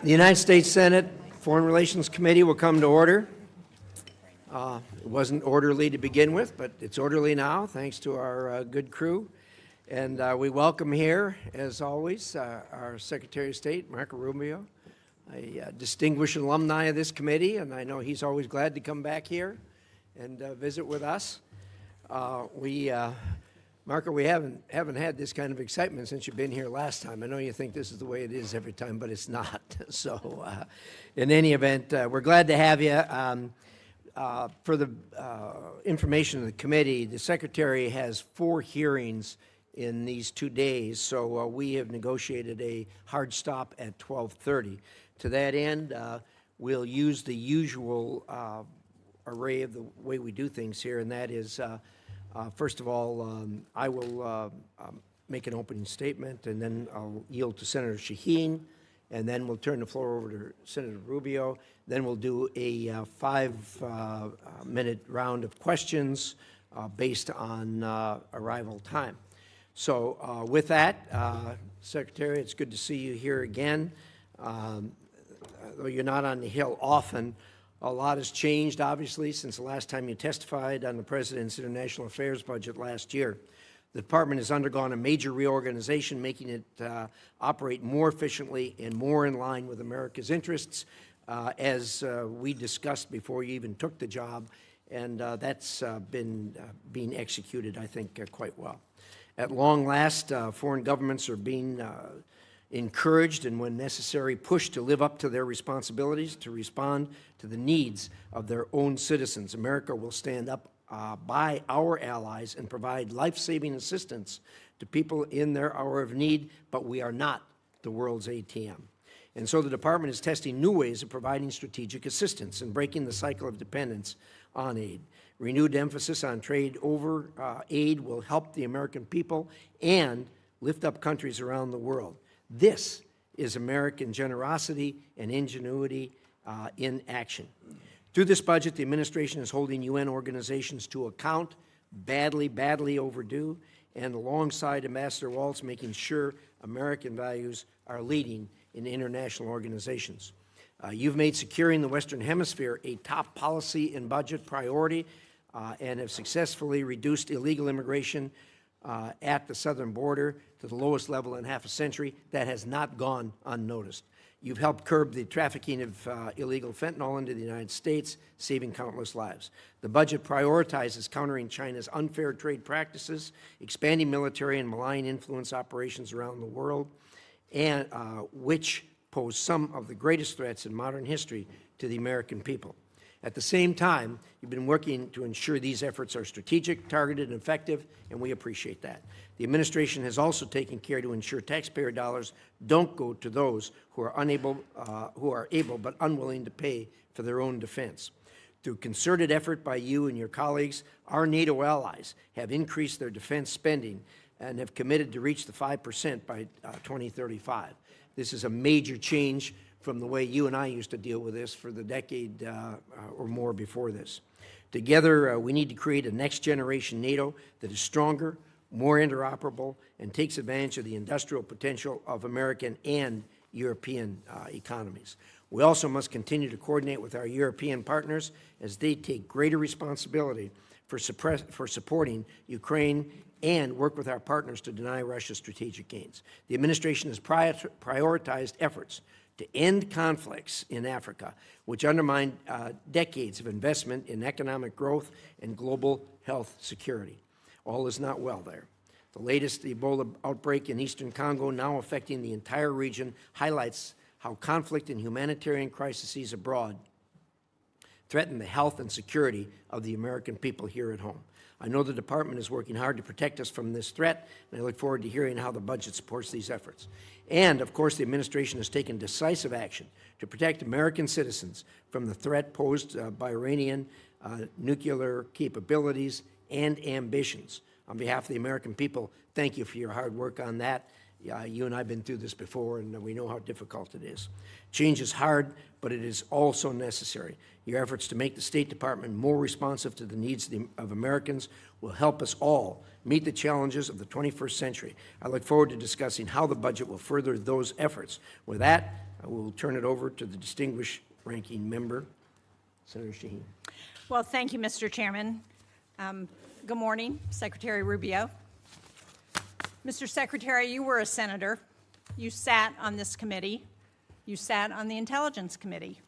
The United States Senate Foreign Relations Committee will come to order. It wasn't orderly to begin with, but it's orderly now, thanks to our good crew. And we welcome here, as always, our Secretary of State, Marco Rubio, a distinguished alumni of this committee, and I know he's always glad to come back here and visit with us. Marco, we haven't had this kind of excitement since you've been here last time. I know you think this is the way it is every time, but it's not. So in any event, we're glad to have you. For the information of the committee, the Secretary has 4 hearings in these 2 days, so we have negotiated a hard stop at 12:30. To that end, we'll use the usual array of the way we do things here, and that is, first of all, I will make an opening statement, and then I'll yield to Senator Shaheen, and then we'll turn the floor over to Senator Rubio. Then we'll do a 5-minute round of questions based on arrival time. So with that, Secretary, it's good to see you here again. Though you're not on the Hill often, a lot has changed, obviously, since the last time you testified on the President's International Affairs budget last year. The Department has undergone a major reorganization, making it operate more efficiently and more in line with America's interests, as we discussed before you even took the job, and that's been being executed, I think, quite well. At long last, foreign governments are being encouraged and, when necessary, pushed to live up to their responsibilities to respond to the needs of their own citizens. America will stand up by our allies and provide life-saving assistance to people in their hour of need, but we are not the world's ATM. And so the Department is testing new ways of providing strategic assistance and breaking the cycle of dependence on aid. Renewed emphasis on trade over aid will help the American people and lift up countries around the world. This is American generosity and ingenuity in action. Through this budget, the administration is holding UN organizations to account, badly overdue, and alongside Ambassador Waltz, making sure American values are leading in international organizations. You've made securing the Western Hemisphere a top policy and budget priority and have successfully reduced illegal immigration at the southern border to the lowest level in half a century. That has not gone unnoticed. You've helped curb the trafficking of illegal fentanyl into the United States, saving countless lives. The budget prioritizes countering China's unfair trade practices, expanding military and malign influence operations around the world, and which pose some of the greatest threats in modern history to the American people. At the same time, you've been working to ensure these efforts are strategic, targeted, and effective, and we appreciate that. The administration has also taken care to ensure taxpayer dollars don't go to those who are able but unwilling to pay for their own defense. Through concerted effort by you and your colleagues, our NATO allies have increased their defense spending and have committed to reach the 5% by 2035. This is a major change from the way you and I used to deal with this for the decade or more before this. Together, we need to create a next-generation NATO that is stronger, more interoperable, and takes advantage of the industrial potential of American and European economies. We also must continue to coordinate with our European partners as they take greater responsibility for supporting Ukraine and work with our partners to deny Russia strategic gains. The administration has prioritized efforts to end conflicts in Africa, which undermine decades of investment in economic growth and global health security. All is not well there. The latest Ebola outbreak in eastern Congo, now affecting the entire region, highlights how conflict and humanitarian crises abroad threaten the health and security of the American people here at home. I know the Department is working hard to protect us from this threat, and I look forward to hearing how the budget supports these efforts. And, of course, the administration has taken decisive action to protect American citizens from the threat posed by Iranian nuclear capabilities and ambitions. On behalf of the American people, thank you for your hard work on that. You and I have been through this before, and we know how difficult it is. Change is hard, but it is also necessary. Your efforts to make the State Department more responsive to the needs of Americans will help us all meet the challenges of the 21st century. I look forward to discussing how the budget will further those efforts. With that, I will turn it over to the distinguished ranking member, Senator Shaheen. Well, thank you, Mr. Chairman. Good morning, Secretary Rubio. Mr. Secretary, you were a senator. You sat on this committee. You sat on the Intelligence Committee.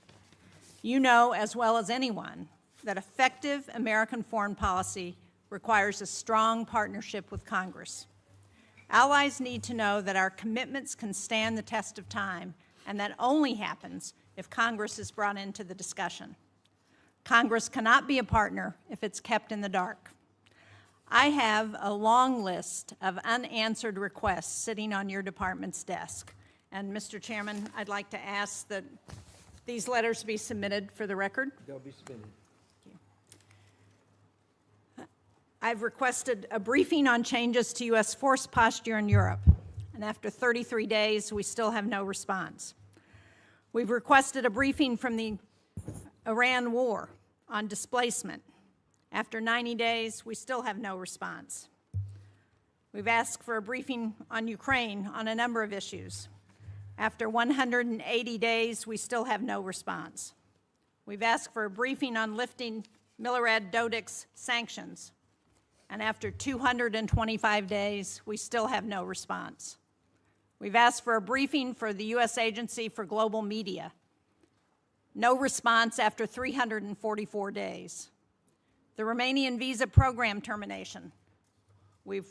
You know as well as anyone that effective American foreign policy requires a strong partnership with Congress. Allies need to know that our commitments can stand the test of time, and that only happens if Congress is brought into the discussion. Congress cannot be a partner if it's kept in the dark. I have a long list of unanswered requests sitting on your department's desk. And Mr. Chairman, I'd like to ask that these letters be submitted for the record. They'll be submitted. I've requested a briefing on changes to U.S. force posture in Europe, and after 33 days, we still have no response. We've requested a briefing from the Iran war on displacement. After 90 days, we still have no response. We've asked for a briefing on Ukraine on a number of issues. After 180 days, we still have no response. We've asked for a briefing on lifting Milorad Dodik's sanctions. And after 225 days, we still have no response. We've asked for a briefing for the U.S. Agency for Global Media. No response after 344 days. The Romanian visa program termination. We've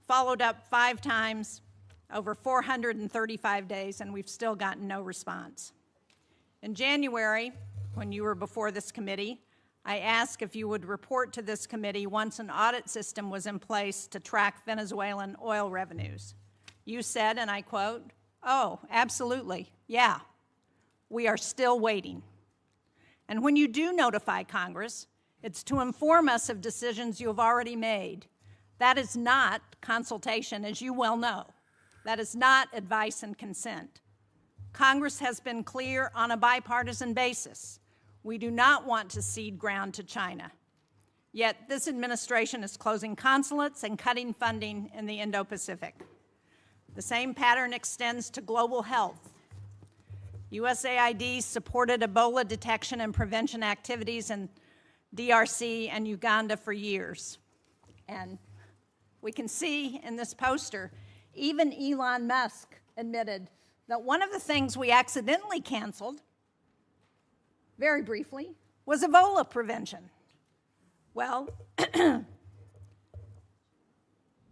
followed up 5 times over 435 days, and we've still gotten no response. In January, when you were before this committee, I asked if you would report to this committee once an audit system was in place to track Venezuelan oil revenues. You said, and I quote, "Oh, absolutely, yeah, we are still waiting." And when you do notify Congress, it's to inform us of decisions you have already made. That is not consultation, as you well know. That is not advice and consent. Congress has been clear on a bipartisan basis. We do not want to cede ground to China. Yet this administration is closing consulates and cutting funding in the Indo-Pacific. The same pattern extends to global health. USAID supported Ebola detection and prevention activities in DRC and Uganda for years. And we can see in this poster, even Elon Musk admitted that one of the things we accidentally canceled, very briefly, was Ebola prevention. Well,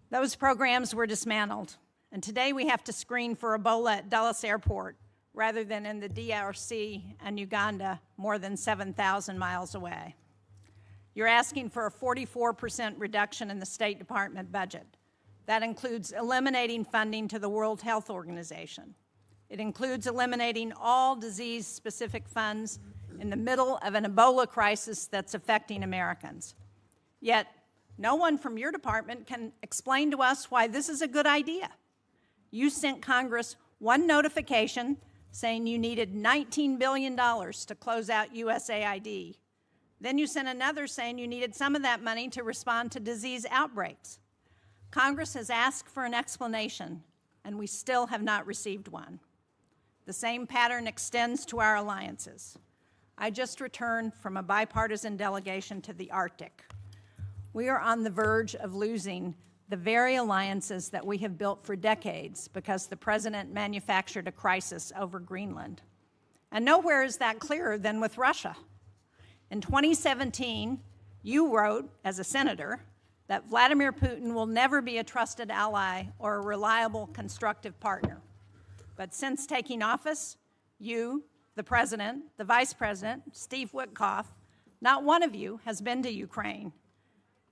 those programs were dismantled. And today we have to screen for Ebola at Dulles Airport rather than in the DRC and Uganda more than 7,000 miles away. You're asking for a 44% reduction in the State Department budget. That includes eliminating funding to the World Health Organization. It includes eliminating all disease-specific funds in the middle of an Ebola crisis that's affecting Americans. Yet, no one from your department can explain to us why this is a good idea. You sent Congress one notification saying you needed $19 billion to close out USAID. Then you sent another saying you needed some of that money to respond to disease outbreaks. Congress has asked for an explanation, and we still have not received one. The same pattern extends to our alliances. I just returned from a bipartisan delegation to the Arctic. We are on the verge of losing the very alliances that we have built for decades because the president manufactured a crisis over Greenland. And nowhere is that clearer than with Russia. In 2017, you wrote, as a senator, that Vladimir Putin will never be a trusted ally or a reliable, constructive partner. But since taking office, you, the president, the vice president, Steve Witkoff, not one of you has been to Ukraine.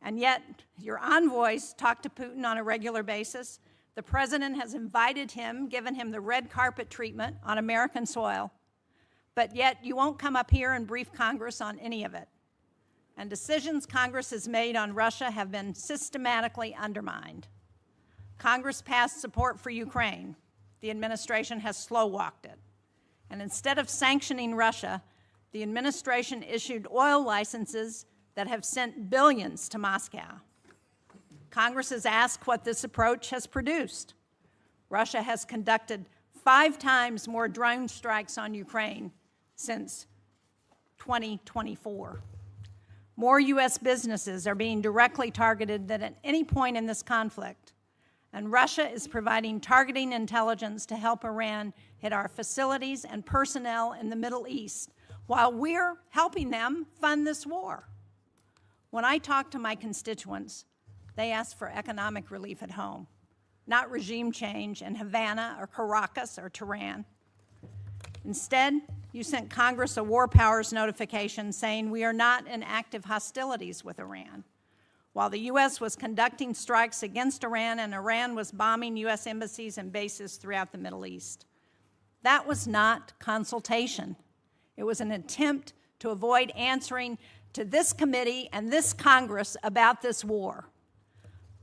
And yet, your envoys talk to Putin on a regular basis. The president has invited him, given him the red carpet treatment on American soil. But yet, you won't come up here and brief Congress on any of it. And decisions Congress has made on Russia have been systematically undermined. Congress passed support for Ukraine. The administration has slow-walked it. And instead of sanctioning Russia, the administration issued oil licenses that have sent billions to Moscow. Congress has asked what this approach has produced. Russia has conducted 5 times more drone strikes on Ukraine since 2024. More U.S. businesses are being directly targeted than at any point in this conflict. And Russia is providing targeting intelligence to help Iran hit our facilities and personnel in the Middle East, while we're helping them fund this war. When I talk to my constituents, they ask for economic relief at home, not regime change in Havana or Caracas or Tehran. Instead, you sent Congress a war powers notification saying we are not in active hostilities with Iran, while the U.S. was conducting strikes against Iran and Iran was bombing U.S. embassies and bases throughout the Middle East. That was not consultation. It was an attempt to avoid answering to this committee and this Congress about this war.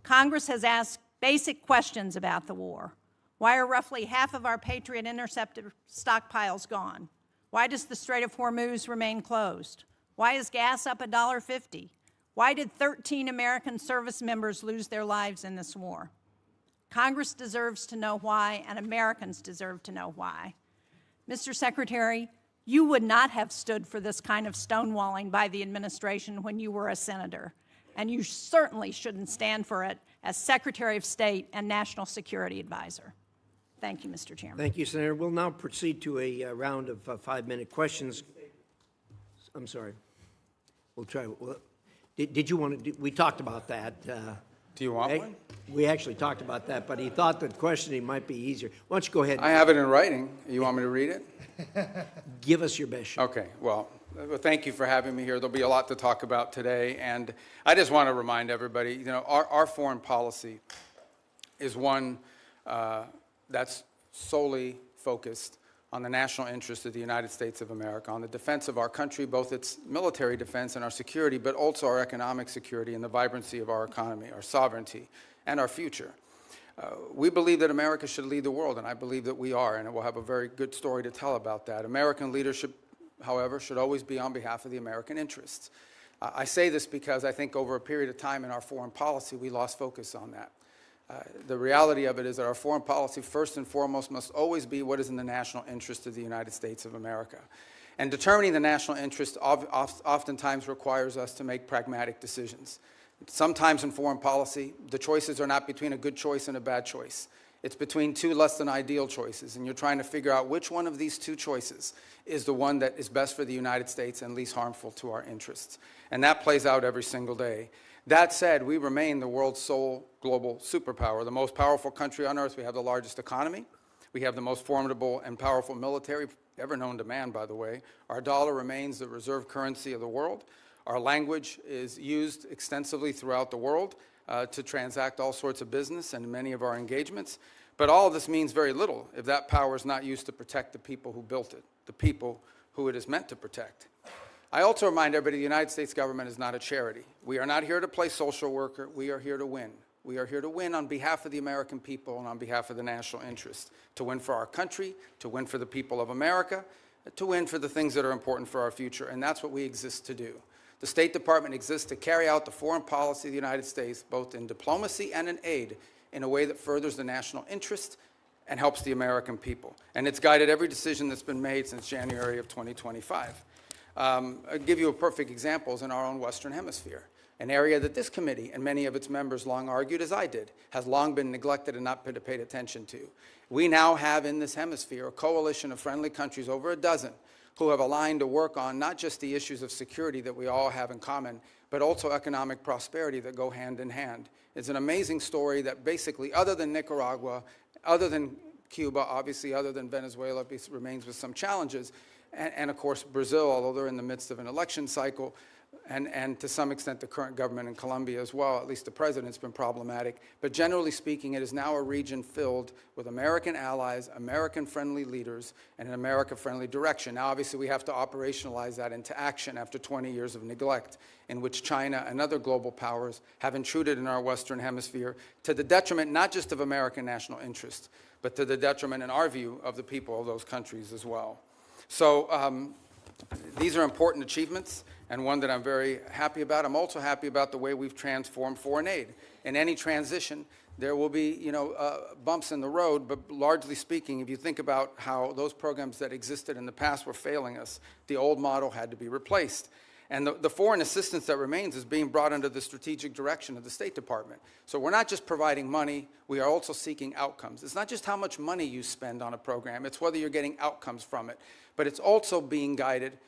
Congress has asked basic questions about the war. Why are roughly half of our Patriot interceptor stockpiles gone? Why does the Strait of Hormuz remain closed? Why is gas up $1.50? Why did 13 American service members lose their lives in this war? Congress deserves to know why, and Americans deserve to know why. Mr. Secretary, you would not have stood for this kind of stonewalling by the administration when you were a senator, and you certainly shouldn't stand for it as Secretary of State and National Security Advisor. Thank you, Mr. Chairman. Thank you, Senator. We'll now proceed to a round of 5-minute questions. I'm sorry. We'll try. Did you want to? We talked about that. Do you want one? We actually talked about that, but he thought that questioning might be easier. Why don't you go ahead? I have it in writing. You want me to read it? Give us your best shot. Okay. Well, thank you for having me here. There'll be a lot to talk about today, and I just want to remind everybody, you know, our foreign policy is one that's solely focused on the national interest of the United States of America, on the defense of our country, both its military defense and our security, but also our economic security and the vibrancy of our economy, our sovereignty, and our future. We believe that America should lead the world, and I believe that we are, and we'll have a very good story to tell about that. American leadership, however, should always be on behalf of the American interests. I say this because I think over a period of time in our foreign policy, we lost focus on that. The reality of it is that our foreign policy, first and foremost, must always be what is in the national interest of the United States of America. And determining the national interest oftentimes requires us to make pragmatic decisions. Sometimes in foreign policy, the choices are not between a good choice and a bad choice. It's between 2 less than ideal choices, and you're trying to figure out which one of these 2 choices is the one that is best for the United States and least harmful to our interests. And that plays out every single day. That said, we remain the world's sole global superpower, the most powerful country on earth. We have the largest economy. We have the most formidable and powerful military ever known to man, by the way. Our dollar remains the reserve currency of the world. Our language is used extensively throughout the world to transact all sorts of business and many of our engagements. But all of this means very little if that power is not used to protect the people who built it, the people who it is meant to protect. I also remind everybody the United States government is not a charity. We are not here to play social worker. We are here to win. We are here to win on behalf of the American people and on behalf of the national interest, to win for our country, to win for the people of America, to win for the things that are important for our future, and that's what we exist to do. The State Department exists to carry out the foreign policy of the United States, both in diplomacy and in aid, in a way that furthers the national interest and helps the American people. And it's guided every decision that's been made since January of 2025. I'll give you a perfect example in our own Western Hemisphere, an area that this committee and many of its members long argued, as I did, has long been neglected and not been paid attention to. We now have in this hemisphere a coalition of friendly countries, over a dozen, who have aligned to work on not just the issues of security that we all have in common, but also economic prosperity that go hand in hand. It's an amazing story that basically, other than Nicaragua, other than Cuba, obviously other than Venezuela, remains with some challenges, and of course Brazil, although they're in the midst of an election cycle, and to some extent the current government in Colombia as well, at least the president's been problematic. But generally speaking, it is now a region filled with American allies, American-friendly leaders, and an America-friendly direction. Now, obviously, we have to operationalize that into action after 20 years of neglect, in which China and other global powers have intruded in our Western Hemisphere to the detriment not just of American national interest, but to the detriment, in our view, of the people of those countries as well. So these are important achievements, and one that I'm very happy about. I'm also happy about the way we've transformed foreign aid. In any transition, there will be, bumps in the road, but largely speaking, if you think about how those programs that existed in the past were failing us, the old model had to be replaced. And the foreign assistance that remains is being brought under the strategic direction of the State Department. So we're not just providing money, we are also seeking outcomes. It's not just how much money you spend on a program, it's whether you're getting outcomes from it. But it's also being guided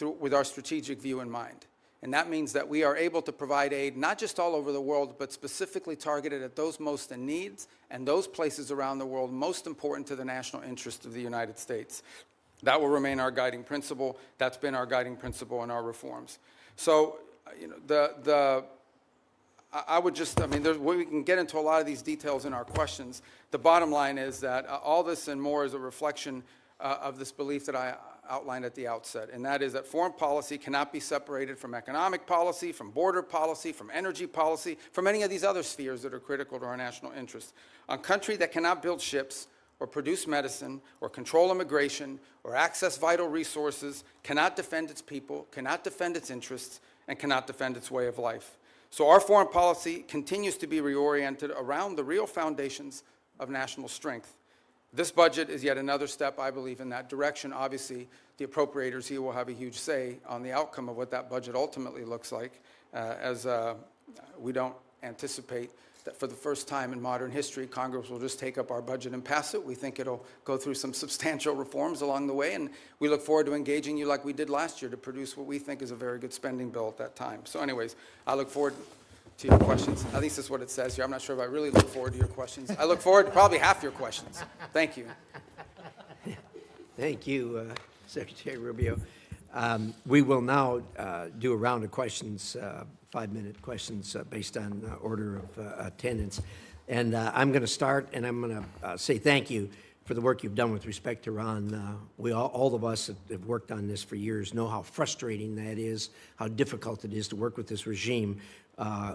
with our strategic view in mind. And that means that we are able to provide aid not just all over the world, but specifically targeted at those most in need and those places around the world most important to the national interest of the United States. That will remain our guiding principle. That's been our guiding principle in our reforms. So, we can get into a lot of these details in our questions. The bottom line is that all this and more is a reflection of this belief that I outlined at the outset, and that is that foreign policy cannot be separated from economic policy, from border policy, from energy policy, from any of these other spheres that are critical to our national interests. A country that cannot build ships or produce medicine or control immigration or access vital resources cannot defend its people, cannot defend its interests, and cannot defend its way of life. So our foreign policy continues to be reoriented around the real foundations of national strength. This budget is yet another step, I believe, in that direction. Obviously, the appropriators here will have a huge say on the outcome of what that budget ultimately looks like, as we don't anticipate that for the first time in modern history, Congress will just take up our budget and pass it. We think it'll go through some substantial reforms along the way, and we look forward to engaging you like we did last year to produce what we think is a very good spending bill at that time. So anyways, I look forward to your questions. At least that's what it says here. I'm not sure if I really look forward to your questions. I look forward to probably half your questions. Thank you. Thank you, Secretary Rubio. We will now do a round of questions, 5-minute questions based on order of attendance. And I'm going to start, and I'm going to say thank you for the work you've done with respect to Iran. All of us that have worked on this for years know how frustrating that is, how difficult it is to work with this regime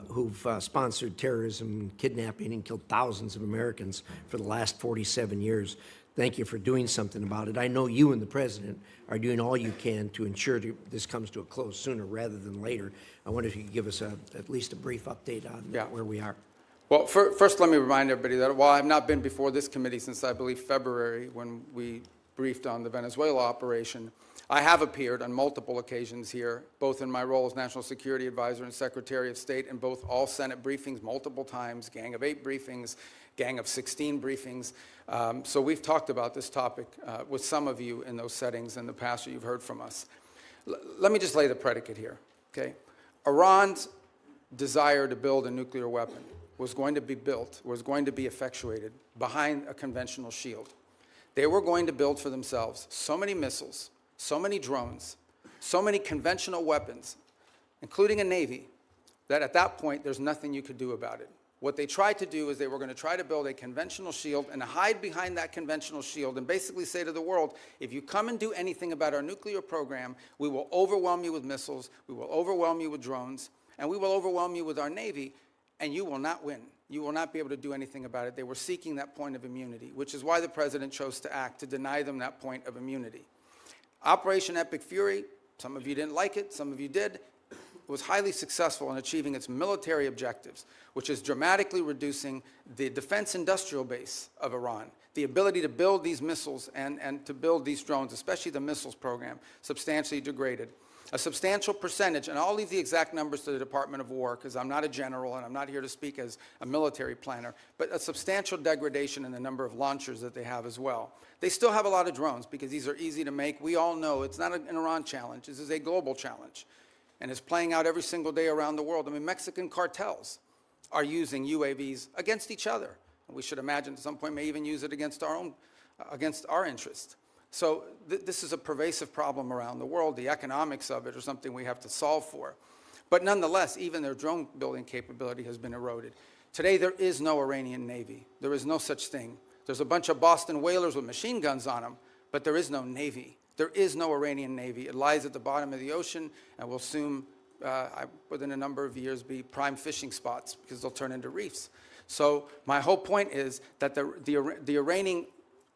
who've sponsored terrorism, kidnapping, and killed thousands of Americans for the last 47 years. Thank you for doing something about it. I know you and the President are doing all you can to ensure this comes to a close sooner rather than later. I wonder if you could give us at least a brief update on where we are. Well, first let me remind everybody that while I've not been before this committee since, I believe, February, when we briefed on the Venezuela operation, I have appeared on multiple occasions here, both in my role as National Security Advisor and Secretary of State, in both all Senate briefings multiple times, Gang of 8 briefings, Gang of 16 briefings. So we've talked about this topic with some of you in those settings in the past, or you've heard from us. Let me just lay the predicate here, okay? Iran's desire to build a nuclear weapon was going to be effectuated behind a conventional shield. They were going to build for themselves so many missiles, so many drones, so many conventional weapons, including a navy, that at that point there's nothing you could do about it. What they tried to do is they were going to try to build a conventional shield and hide behind that conventional shield and basically say to the world, if you come and do anything about our nuclear program, we will overwhelm you with missiles, we will overwhelm you with drones, and we will overwhelm you with our navy, and you will not win. You will not be able to do anything about it. They were seeking that point of immunity, which is why the President chose to act, to deny them that point of immunity. Operation Epic Fury, some of you didn't like it, some of you did, was highly successful in achieving its military objectives, which is dramatically reducing the defense industrial base of Iran, the ability to build these missiles and to build these drones, especially the missiles program, substantially degraded. A substantial percentage, and I'll leave the exact numbers to the Department of War because I'm not a general and I'm not here to speak as a military planner, but a substantial degradation in the number of launchers that they have as well. They still have a lot of drones because these are easy to make. We all know it's not an Iran challenge. This is a global challenge. And it's playing out every single day around the world. I mean, Mexican cartels are using UAVs against each other. And we should imagine at some point may even use it against our interests. So this is a pervasive problem around the world. The economics of it are something we have to solve for. But nonetheless, even their drone building capability has been eroded. Today, there is no Iranian Navy. There is no such thing. There's a bunch of Boston whalers with machine guns on them, but there is no Navy. There is no Iranian Navy. It lies at the bottom of the ocean and will soon, within a number of years, be prime fishing spots because they'll turn into reefs. So my whole point is that the Iranian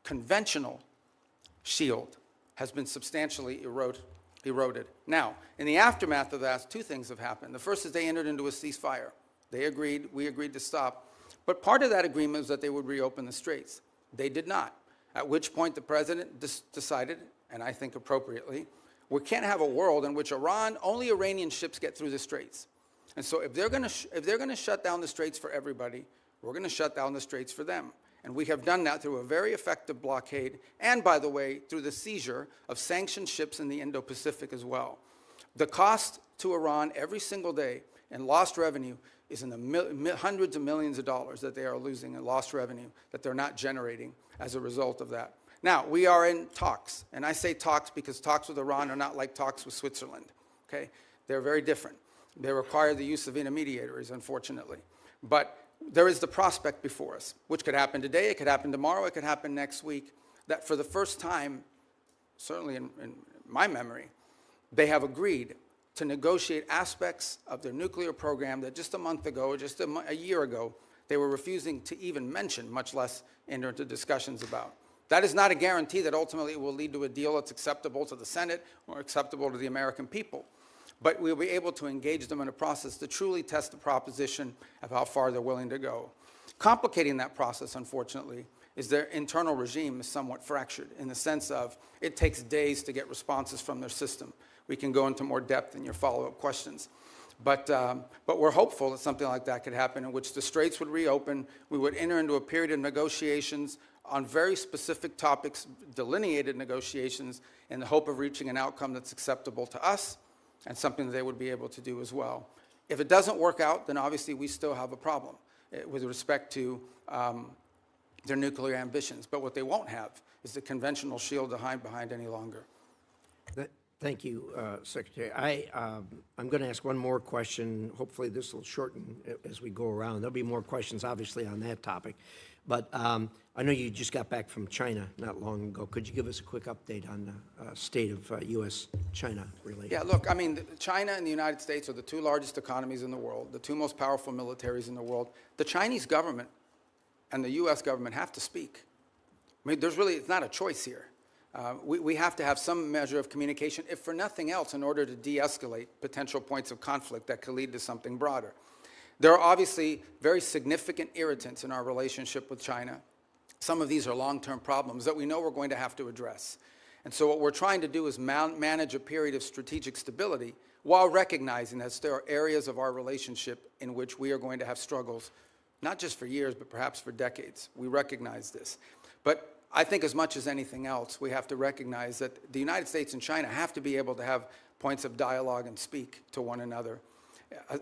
conventional shield has been substantially eroded eroded. Now, in the aftermath of that, two things have happened. The first is they entered into a ceasefire. They agreed, we agreed to stop. But part of that agreement was that they would reopen the straits. They did not, at which point the president decided, and I think appropriately, we can't have a world in which only Iranian ships get through the straits. And so if they're going to shut down the straits for everybody, we're going to shut down the straits for them. And we have done that through a very effective blockade, and by the way, through the seizure of sanctioned ships in the Indo-Pacific as well. The cost to Iran every single day in lost revenue is in the hundreds of millions of dollars that they are losing in lost revenue that they're not generating as a result of that. Now, we are in talks, and I say talks because talks with Iran are not like talks with Switzerland, okay? They're very different. They require the use of intermediaries, unfortunately. But there is the prospect before us, which could happen today, it could happen tomorrow, it could happen next week, that for the first time, certainly in my memory, they have agreed to negotiate aspects of their nuclear program that just a month ago, just a year ago, they were refusing to even mention, much less enter into discussions about. That is not a guarantee that ultimately it will lead to a deal that's acceptable to the Senate or acceptable to the American people. But we'll be able to engage them in a process to truly test the proposition of how far they're willing to go. Complicating that process, unfortunately, is their internal regime is somewhat fractured in the sense of it takes days to get responses from their system. We can go into more depth in your follow-up questions. But we're hopeful that something like that could happen in which the straits would reopen, we would enter into a period of negotiations on very specific topics, delineated negotiations, in the hope of reaching an outcome that's acceptable to us and something that they would be able to do as well. If it doesn't work out, then obviously we still have a problem with respect to their nuclear ambitions. But what they won't have is the conventional shield to hide behind any longer. Thank you, Secretary. I'm going to ask one more question. Hopefully this will shorten as we go around. There'll be more questions, obviously, on that topic. But I know you just got back from China not long ago. Could you give us a quick update on the state of U.S.-China relations? Yeah, look, I mean, China and the United States are the two largest economies in the world, the two most powerful militaries in the world. The Chinese government and the U.S. government have to speak. I mean, it's not a choice here. We have to have some measure of communication, if for nothing else, in order to de-escalate potential points of conflict that could lead to something broader. There are obviously very significant irritants in our relationship with China. Some of these are long-term problems that we know we're going to have to address. And so what we're trying to do is manage a period of strategic stability while recognizing that there are areas of our relationship in which we are going to have struggles, not just for years, but perhaps for decades. We recognize this. But I think as much as anything else, we have to recognize that the United States and China have to be able to have points of dialogue and speak to one another.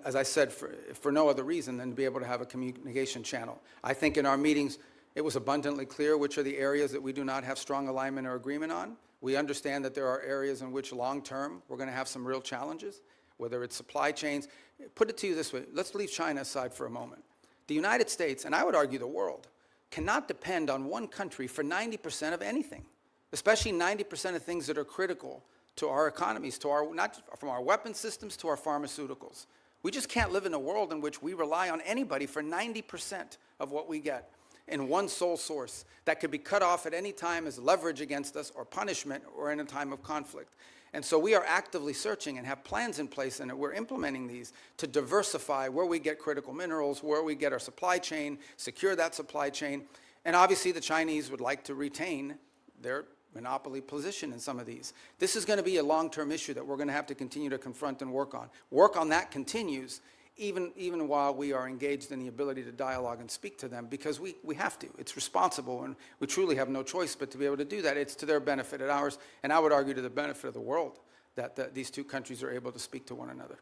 As I said, for no other reason than to be able to have a communication channel. I think in our meetings, it was abundantly clear which are the areas that we do not have strong alignment or agreement on. We understand that there are areas in which long-term we're going to have some real challenges, whether it's supply chains. Put it to you this way. Let's leave China aside for a moment. The United States, and I would argue the world, cannot depend on one country for 90% of anything, especially 90% of things that are critical to our economies, not from our weapon systems to our pharmaceuticals. We just can't live in a world in which we rely on anybody for 90% of what we get in one sole source that could be cut off at any time as leverage against us or punishment or in a time of conflict. And so we are actively searching and have plans in place, and we're implementing these to diversify where we get critical minerals, where we get our supply chain, secure that supply chain. And obviously the Chinese would like to retain their monopoly position in some of these. This is going to be a long-term issue that we're going to have to continue to confront and work on. Work on that continues even while we are engaged in the ability to dialogue and speak to them, because we have to. It's responsible, and we truly have no choice but to be able to do that. It's to their benefit and ours, and I would argue to the benefit of the world that these two countries are able to speak to one another.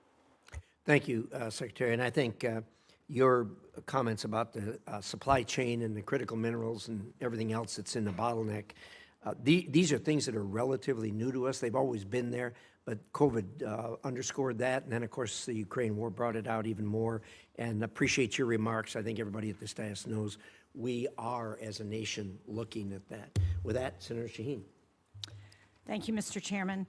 Thank you, Secretary. And I think your comments about the supply chain and the critical minerals and everything else that's in the bottleneck, these are things that are relatively new to us. They've always been there, but COVID underscored that. And then, of course, the Ukraine war brought it out even more. And appreciate your remarks. I think everybody at this dais knows we are, as a nation, looking at that. With that, Senator Shaheen. Thank you, Mr. Chairman.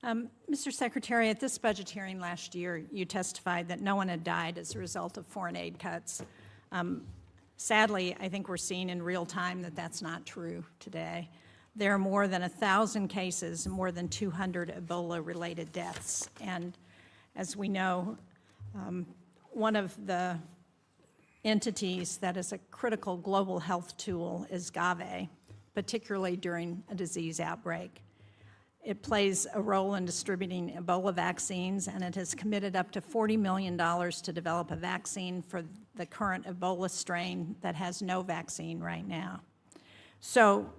Mr. Secretary, at this budget hearing last year, you testified that no one had died as a result of foreign aid cuts. Sadly, I think we're seeing in real time that that's not true today. There are more than 1,000 cases, more than 200 Ebola-related deaths. And as we know, one of the entities that is a critical global health tool is GAVE, particularly during a disease outbreak. It plays a role in distributing Ebola vaccines, and it has committed up to $40 million to develop a vaccine for the current Ebola strain that has no vaccine right now. So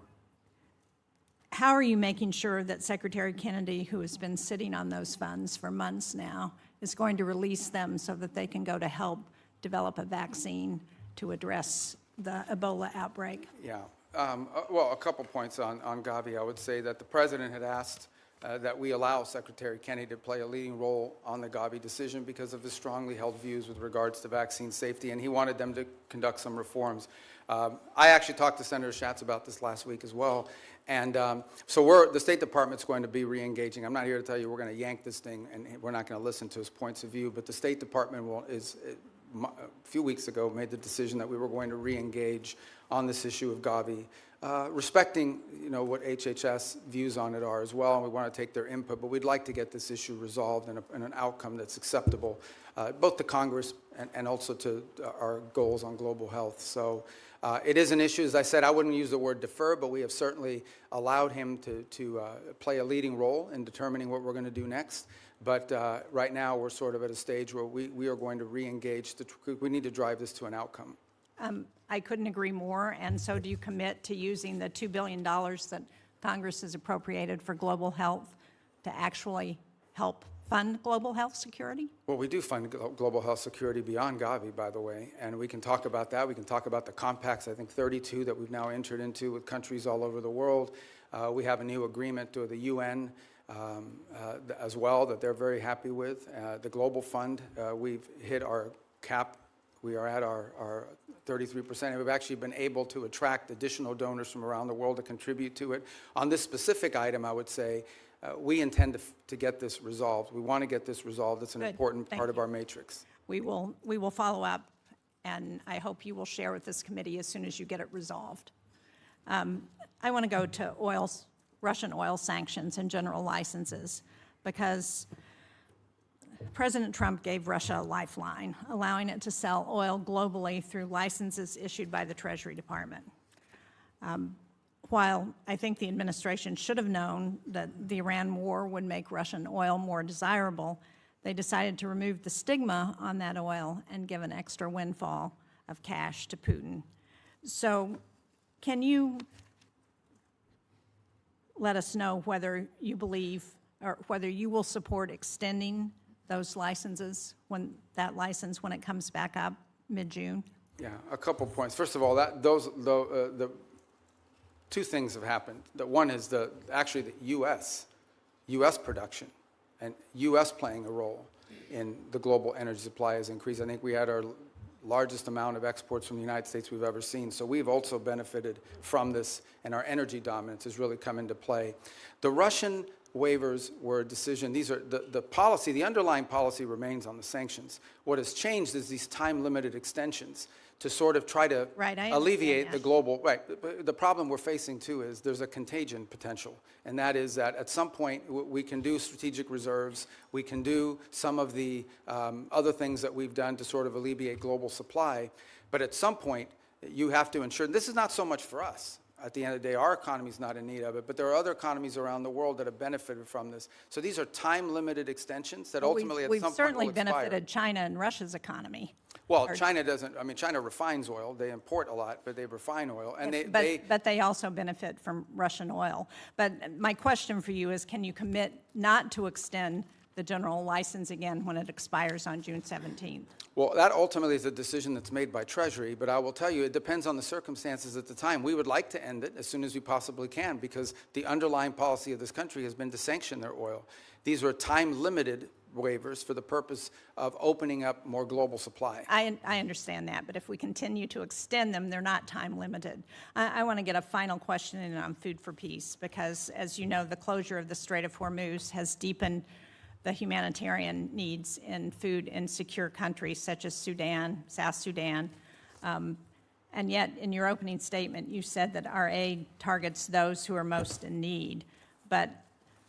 how are you making sure that Secretary Kennedy, who has been sitting on those funds for months now, is going to release them so that they can go to help develop a vaccine to address the Ebola outbreak? Yeah. Well, a couple points on Gavi. I would say that the President had asked that we allow Secretary Kennedy to play a leading role on the Gavi decision because of his strongly held views with regards to vaccine safety, and he wanted them to conduct some reforms. I actually talked to Senator Schatz about this last week as well, and so the State Department's going to be re-engaging. I'm not here to tell you we're going to yank this thing and we're not going to listen to his points of view, but the State Department a few weeks ago made the decision that we were going to re-engage on this issue of Gavi, respecting what HHS views on it are as well, and we want to take their input, but we'd like to get this issue resolved in an outcome that's acceptable, both to Congress and also to our goals on global health. So it is an issue. As I said, I wouldn't use the word defer, but we have certainly allowed him to play a leading role in determining what we're going to do next. But right now, we're sort of at a stage where we are going to re-engage. We need to drive this to an outcome. I couldn't agree more, and so do you commit to using the $2 billion that Congress has appropriated for global health to actually help fund global health security? Well, we do fund global health security beyond Gavi, by the way, and we can talk about that. We can talk about the compacts, I think 32 that we've now entered into with countries all over the world. We have a new agreement with the UN as well that they're very happy with. The Global Fund, we've hit our cap. We are at our 33%, and we've actually been able to attract additional donors from around the world to contribute to it. On this specific item, I would say, we intend to get this resolved. We want to get this resolved. It's an important part of our matrix. We will follow up, and I hope you will share with this committee as soon as you get it resolved. I want to go to Russian oil sanctions and general licenses, because President Trump gave Russia a lifeline, allowing it to sell oil globally through licenses issued by the Treasury Department. While I think the administration should have known that the Iran war would make Russian oil more desirable, they decided to remove the stigma on that oil and give an extra windfall of cash to Putin. So can you let us know whether you believe or whether you will support extending those licenses, when it comes back up mid-June? Yeah, a couple points. First of all, the two things have happened. One is actually the U.S. production and U.S. playing a role in the global energy supply has increased. I think we had our largest amount of exports from the United States we've ever seen. So we've also benefited from this, and our energy dominance has really come into play. The Russian waivers were a decision. These are the policy, the underlying policy remains on the sanctions. What has changed is these time-limited extensions to sort of try to alleviate the global, the problem we're facing too is there's a contagion potential, and that is that at some point we can do strategic reserves, we can do some of the other things that we've done to sort of alleviate global supply, but at some point you have to ensure, this is not so much for us. At the end of the day, our economy is not in need of it, but there are other economies around the world that have benefited from this. So these are time-limited extensions that ultimately at some point will expire. We've certainly benefited China and Russia's economy. Well, China doesn't. I mean, China refines oil. They import a lot, but they refine oil, and but they also benefit from Russian oil. But my question for you is, can you commit not to extend the general license again when it expires on June 17th? Well, that ultimately is a decision that's made by Treasury, but I will tell you it depends on the circumstances at the time. We would like to end it as soon as we possibly can because the underlying policy of this country has been to sanction their oil. These were time-limited waivers for the purpose of opening up more global supply. I understand that, but if we continue to extend them, they're not time-limited. I want to get a final question in on food for peace because, as you know, the closure of the Strait of Hormuz has deepened the humanitarian needs in food in secure countries such as Sudan, South Sudan. And yet, in your opening statement, you said that our aid targets those who are most in need. But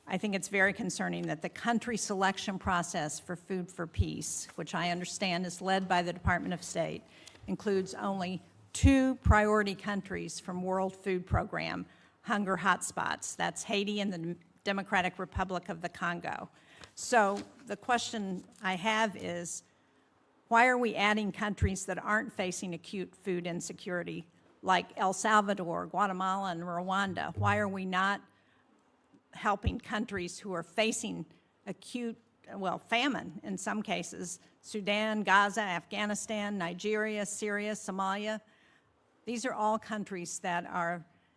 I think it's very concerning that the country selection process for Food for Peace, which I understand is led by the Department of State, includes only 2 priority countries from World Food Program hunger hotspots. That's Haiti and the Democratic Republic of the Congo. So the question I have is, why are we adding countries that aren't facing acute food insecurity, like El Salvador, Guatemala, and Rwanda? Why are we not helping countries who are facing acute, well, famine in some cases? Sudan, Gaza, Afghanistan, Nigeria, Syria, Somalia. These are all countries that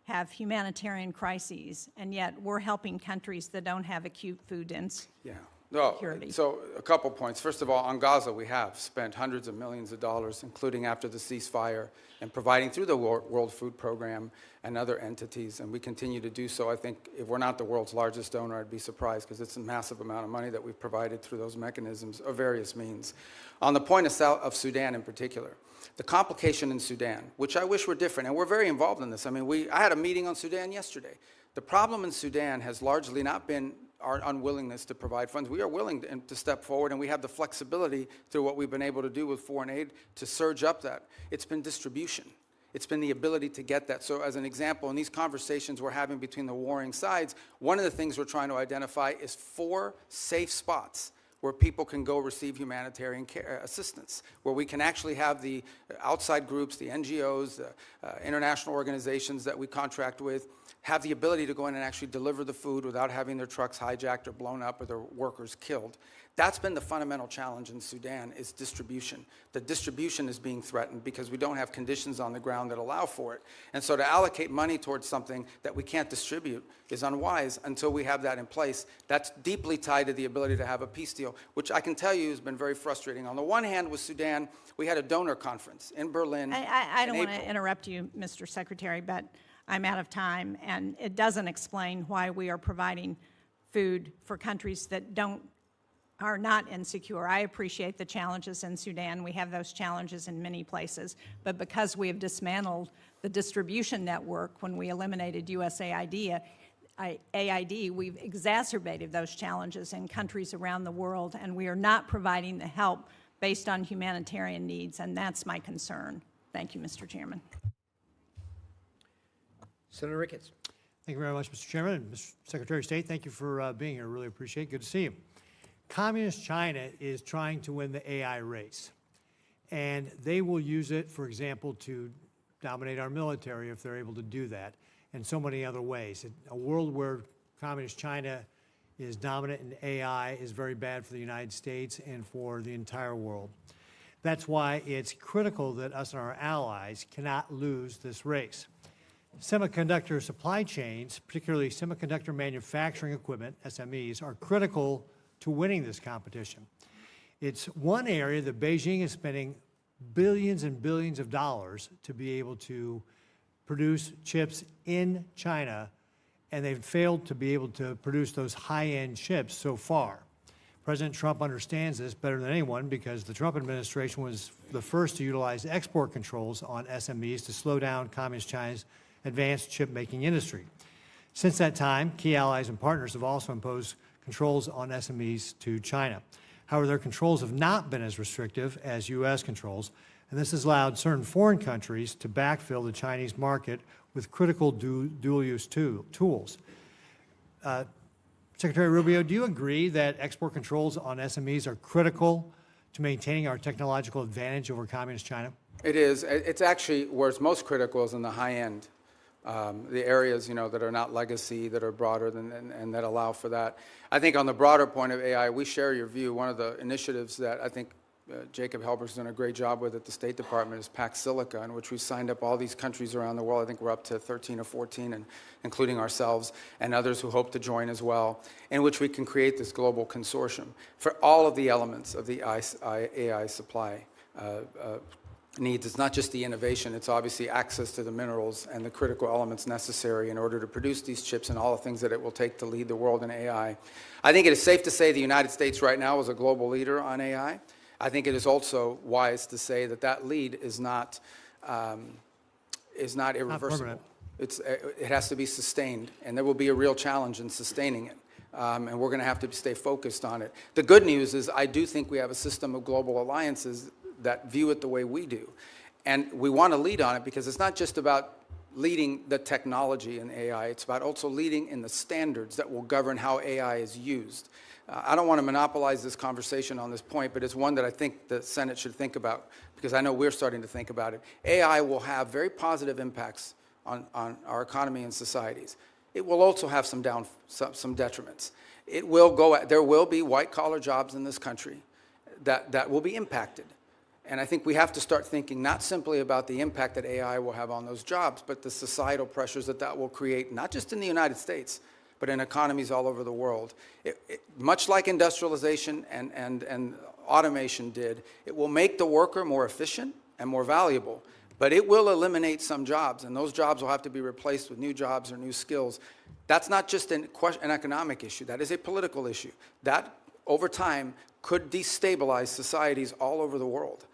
have humanitarian crises, and yet we're helping countries that don't have acute food insecurity. So a couple points. First of all, on Gaza, we have spent hundreds of millions of dollars, including after the ceasefire, and providing through the World Food Program and other entities, and we continue to do so. I think if we're not the world's largest donor, I'd be surprised, because it's a massive amount of money that we've provided through those mechanisms of various means. On the point of Sudan in particular, the complication in Sudan, which I wish were different, and we're very involved in this. I mean, I had a meeting on Sudan yesterday. The problem in Sudan has largely not been our unwillingness to provide funds. We are willing to step forward, and we have the flexibility through what we've been able to do with foreign aid to surge up that. It's been distribution. It's been the ability to get that. So as an example, in these conversations we're having between the warring sides, one of the things we're trying to identify is 4 safe spots where people can go receive humanitarian care, assistance, where we can actually have the outside groups, the NGOs, the international organizations that we contract with, have the ability to go in and actually deliver the food without having their trucks hijacked or blown up or their workers killed. That's been the fundamental challenge in Sudan, is distribution. The distribution is being threatened because we don't have conditions on the ground that allow for it. And so to allocate money towards something that we can't distribute is unwise until we have that in place. That's deeply tied to the ability to have a peace deal, which I can tell you has been very frustrating. On the one hand, with Sudan, we had a donor conference in Berlin. I don't want to interrupt you, Mr. Secretary, but I'm out of time, and it doesn't explain why we are providing food for countries that are not insecure. I appreciate the challenges in Sudan. We have those challenges in many places. But because we have dismantled the distribution network when we eliminated USAID, we've exacerbated those challenges in countries around the world, and we are not providing the help based on humanitarian needs, and that's my concern. Thank you, Mr. Chairman. Senator Ricketts. Thank you very much, Mr. Chairman. And Mr. Secretary of State, thank you for being here. Really appreciate it. Good to see you. Communist China is trying to win the AI race, and they will use it, for example, to dominate our military if they're able to do that, and so many other ways. A world where Communist China is dominant in AI is very bad for the United States and for the entire world. That's why it's critical that us and our allies cannot lose this race. Semiconductor supply chains, particularly semiconductor manufacturing equipment, SMEs, are critical to winning this competition. It's one area that Beijing is spending billions and billions of dollars to be able to produce chips in China, and they've failed to be able to produce those high-end chips so far. President Trump understands this better than anyone because the Trump administration was the first to utilize export controls on SMEs to slow down Communist China's advanced chip-making industry. Since that time, key allies and partners have also imposed controls on SMEs to China. However, their controls have not been as restrictive as U.S. controls, and this has allowed certain foreign countries to backfill the Chinese market with critical dual-use tools. Secretary Rubio, do you agree that export controls on SMEs are critical to maintaining our technological advantage over Communist China? It is. It's actually where it's most critical is in the high end. The areas, that are not legacy, that are broader and that allow for that. I think on the broader point of AI, we share your view. One of the initiatives that I think Jacob Helberg's done a great job with at the State Department is Pax Silica, in which we signed up all these countries around the world. I think we're up to 13 or 14, and including ourselves and others who hope to join as well, in which we can create this global consortium for all of the elements of the AI supply needs. It's not just the innovation, it's obviously access to the minerals and the critical elements necessary in order to produce these chips and all the things that it will take to lead the world in AI. I think it is safe to say the United States right now is a global leader on AI. I think it is also wise to say that that lead is not is not irreversible. permanent. It has to be sustained, and there will be a real challenge in sustaining it. And we're going to have to stay focused on it. The good news is I do think we have a system of global alliances that view it the way we do. And we want to lead on it because it's not just about leading the technology in AI. It's about also leading in the standards that will govern how AI is used. I don't want to monopolize this conversation on this point, but it's one that I think the Senate should think about because I know we're starting to think about it. AI will have very positive impacts on our economy and societies. It will also have some detriments. There will be white-collar jobs in this country that will be impacted. And I think we have to start thinking not simply about the impact that AI will have on those jobs, but the societal pressures that will create, not just in the United States, but in economies all over the world. Much like industrialization and automation did, it will make the worker more efficient and more valuable. But it will eliminate some jobs, and those jobs will have to be replaced with new jobs or new skills. That's not just an economic issue. That is a political issue. That, over time, could destabilize societies all over the world.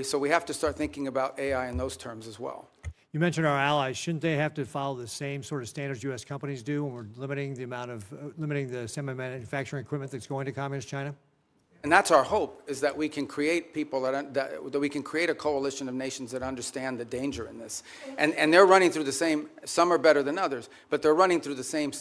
So we have to start thinking about AI in those terms as well. You mentioned our allies. Shouldn't they have to follow the same sort of standards U.S. companies do when we're limiting the semi-manufacturing equipment that's going to Communist China? And that's our hope, is that we can create people that we can create a coalition of nations that understand the danger in this. And they're running through the same, some are better than others, but they're running through the same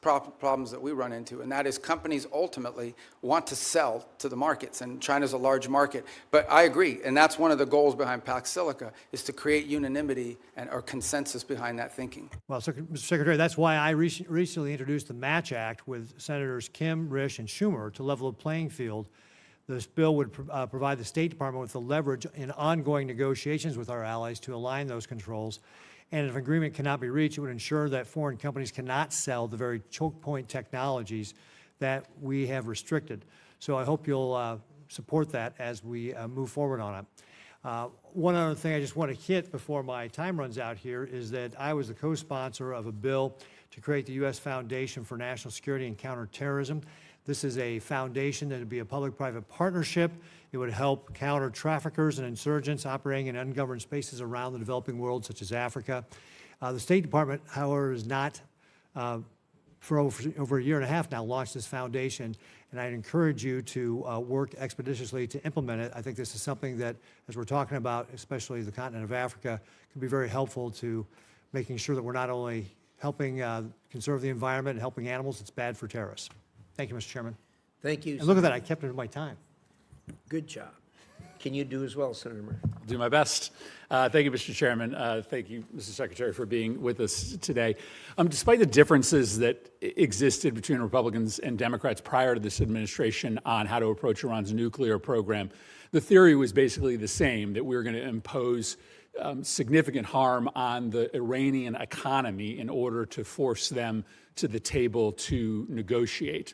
problems that we run into. And that is companies ultimately want to sell to the markets, and China's a large market. But I agree, and that's one of the goals behind Pax Silica, is to create unanimity or consensus behind that thinking. Well, Mr. Secretary, that's why I recently introduced the Match Act with Senators Kim, Risch, and Schumer to level the playing field. This bill would provide the State Department with the leverage in ongoing negotiations with our allies to align those controls. And if agreement cannot be reached, it would ensure that foreign companies cannot sell the very choke point technologies that we have restricted. So I hope you'll support that as we move forward on it. One other thing I just want to hit before my time runs out here is that I was the co-sponsor of a bill to create the U.S. Foundation for National Security and Counterterrorism. This is a foundation that would be a public-private partnership. It would help counter traffickers and insurgents operating in ungoverned spaces around the developing world, such as Africa. The State Department, however, has not, for over a year and a half now, launched this foundation, and I'd encourage you to work expeditiously to implement it. I think this is something that, as we're talking about, especially the continent of Africa, can be very helpful to making sure that we're not only helping conserve the environment and helping animals, it's bad for terrorists. Thank you, Mr. Chairman. Thank you. And look at that, I kept it in my time. Good job. Can you do as well, Senator Murphy? I'll do my best. Thank you, Mr. Chairman. Thank you, Mr. Secretary, for being with us today. Despite the differences that existed between Republicans and Democrats prior to this administration on how to approach Iran's nuclear program, the theory was basically the same, that we were going to impose significant harm on the Iranian economy in order to force them to the table to negotiate.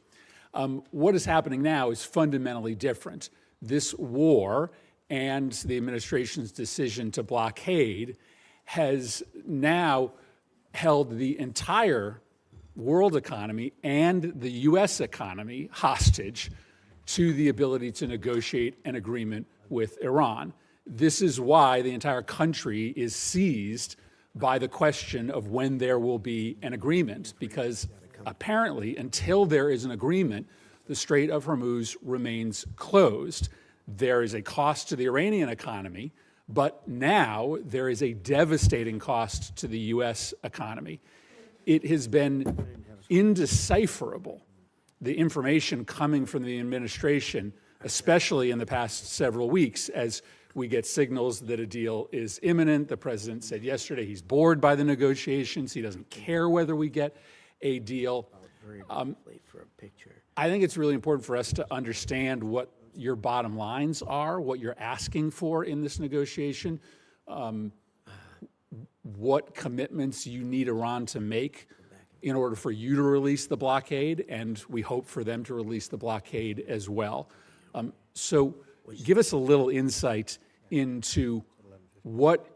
What is happening now is fundamentally different. This war and the administration's decision to blockade has now held the entire world economy and the U.S. economy hostage to the ability to negotiate an agreement with Iran. This is why the entire country is seized by the question of when there will be an agreement, because apparently until there is an agreement, the Strait of Hormuz remains closed. There is a cost to the Iranian economy, but now there is a devastating cost to the U.S. economy. It has been indecipherable, the information coming from the administration, especially in the past several weeks, as we get signals that a deal is imminent. The president said yesterday he's bored by the negotiations. He doesn't care whether we get a deal. For a picture. I think it's really important for us to understand what your bottom lines are, what you're asking for in this negotiation, what commitments you need Iran to make in order for you to release the blockade, and we hope for them to release the blockade as well. So give us a little insight into what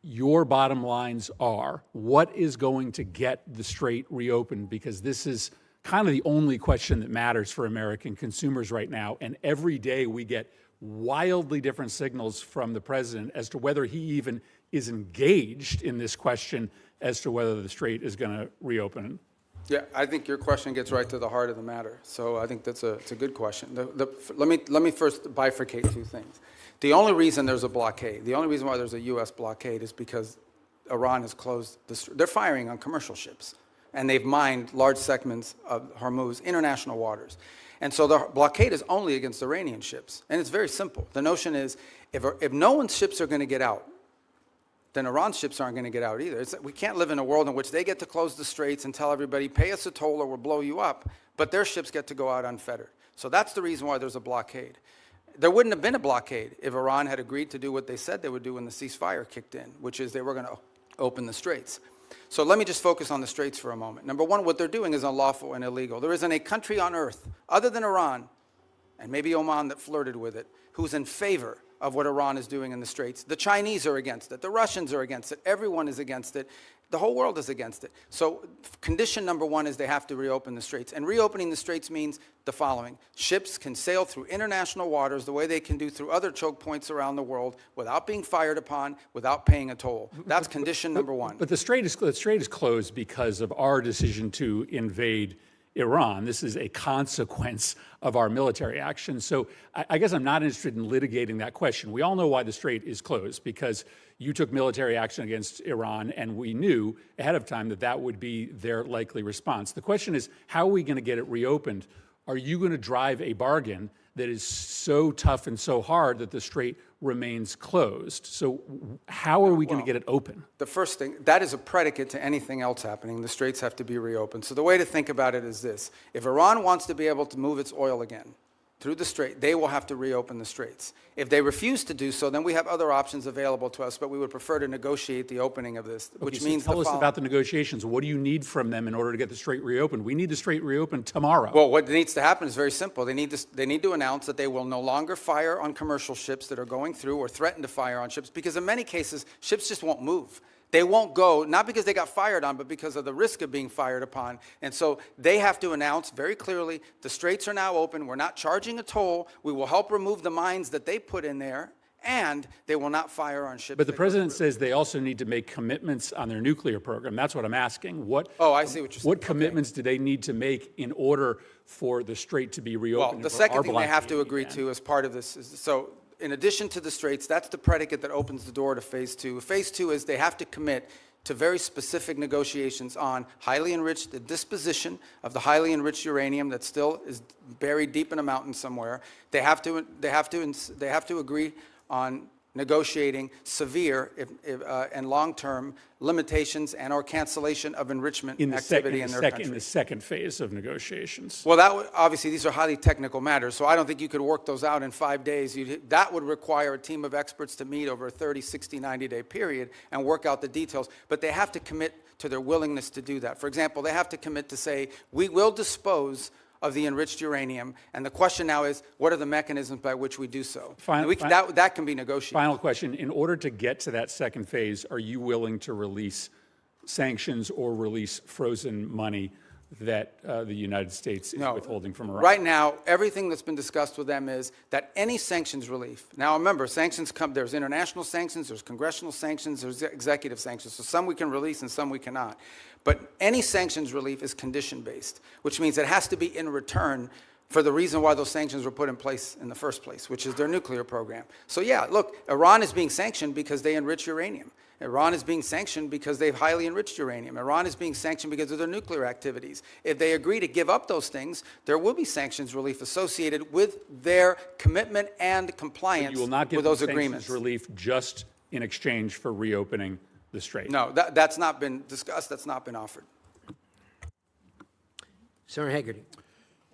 your bottom lines are, what is going to get the strait reopened, because this is kind of the only question that matters for American consumers right now. And every day we get wildly different signals from the president as to whether he even is engaged in this question as to whether the strait is going to reopen? Yeah, I think your question gets right to the heart of the matter. So I think it's a good question. Let me first bifurcate two things. The only reason there's a blockade, the only reason why there's a U.S. blockade is because Iran has closed they're firing on commercial ships, and they've mined large segments of Hormuz, international waters. And so the blockade is only against Iranian ships. And it's very simple. The notion is if no one's ships are going to get out, then Iran's ships aren't going to get out either. We can't live in a world in which they get to close the straits and tell everybody, pay us a toll or we'll blow you up, but their ships get to go out unfettered. So that's the reason why there's a blockade. There wouldn't have been a blockade if Iran had agreed to do what they said they would do when the ceasefire kicked in, which is they were going to open the straits. So let me just focus on the straits for a moment. Number one, what they're doing is unlawful and illegal. There isn't a country on earth, other than Iran, and maybe Oman that flirted with it, who's in favor of what Iran is doing in the straits. The Chinese are against it. The Russians are against it. Everyone is against it. The whole world is against it. So condition number one is they have to reopen the straits. And reopening the straits means the following. Ships can sail through international waters the way they can do through other choke points around the world without being fired upon, without paying a toll. That's condition number one. But the strait is closed because of our decision to invade Iran. This is a consequence of our military action. So I guess I'm not interested in litigating that question. We all know why the strait is closed, because you took military action against Iran, and we knew ahead of time that that would be their likely response. The question is, how are we going to get it reopened? Are you going to drive a bargain that is so tough and so hard that the strait remains closed? So how are we going to get it open? The first thing, that is a predicate to anything else happening. The straits have to be reopened. So the way to think about it is this. If Iran wants to be able to move its oil again through the strait, they will have to reopen the straits. If they refuse to do so, then we have other options available to us, but we would prefer to negotiate the oopening of this, which means tell us about the negotiations. What do you need from them in order to get the strait reopened? We need the strait reopened tomorrow. Well, what needs to happen is very simple. They need to announce that they will no longer fire on commercial ships that are going through or threaten to fire on ships, because in many cases, ships just won't move. They won't go, not because they got fired on, but because of the risk of being fired upon. And so they have to announce very clearly, the straits are now open. We're not charging a toll. We will help remove the mines that they put in there, and they will not fire on ships. But the president says they also need to make commitments on their nuclear program. That's what I'm asking. Oh, I see what you're saying. What commitments do they need to make in order for the strait to be reopened? Well, the second thing they have to agree to as part of this is, so in addition to the straits, that's the predicate that opens the door to phase two. Phase two is they have to commit to very specific negotiations on highly enriched, the disposition of the highly enriched uranium that still is buried deep in a mountain somewhere. They have to agree on negotiating severe and long-term limitations and or cancellation of enrichment activity in their country. In the second phase of negotiations. Well, obviously, these are highly technical matters, so I don't think you could work those out in 5 days. That would require a team of experts to meet over a 30, 60, 90-day period and work out the details. But they have to commit to their willingness to do that. For example, they have to commit to say, we will dispose of the enriched uranium, and the question now is, what are the mechanisms by which we do so? That can be negotiated. Final question. In order to get to that second phase, are you willing to release sanctions or release frozen money that the United States is withholding from Iran? Right now, everything that's been discussed with them is that any sanctions relief. Now, remember, sanctions come, there's international sanctions, there's congressional sanctions, there's executive sanctions. So some we can release and some we cannot. But any sanctions relief is condition-based, which means it has to be in return for the reason why those sanctions were put in place in the first place, which is their nuclear program. So yeah, look, Iran is being sanctioned because they enrich uranium. Iran is being sanctioned because they've highly enriched uranium. Iran is being sanctioned because of their nuclear activities. If they agree to give up those things, there will be sanctions relief associated with their commitment and compliance with those agreements. You will not give sanctions relief just in exchange for reopening the strait? No, that's not been discussed. That's not been offered. Senator Hagerty.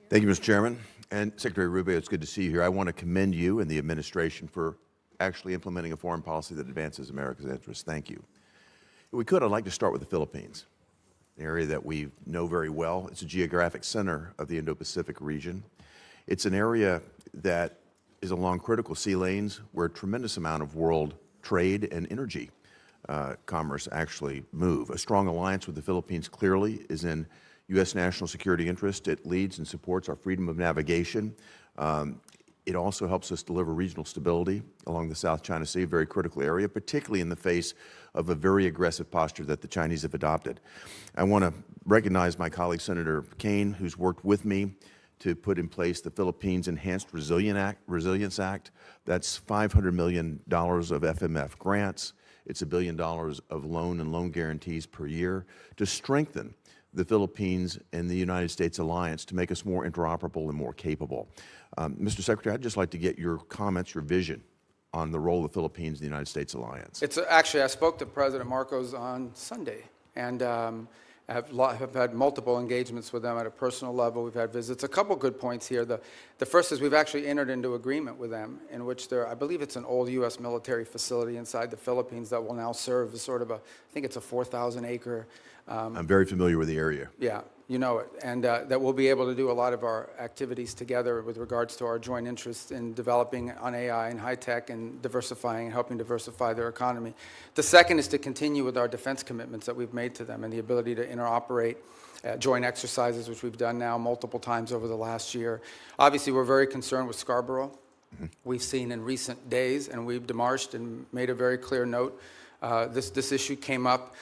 Thank you, Mr. Chairman. And Secretary Rubio, it's good to see you here. I want to commend you and the administration for actually implementing a foreign policy that advances America's interests. Thank you. If we could, I'd like to start with the Philippines, an area that we know very well. It's a geographic center of the Indo-Pacific region. It's an area that is along critical sea lanes where a tremendous amount of world trade and energy commerce actually move. A strong alliance with the Philippines clearly is in U.S. national security interest. It leads and supports our freedom of navigation. It also helps us deliver regional stability along the South China Sea, a very critical area, particularly in the face of a very aggressive posture that the Chinese have adopted. I want to recognize my colleague, Senator Kane, who's worked with me to put in place the Philippines Enhanced Resilience Act. That's $500 million of FMF grants. It's $1 billion of loan and loan guarantees per year to strengthen the Philippines and the United States alliance to make us more interoperable and more capable. Mr. Secretary, I'd just like to get your comments, your vision on the role of the Philippines in the United States alliance. It's actually, I spoke to President Marcos on Sunday, and have had multiple engagements with them at a personal level. We've had visits. A couple good points here. The first is we've actually entered into agreement with them in which I believe it's an old U.S. military facility inside the Philippines that will now serve as sort of I think it's a 4,000-acre. I'm very familiar with the area. Yeah, you know it. And that we'll be able to do a lot of our activities together with regards to our joint interests in developing on AI and high tech and diversifying and helping diversify their economy. The second is to continue with our defense commitments that we've made to them and the ability to interoperate joint exercises, which we've done now multiple times over the last year. Obviously, we're very concerned with Scarborough. We've seen in recent days, and we've demarched and made a very clear note. This issue came up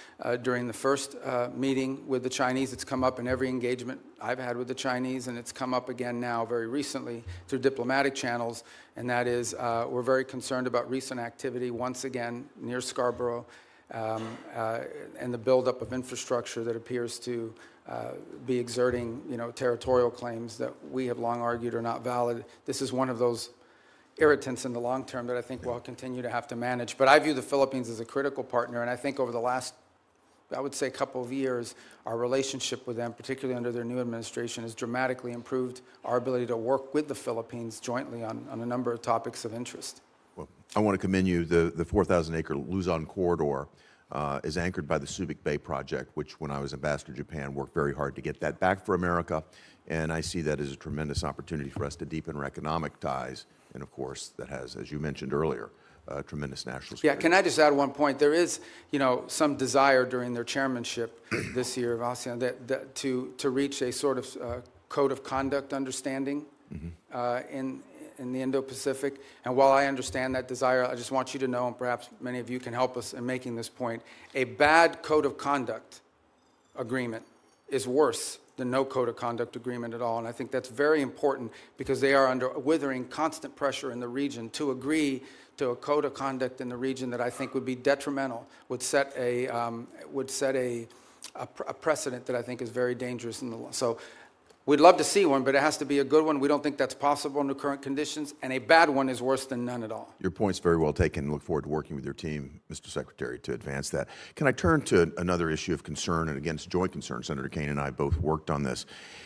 during the first meeting with the Chinese. It's come up in every engagement I've had with the Chinese, and it's come up again now very recently through diplomatic channels, and that is we're very concerned about recent activity once again near Scarborough and the buildup of infrastructure that appears to be exerting, territorial claims that we have long argued are not valid. This is one of those irritants in the long term that I think we'll continue to have to manage. But I view the Philippines as a critical partner, and I think over the last, I would say, couple of years, our relationship with them, particularly under their new administration, has dramatically improved our ability to work with the Philippines jointly on a number of topics of interest. Well, I want to commend you. The 4,000-acre Luzon corridor is anchored by the Subic Bay project, which when I was ambassador to Japan, worked very hard to get that back for America, and I see that as a tremendous opportunity for us to deepen our economic ties. And of course, that has, as you mentioned earlier, tremendous national security. Yeah, can I just add one point? There is, some desire during their chairmanship this year of ASEAN that to reach a sort of code of conduct understanding in the Indo-Pacific. And while I understand that desire, I just want you to know, and perhaps many of you can help us in making this point, a bad code of conduct agreement is worse than no code of conduct agreement at all. And I think that's very important because they are under withering constant pressure in the region to agree to a code of conduct in the region that I think would be detrimental, would set a precedent that I think is very dangerous in the law. So we'd love to see one, but it has to be a good one. We don't think that's possible under current conditions, and a bad one is worse than none at all. Your point's very well taken, and look forward to working with your team, Mr. Secretary, to advance that. Can I turn to another issue of concern, and again, it's joint concern. Senator Kane and I both worked on this,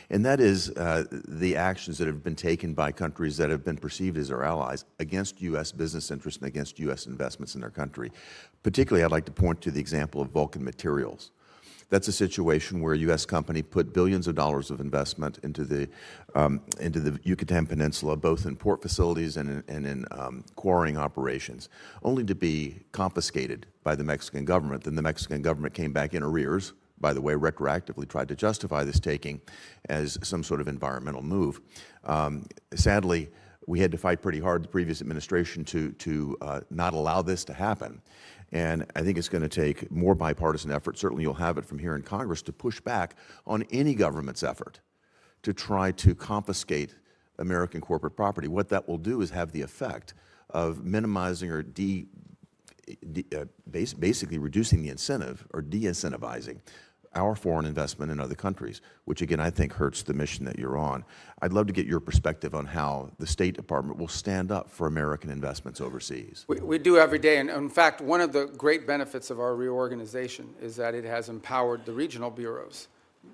and that is the actions that have been taken by countries that have been perceived as our allies against U.S. business interests and against U.S. investments in their country. Particularly, I'd like to point to the example of Vulcan Materials. That's a situation where a U.S. company put billions of dollars of investment into the Yucatan Peninsula, both in port facilities and in quarrying operations, only to be confiscated by the Mexican government. Then the Mexican government came back in arrears, by the way, retroactively tried to justify this taking as some sort of environmental move. Sadly, we had to fight pretty hard, the previous administration, to not allow this to happen. And I think it's going to take more bipartisan effort, certainly you'll have it from here in Congress, to push back on any government's effort to try to confiscate American corporate property. What that will do is have the effect of minimizing or basically reducing the incentive or de-incentivizing our foreign investment in other countries, which again I think hurts the mission that you're on. I'd love to get your perspective on how the State Department will stand up for American investments overseas. We do every day, and in fact, one of the great benefits of our reorganization is that it has empowered the regional bureaus.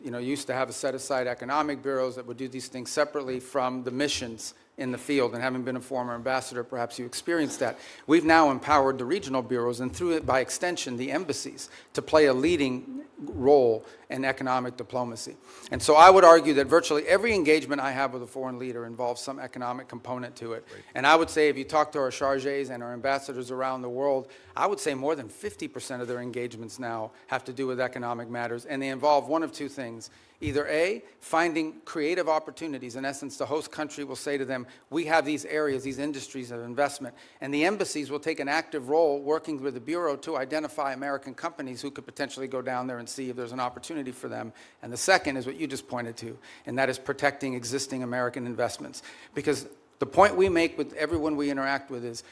You used to have a set-aside economic bureaus that would do these things separately from the missions in the field, and having been a former ambassador, perhaps you experienced that. We've now empowered the regional bureaus, and through it, by extension, the embassies, to play a leading role in economic diplomacy. And so I would argue that virtually every engagement I have with a foreign leader involves some economic component to it. Right. And I would say if you talk to our chargés and our ambassadors around the world, I would say more than 50% of their engagements now have to do with economic matters, and they involve one of two things. Either A, finding creative opportunities. In essence, the host country will say to them, we have these areas, these industries of investment, and the embassies will take an active role working with the Bureau to identify American companies who could potentially go down there and see if there's an opportunity for them. And the second is what you just pointed to, and that is protecting existing American investments. Because the point we make with everyone we interact with is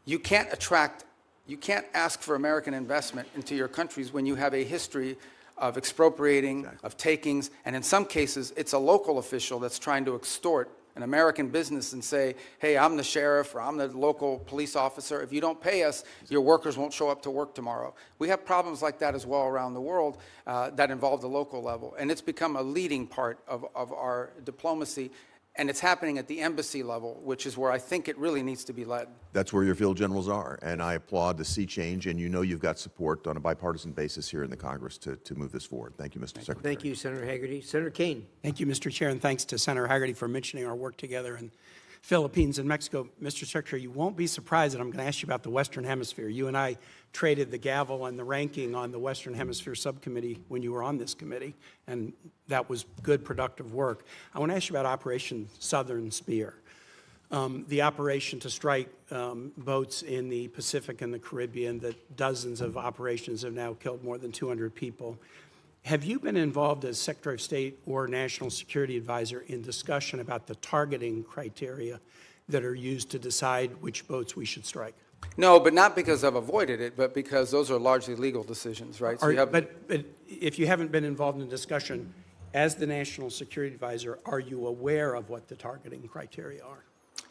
you can't ask for American investment into your countries when you have a history of expropriating, of takings, and in some cases, it's a local official that's trying to extort an American business and say, hey, I'm the sheriff or I'm the local police officer. If you don't pay us, your workers won't show up to work tomorrow. We have problems like that as well around the world that involve the local level. And it's become a leading part of our diplomacy. And it's happening at the embassy level, which is where I think it really needs to be led. That's where your field generals are, and I applaud the sea change, and you know you've got support on a bipartisan basis here in the Congress to move this forward. Thank you, Mr. Secretary. Thank you, Senator Hagerty. Senator Kane. Thank you, Mr. Chair, and thanks to Senator Hagerty for mentioning our work together in Philippines and Mexico. Mr. Secretary, you won't be surprised that I'm going to ask you about the Western Hemisphere. You and I traded the gavel and the ranking on the Western Hemisphere subcommittee when you were on this committee, and that was good, productive work. I want to ask you about Operation Southern Spear, the operation to strike boats in the Pacific and the Caribbean, that dozens of operations have now killed more than 200 people. Have you been involved as Secretary of State or National Security Advisor in discussion about the targeting criteria that are used to decide which boats we should strike? No, but not because I've avoided it, but because those are largely legal decisions, right? So but if you haven't been involved in discussion, as the National Security Advisor, are you aware of what the targeting criteria are?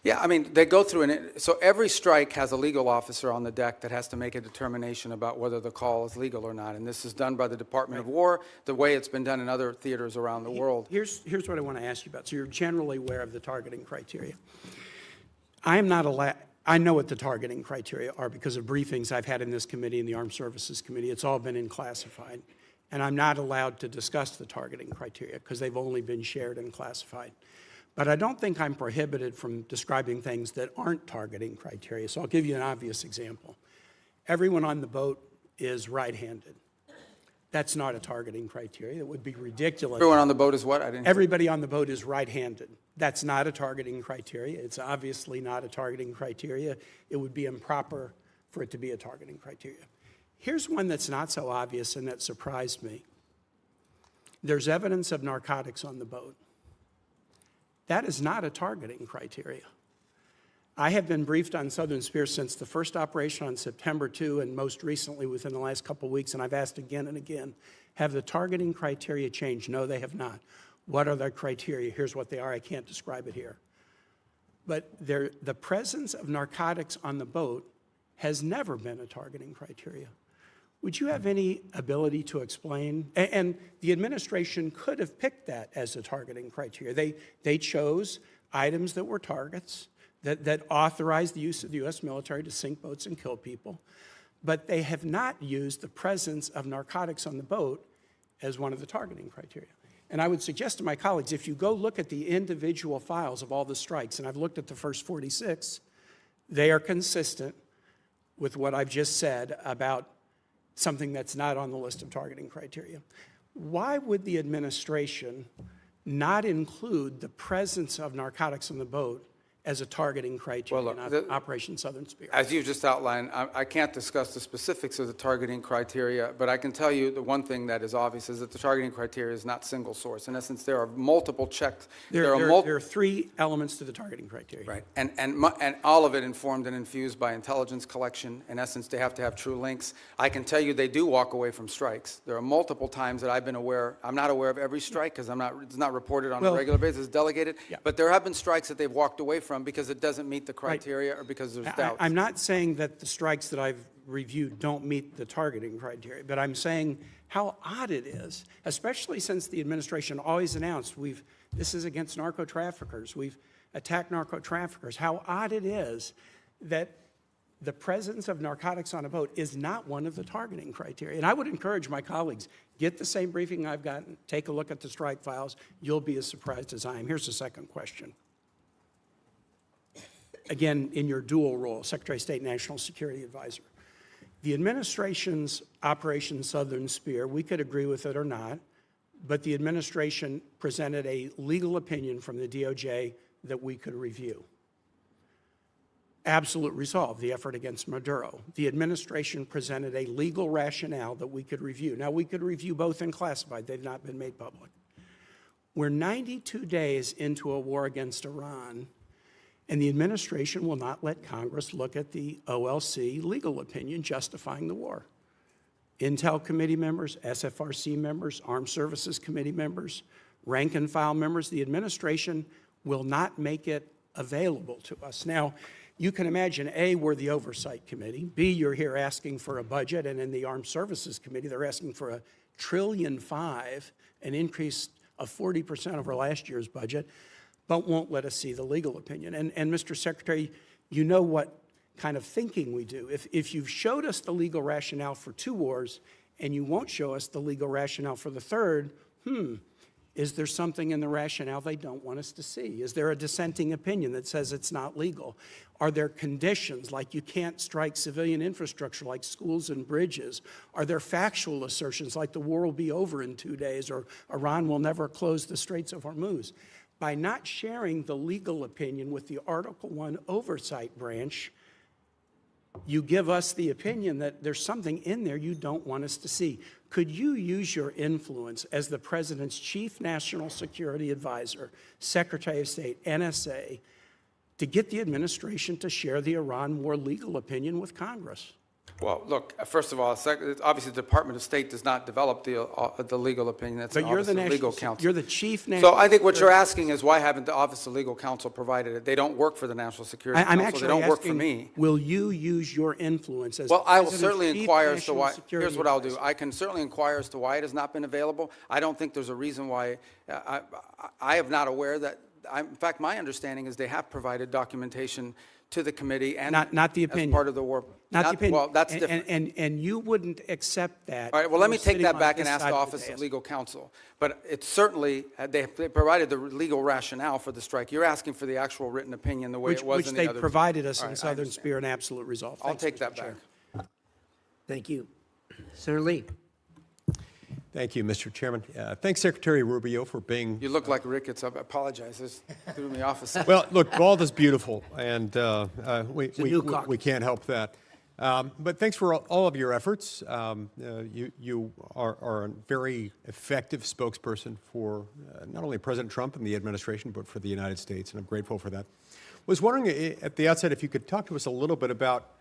Yeah, I mean, they go through, so every strike has a legal officer on the deck that has to make a determination about whether the call is legal or not. And this is done by the Department of War, the way it's been done in other theaters around the world. Here's what I want to ask you about. So you're generally aware of the targeting criteria. I am not allowed. I know what the targeting criteria are because of briefings I've had in this committee and the Armed Services Committee. It's all been in classified. And I'm not allowed to discuss the targeting criteria because they've only been shared and classified. But I don't think I'm prohibited from describing things that aren't targeting criteria. So I'll give you an obvious example. Everyone on the boat is right-handed. That's not a targeting criteria. It would be ridiculous. Everyone on the boat is what? Everybody on the boat is right-handed. That's not a targeting criteria. It's obviously not a targeting criteria. It would be improper for it to be a targeting criteria. Here's one that's not so obvious and that surprised me. There's evidence of narcotics on the boat. That is not a targeting criteria. I have been briefed on Southern Spear since the first operation on September 2 and most recently within the last couple of weeks, and I've asked again and again, have the targeting criteria changed? No, they have not. What are the criteria? Here's what they are. I can't describe it here. But the presence of narcotics on the boat has never been a targeting criteria. Would you have any ability to explain? And the administration could have picked that as a targeting criteria. They chose items that were targets, that authorized the use of the U.S. military to sink boats and kill people, but they have not used the presence of narcotics on the boat as one of the targeting criteria. And I would suggest to my colleagues, if you go look at the individual files of all the strikes, and I've looked at the first 46, they are consistent with what I've just said about something that's not on the list of targeting criteria. Why would the administration not include the presence of narcotics on the boat as a targeting criteria in Operation Southern Spear? As you just outlined, I can't discuss the specifics of the targeting criteria, but I can tell you the one thing that is obvious is that the targeting criteria is not single source. In essence, there are multiple checks. There are three elements to the targeting criteria. Right, and all of it informed and infused by intelligence collection. In essence, they have to have true links. I can tell you they do walk away from strikes. There are multiple times that I've been aware. I'm not aware of every strike because it's not reported on a regular basis. It's delegated. Yeah. But there have been strikes that they've walked away from because it doesn't meet the criteria or because there's doubts. I'm not saying that the strikes that I've reviewed don't meet the targeting criteria, but I'm saying how odd it is, especially since the administration always announced this is against narco-traffickers. We've attacked narco-traffickers. How odd it is that the presence of narcotics on a boat is not one of the targeting criteria. And I would encourage my colleagues, get the same briefing I've gotten, take a look at the strike files. You'll be as surprised as I am. Here's the second question. Again, in your dual role, Secretary of State, National Security Advisor. The administration's Operation Southern Spear, we could agree with it or not, but the administration presented a legal opinion from the DOJ that we could review. Absolute resolve, the effort against Maduro. The administration presented a legal rationale that we could review. Now, we could review both in classified. They've not been made public. We're 92 days into a war against Iran, and the administration will not let Congress look at the OLC legal opinion justifying the war. Intel committee members, SFRC members, Armed Services Committee members, rank and file members, the administration will not make it available to us. Now, you can imagine, A, we're the Oversight Committee. B, you're here asking for a budget, and in the Armed Services Committee, they're asking for $1.5 trillion, an increase of 40% over last year's budget, but won't let us see the legal opinion. And Mr. Secretary, you know what kind of thinking we do. If you've showed us the legal rationale for 2 wars, and you won't show us the legal rationale for the third, is there something in the rationale they don't want us to see? Is there a dissenting opinion that says it's not legal? Are there conditions like you can't strike civilian infrastructure like schools and bridges? Are there factual assertions like the war will be over in 2 days or Iran will never close the Straits of Hormuz? By not sharing the legal opinion with the Article I Oversight Branch, you give us the opinion that there's something in there you don't want us to see. Could you use your influence as the President's Chief National Security Advisor, Secretary of State, NSA, to get the administration to share the Iran war legal opinion with Congress? Well, look, first of all, obviously the Department of State does not develop the legal opinion. That's the Office of Legal Counsel. You're the Chief National So I think what you're asking is why haven't the Office of Legal Counsel provided it? They don't work for the National Security I'm Council. actually They don't work for asking, me. will you use your influence as Well, I will President's certainly Chief inquire as to National why. Security Here's what I'll do. Advisor? I can certainly inquire as to why it has not been available. I don't think there's a reason why. I am not aware that. In fact, my understanding is they have provided documentation to the committee and Not the opinion. as part of the war. Not the opinion. Well, that's different. And you wouldn't accept that. All right, well, let me take sitting that on back this and ask side the of Office of dais. Legal Counsel. But it's certainly, they provided the legal rationale for the strike. You're asking for the actual written opinion the way it was Which in they the other. provided us All in right, I Southern understand. Spirit and Absolute Resolve. I'll Thanks, take Mr. that Chair. back. Thank you. Senator Lee. Thank you, Mr. Chairman. Thanks, Secretary Rubio, for being... You look like Ricketts. I apologize. This threw me off a second. Well, look, bald is beautiful, and we new caucus. can't help that. But thanks for all of your efforts. You are a very effective spokesperson for not only President Trump and the administration, but for the United States, and I'm grateful for that. Was wondering at the outset if you could talk to us a little bit about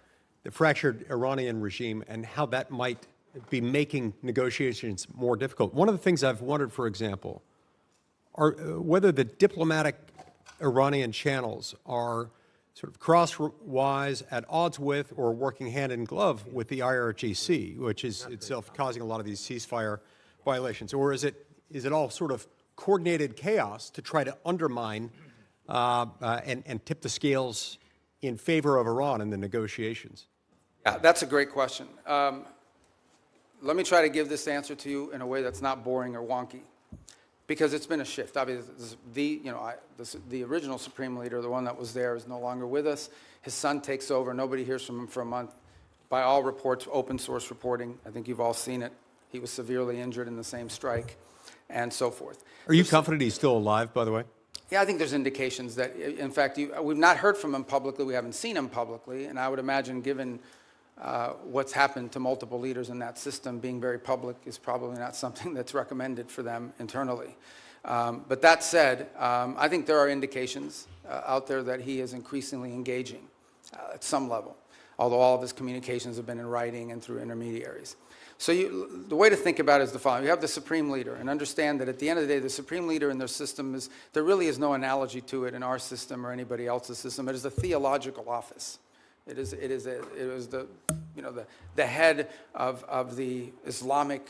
the fractured Iranian regime and how that might be making negotiations more difficult. One of the things I've wondered, for example, are whether the diplomatic Iranian channels are sort of crosswise, at odds with, or working hand in glove with the IRGC, which is itself causing a lot of these ceasefire violations, or is it all sort of coordinated chaos to try to undermine and tip the scales in favor of Iran in the negotiations? Yeah, that's a great question. Let me try to give this answer to you in a way that's not boring or wonky, because it's been a shift. Obviously, the original Supreme Leader, the one that was there, is no longer with us. His son takes over. Nobody hears from him for a month. By all reports, open source reporting, I think you've all seen it. He was severely injured in the same strike, and so forth. Are you confident he's still alive, by the way? Yeah, I think there's indications that, in fact, we've not heard from him publicly. We haven't seen him publicly, and I would imagine, given what's happened to multiple leaders in that system, being very public is probably not something that's recommended for them internally. But that said, I think there are indications out there that he is increasingly engaging at some level, although all of his communications have been in writing and through intermediaries. So the way to think about it is the following. You have the Supreme Leader, and understand that at the end of the day, the Supreme Leader in their system there really is no analogy to it in our system or anybody else's system. It is a theological office. It was the head of the Islamic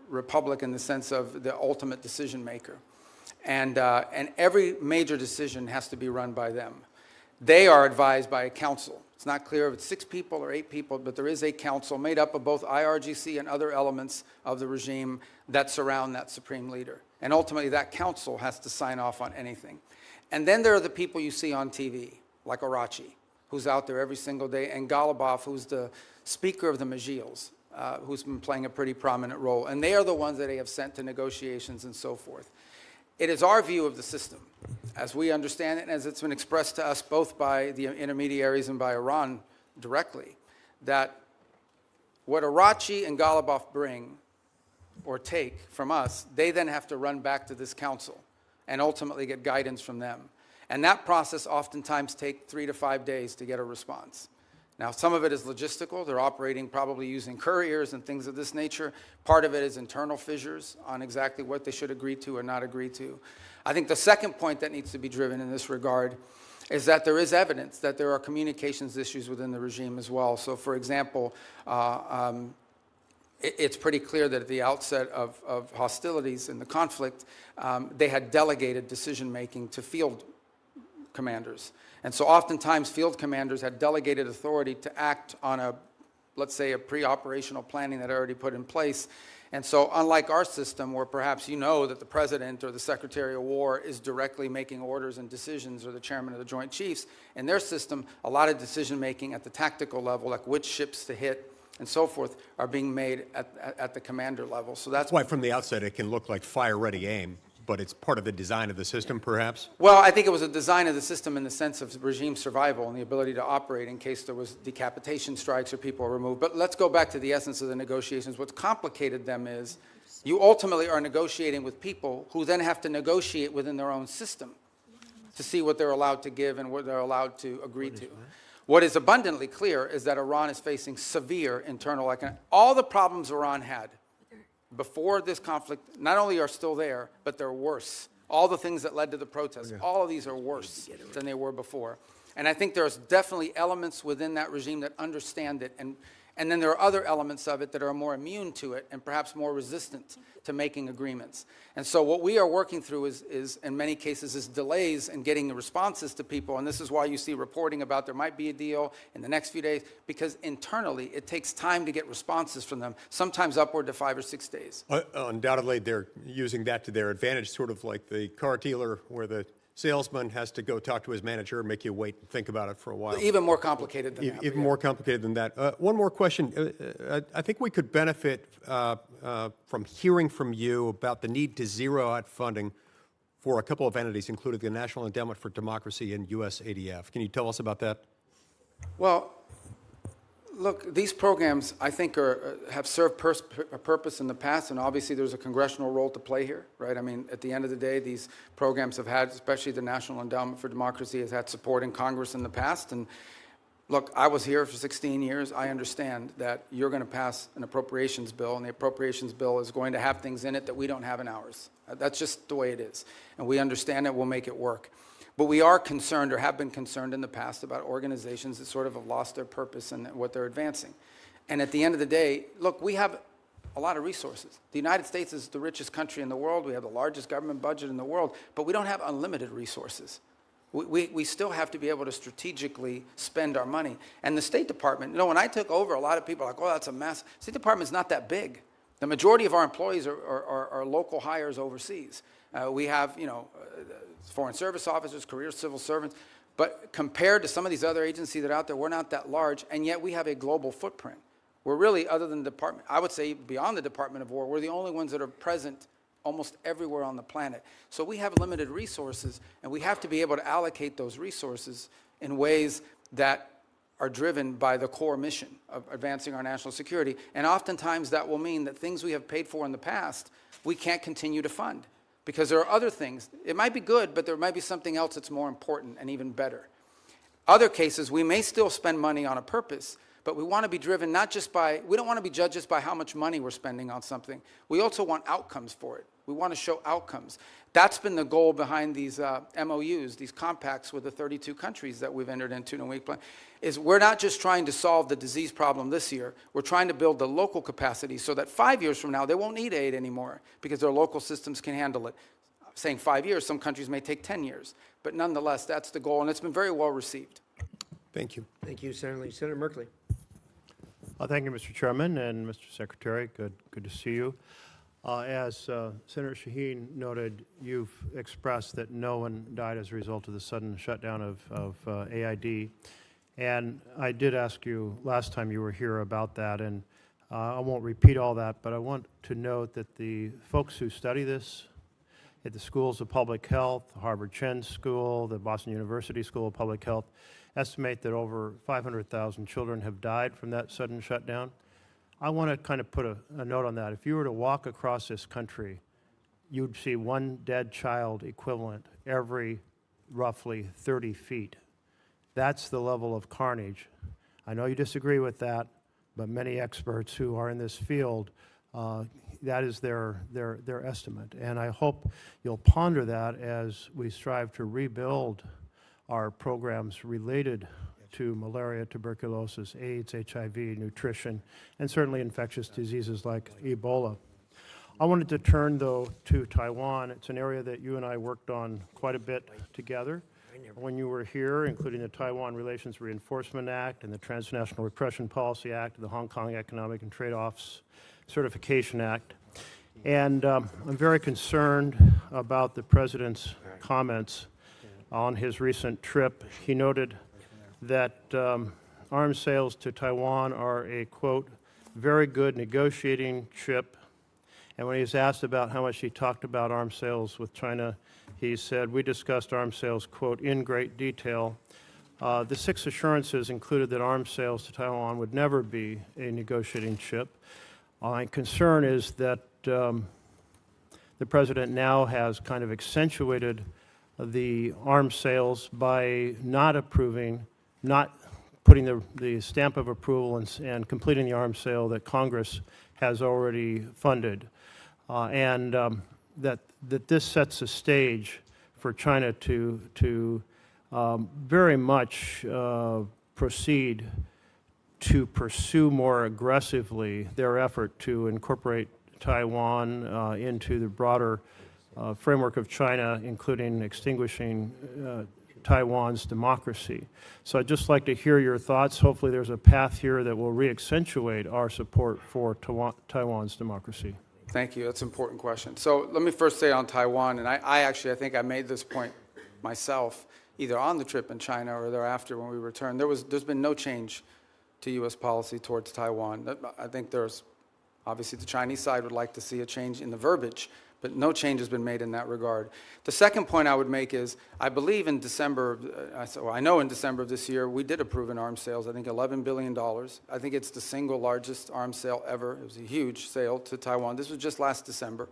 Republic in the sense of the ultimate decision maker, and every major decision has to be run by them. They are advised by a council. It's not clear if it's 6 people or 8 people, but there is a council made up of both IRGC and other elements of the regime that surround that Supreme Leader, and ultimately that council has to sign off on anything. And then there are the people you see on TV, like Arachi, who's out there every single day, and Golubov, who's the speaker of the Majlis, who's been playing a pretty prominent role. And they are the ones that they have sent to negotiations and so forth. It is our view of the system, as we understand it, and as it's been expressed to us both by the intermediaries and by Iran directly, that what Arachi and Ghalibaf bring or take from us, they then have to run back to this council and ultimately get guidance from them. And that process oftentimes takes 3 to 5 days to get a response. Now, some of it is logistical. They're operating probably using couriers and things of this nature. Part of it is internal fissures on exactly what they should agree to or not agree to. I think the second point that needs to be driven in this regard is that there is evidence that there are communications issues within the regime as well. So, for example, it's pretty clear that at the outset of hostilities and the conflict, they had delegated decision-making to field commanders. And so oftentimes field commanders had delegated authority to act on a, let's say, a pre-operational planning that already put in place. And so unlike our system, where perhaps you know that the president or the secretary of war is directly making orders and decisions, or the chairman of the Joint Chiefs, in their system, a lot of decision-making at the tactical level, like which ships to hit and so forth, are being made at the commander level. So that's why from the outset it can look like fire-ready aim, but it's part of the design of the system, perhaps? Well, I think it was a design of the system in the sense of regime survival and the ability to operate in case there was decapitation strikes or people were removed. But let's go back to the essence of the negotiations. What's complicated them is you ultimately are negotiating with people who then have to negotiate within their own system to see what they're allowed to give and what they're allowed to agree to. What is abundantly clear is that Iran is facing severe internal economic. All the problems Iran had before this conflict not only are still there, but they're worse. All the things that led to the protests, all of these are worse than they were before. And I think there's definitely elements within that regime that understand it. And then there are other elements of it that are more immune to it and perhaps more resistant to making agreements. And so what we are working through is in many cases, is delays in getting the responses to people. And this is why you see reporting about there might be a deal in the next few days, because internally it takes time to get responses from them, sometimes upward to 5 or 6 days. Undoubtedly, they're using that to their advantage, sort of like the car dealer where the salesman has to go talk to his manager, make you wait and think about it for a while. Even more complicated than that. Even more complicated than that. One more question. I think we could benefit from hearing from you about the need to zero out funding for a couple of entities, including the National Endowment for Democracy and USADF. Can you tell us about that? Well, look, these programs, I think, have served a purpose in the past, and obviously there's a congressional role to play here, right? I mean, at the end of the day, these programs have had, especially the National Endowment for Democracy, has had support in Congress in the past. And look, I was here for 16 years. I understand that you're going to pass an appropriations bill, and the appropriations bill is going to have things in it that we don't have in ours. That's just the way it is. And we understand it. We'll make it work. But we are concerned, or have been concerned in the past, about organizations that sort of have lost their purpose and what they're advancing. And at the end of the day, look, we have a lot of resources. The United States is the richest country in the world. We have the largest government budget in the world, but we don't have unlimited resources. We still have to be able to strategically spend our money. And the State Department, when I took over, a lot of people are like, oh, that's a mess. State Department's not that big. The majority of our employees are local hires overseas. We have, foreign service officers, career civil servants, but compared to some of these other agencies that are out there, we're not that large, and yet we have a global footprint. We're really, other than the department, I would say beyond the Department of War, we're the only ones that are present almost everywhere on the planet. So we have limited resources, and we have to be able to allocate those resources in ways that are driven by the core mission of advancing our national security. And oftentimes that will mean that things we have paid for in the past, we can't continue to fund. Because there are other things. It might be good, but there might be something else that's more important and even better. Other cases, we may still spend money on a purpose, but we want to be driven not just by, we don't want to be judged just by how much money we're spending on something. We also want outcomes for it. We want to show outcomes. That's been the goal behind these MOUs, these compacts with the 32 countries that we've entered into in a week plan, is we're not just trying to solve the disease problem this year. We're trying to build the local capacity so that 5 years from now, they won't need aid anymore because their local systems can handle it. I'm saying 5 years, some countries may take 10 years. But nonetheless, that's the goal, and it's been very well received. Thank you. Thank you, Senator Lee. Senator Merkley. Thank you, Mr. Chairman, and Mr. Secretary. Good to see you. As Senator Shaheen noted, you've expressed that no one died as a result of the sudden shutdown of AID. And I did ask you last time you were here about that, and I won't repeat all that, but I want to note that the folks who study this at the schools of public health, the Harvard Chen School, the Boston University School of Public Health, estimate that over 500,000 children have died from that sudden shutdown. I want to kind of put a note on that. If you were to walk across this country, you'd see one dead child equivalent every roughly 30 feet. That's the level of carnage. I know you disagree with that, but many experts who are in this field, that is their estimate. And I hope you'll ponder that as we strive to rebuild our programs related to malaria, tuberculosis, AIDS, HIV, nutrition, and certainly infectious diseases like Ebola. I wanted to turn, though, to Taiwan. It's an area that you and I worked on quite a bit together when you were here, including the Taiwan Relations Reinforcement Act and the Transnational Repression Policy Act, and the Hong Kong Economic and Trade Offs Certification Act. And I'm very concerned about the President's comments on his recent trip. He noted that arms sales to Taiwan are a, quote, very good negotiating chip. And when he was asked about how much he talked about arms sales with China, he said, we discussed arms sales, quote, in great detail. The 6 assurances included that arms sales to Taiwan would never be a negotiating chip. My concern is that the President now has kind of accentuated the arms sales by not approving, not putting the stamp of approval and completing the arms sale that Congress has already funded. That this sets a stage for China to very much proceed to pursue more aggressively their effort to incorporate Taiwan into the broader framework of China, including extinguishing Taiwan's democracy. So I'd just like to hear your thoughts. Hopefully there's a path here that will re-accentuate our support for Taiwan's democracy. Thank you. That's an important question. So let me first say on Taiwan, and I think I made this point myself, either on the trip in China or thereafter when we returned. There's been no change to U.S. policy towards Taiwan. I think there's, obviously the Chinese side would like to see a change in the verbiage, but no change has been made in that regard. The second point I would make is, I believe in December, I know in December of this year, we did approve an arms sales, I think $11 billion. I think it's the single largest arms sale ever. It was a huge sale to Taiwan. This was just last December.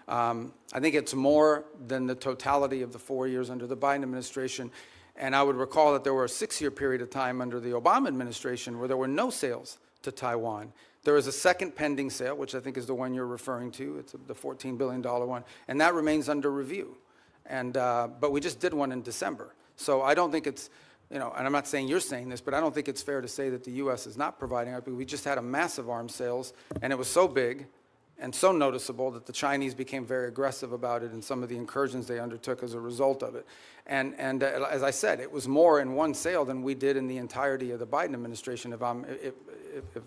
I think it's more than the totality of the 4 years under the Biden administration. And I would recall that there were a 6-year period of time under the Obama administration where there were no sales to Taiwan. There is a second pending sale, which I think is the one you're referring to. It's the $14 billion one, and that remains under review. But we just did one in December. So I don't think it's, and I'm not saying you're saying this, but I don't think it's fair to say that the U.S. is not providing it. We just had a massive arms sales, and it was so big and so noticeable that the Chinese became very aggressive about it in some of the incursions they undertook as a result of it. And as I said, it was more in one sale than we did in the entirety of the Biden administration, if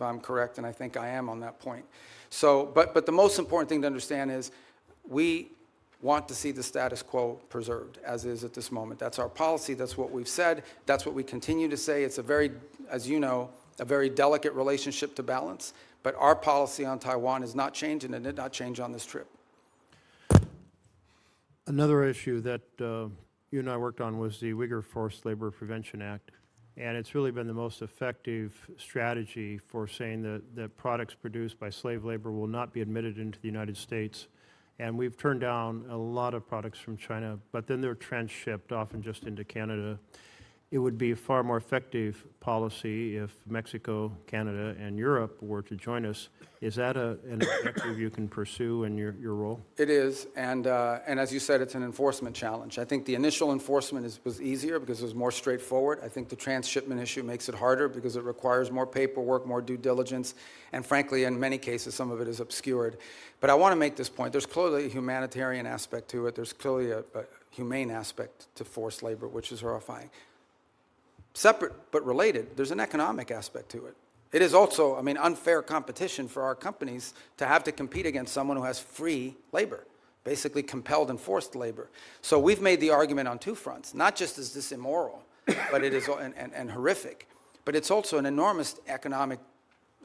I'm correct, and I think I am on that point. So, but the most important thing to understand is we want to see the status quo preserved as is at this moment. That's our policy. That's what we've said. That's what we continue to say. It's a very, as you know, a very delicate relationship to balance. But our policy on Taiwan has not changed, and it did not change on this trip. Another issue that you and I worked on was the Uyghur Forced Labor Prevention Act. And it's really been the most effective strategy for saying that products produced by slave labor will not be admitted into the United States. And we've turned down a lot of products from China, but then they're transshipped, often just into Canada. It would be a far more effective policy if Mexico, Canada, and Europe were to join us. Is that an objective you can pursue in your role? It is, and as you said, it's an enforcement challenge. I think the initial enforcement was easier because it was more straightforward. I think the transshipment issue makes it harder because it requires more paperwork, more due diligence, and frankly, in many cases, some of it is obscured. But I want to make this point. There's clearly a humanitarian aspect to it. There's clearly a humane aspect to forced labor, which is horrifying. Separate but related, there's an economic aspect to it. It is also, unfair competition for our companies to have to compete against someone who has free labor, basically compelled and forced labor. So we've made the argument on two fronts. Not just is this immoral, but it is and horrific, but it's also an enormous economic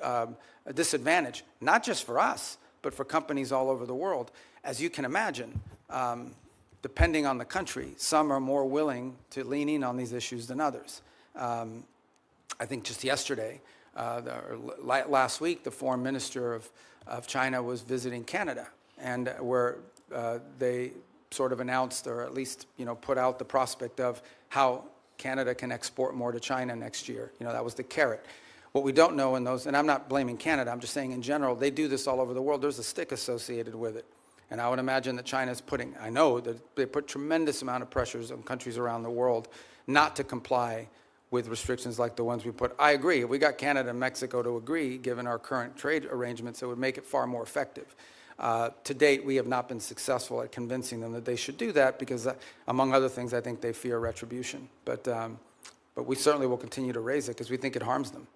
a disadvantage, not just for us, but for companies all over the world. As you can imagine, depending on the country, some are more willing to lean in on these issues than others. I think just yesterday, last week, the foreign minister of China was visiting Canada, and where they sort of announced, or at least put out the prospect of how Canada can export more to China next year. That was the carrot. What we don't know in those, and I'm not blaming Canada, I'm just saying in general, they do this all over the world. There's a stick associated with it. And I would imagine that China's I know that they put tremendous amount of pressures on countries around the world not to comply with restrictions like the ones we put. I agree. If we got Canada and Mexico to agree, given our current trade arrangements, it would make it far more effective. To date, we have not been successful at convincing them that they should do that because, among other things, I think they fear retribution. But we certainly will continue to raise it because we think it harms them.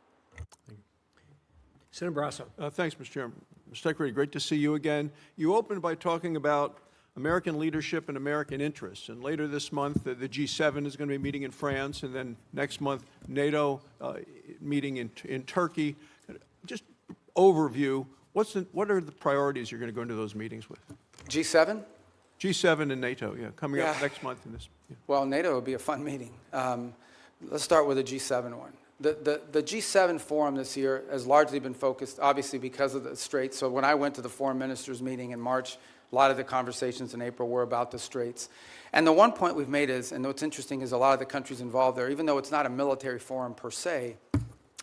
Senator Barrasso. Thanks, Mr. Chairman. Mr. Secretary, great to see you again. You opened by talking about American leadership and American interests. And later this month, the G7 is going to be meeting in France, and then next month, NATO meeting in Turkey. Just overview, what are the priorities you're going to go into those meetings with? G7? G7 and NATO, yeah, coming up next month. Yeah. Well, NATO will be a fun meeting. Let's start with the G7 one. The G7 forum this year has largely been focused, obviously, because of the Straits. So when I went to the foreign ministers meeting in March, a lot of the conversations in April were about the Straits. And the one point we've made is, and what's interesting is a lot of the countries involved there, even though it's not a military forum per se,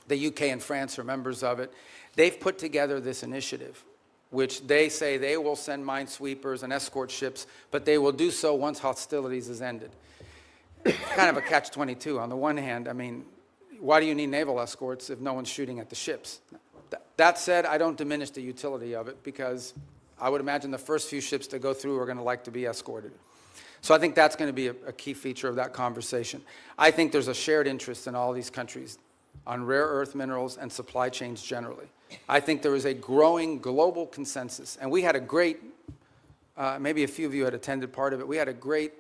the UK and France are members of it, they've put together this initiative, which they say they will send minesweepers and escort ships, but they will do so once hostilities is ended. Kind of a catch-22. On the one hand, I mean, why do you need naval escorts if no one's shooting at the ships? That said, I don't diminish the utility of it because I would imagine the first few ships to go through are going to like to be escorted. So I think that's going to be a key feature of that conversation. I think there's a shared interest in all these countries on rare earth minerals and supply chains generally. I think there is a growing global consensus. And we had a great, maybe a few of you had attended part of it, we had a great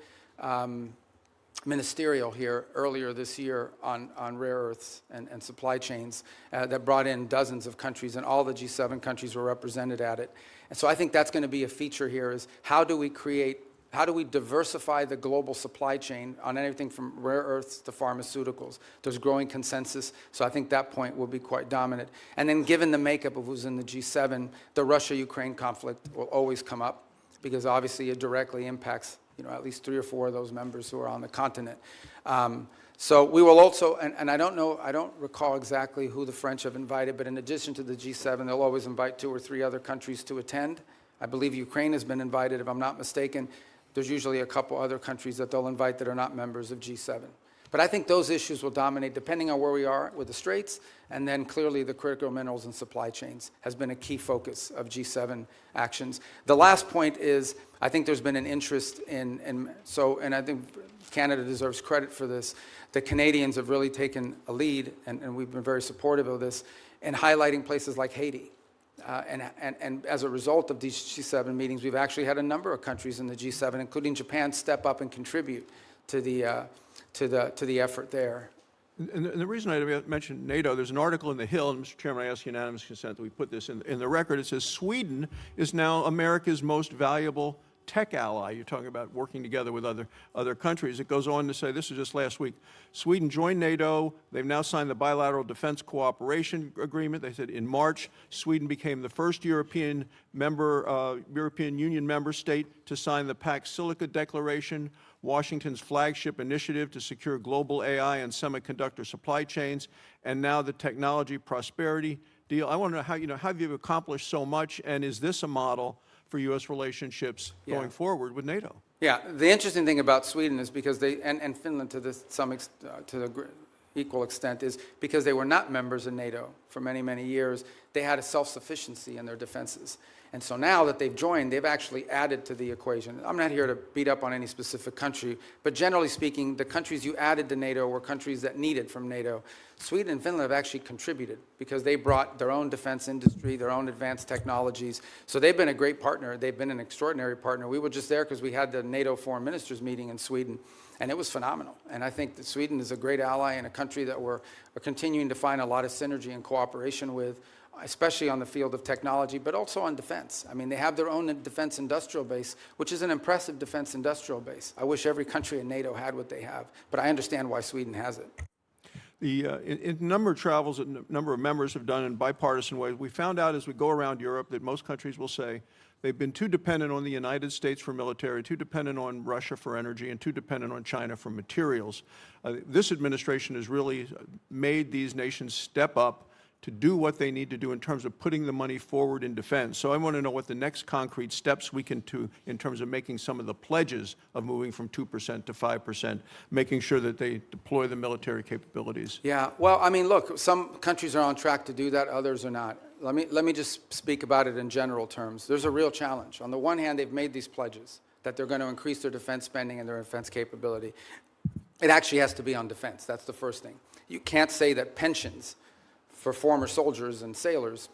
ministerial here earlier this year on rare earths and supply chains that brought in dozens of countries, and all the G7 countries were represented at it. And so I think that's going to be a feature here is how do we diversify the global supply chain on anything from rare earths to pharmaceuticals? There's growing consensus, so I think that point will be quite dominant. And then given the makeup of who's in the G7, the Russia-Ukraine conflict will always come up because obviously it directly impacts at least 3 or 4 of those members who are on the continent. So we will also, and I don't recall exactly who the French have invited, but in addition to the G7, they'll always invite 2 or 3 other countries to attend. I believe Ukraine has been invited, if I'm not mistaken. There's usually a couple other countries that they'll invite that are not members of G7. But I think those issues will dominate depending on where we are with the Straits, and then clearly the critical minerals and supply chains has been a key focus of G7 actions. The last point is, I think there's been an interest and I think Canada deserves credit for this. The Canadians have really taken a lead, and we've been very supportive of this, in highlighting places like Haiti. And as a result of these G7 meetings, we've actually had a number of countries in the G7, including Japan, step up and contribute to the effort there. And the reason I mentioned NATO, there's an article in The Hill, and Mr. Chairman, I ask unanimous consent that we put this in the record. It says Sweden is now America's most valuable tech ally. You're talking about working together with other countries. It goes on to say, this is just last week, Sweden joined NATO. They've now signed the bilateral defense cooperation agreement. They said in March, Sweden became the first European Union member state to sign the Pax Silica Declaration, Washington's flagship initiative to secure global AI and semiconductor supply chains, and now the technology prosperity deal. I want to know how you've accomplished so much, and is this a model for U.S. relationships going forward with NATO? Yeah, the interesting thing about Sweden is because and Finland to the equal extent, is because they were not members of NATO for many, many years, they had a self-sufficiency in their defenses. And so now that they've joined, they've actually added to the equation. I'm not here to beat up on any specific country, but generally speaking, the countries you added to NATO were countries that needed from NATO. Sweden and Finland have actually contributed because they brought their own defense industry, their own advanced technologies. So they've been a great partner. They've been an extraordinary partner. We were just there because we had the NATO foreign ministers meeting in Sweden, and it was phenomenal. And I think that Sweden is a great ally and a country that we're continuing to find a lot of synergy and cooperation with especially on the field of technology, but also on defense. I mean, they have their own defense industrial base, which is an impressive defense industrial base. I wish every country in NATO had what they have, but I understand why Sweden has it. In a number of travels that a number of members have done in bipartisan ways, we found out as we go around Europe that most countries will say they've been too dependent on the United States for military, too dependent on Russia for energy, and too dependent on China for materials. This administration has really made these nations step up to do what they need to do in terms of putting the money forward in defense. So I want to know what the next concrete steps we can do in terms of making some of the pledges of moving from 2% to 5%, making sure that they deploy the military capabilities. Yeah, well, I mean, look, some countries are on track to do that, others are not. Let me just speak about it in general terms. There's a real challenge. On the one hand, they've made these pledges that they're going to increase their defense spending and their defense capability. It actually has to be on defense. That's the first thing. You can't say that pensions for former soldiers and sailors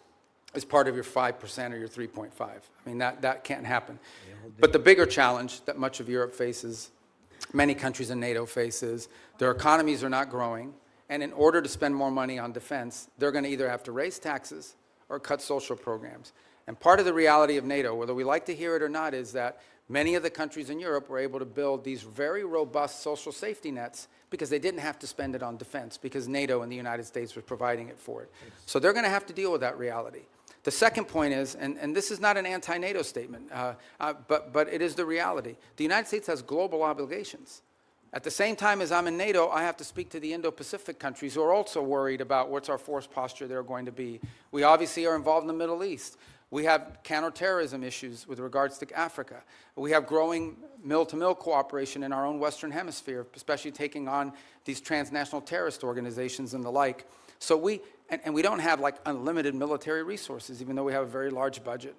is part of your 5% or your 3.5. I mean, that can't happen. But the bigger challenge that much of Europe faces, many countries in NATO faces, their economies are not growing, and in order to spend more money on defense, they're going to either have to raise taxes or cut social programs. And part of the reality of NATO, whether we like to hear it or not, is that many of the countries in Europe were able to build these very robust social safety nets because they didn't have to spend it on defense, because NATO and the United States was providing it for it. So they're going to have to deal with that reality. The second point is, and this is not an anti-NATO statement, but it is the reality. The United States has global obligations. At the same time as I'm in NATO, I have to speak to the Indo-Pacific countries who are also worried about what's our force posture they're going to be. We obviously are involved in the Middle East. We have counterterrorism issues with regards to Africa. We have growing mill-to-mill cooperation in our own Western Hemisphere, especially taking on these transnational terrorist organizations and the like. So we don't have like unlimited military resources, even though we have a very large budget.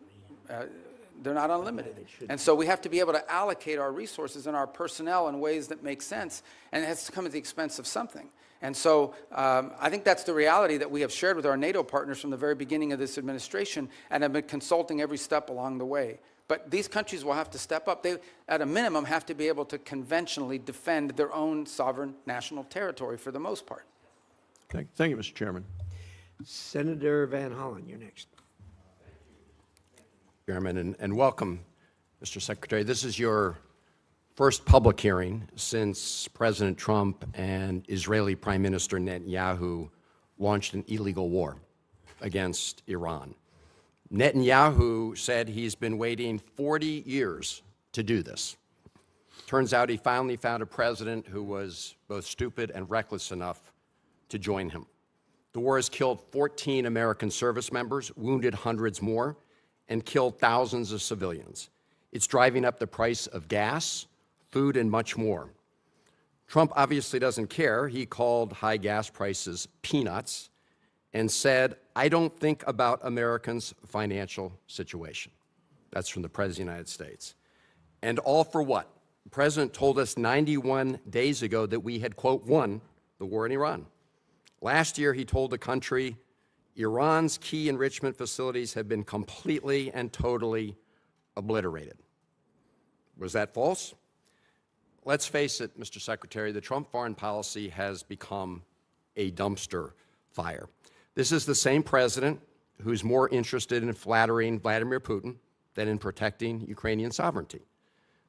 They're not unlimited. And so we have to be able to allocate our resources and our personnel in ways that make sense, and it has to come at the expense of something. And so I think that's the reality that we have shared with our NATO partners from the very beginning of this administration, and have been consulting every step along the way. But these countries will have to step up. They, at a minimum, have to be able to conventionally defend their own sovereign national territory for the most part. Thank you, Mr. Chairman. Senator Van Hollen, you're next. Chairman, and welcome, Mr. Secretary. This is your first public hearing since President Trump and Israeli Prime Minister Netanyahu launched an illegal war against Iran. Netanyahu said he's been waiting 40 years to do this. Turns out he finally found a president who was both stupid and reckless enough to join him. The war has killed 14 American service members, wounded hundreds more, and killed thousands of civilians. It's driving up the price of gas, food, and much more. Trump obviously doesn't care. He called high gas prices peanuts and said, "I don't think about Americans' financial situation." That's from the President of the United States. And all for what? The President told us 91 days ago that we had, quote, won the war in Iran. Last year, he told the country, Iran's key enrichment facilities have been completely and totally obliterated. Was that false? Let's face it, Mr. Secretary, the Trump foreign policy has become a dumpster fire. This is the same president who's more interested in flattering Vladimir Putin than in protecting Ukrainian sovereignty.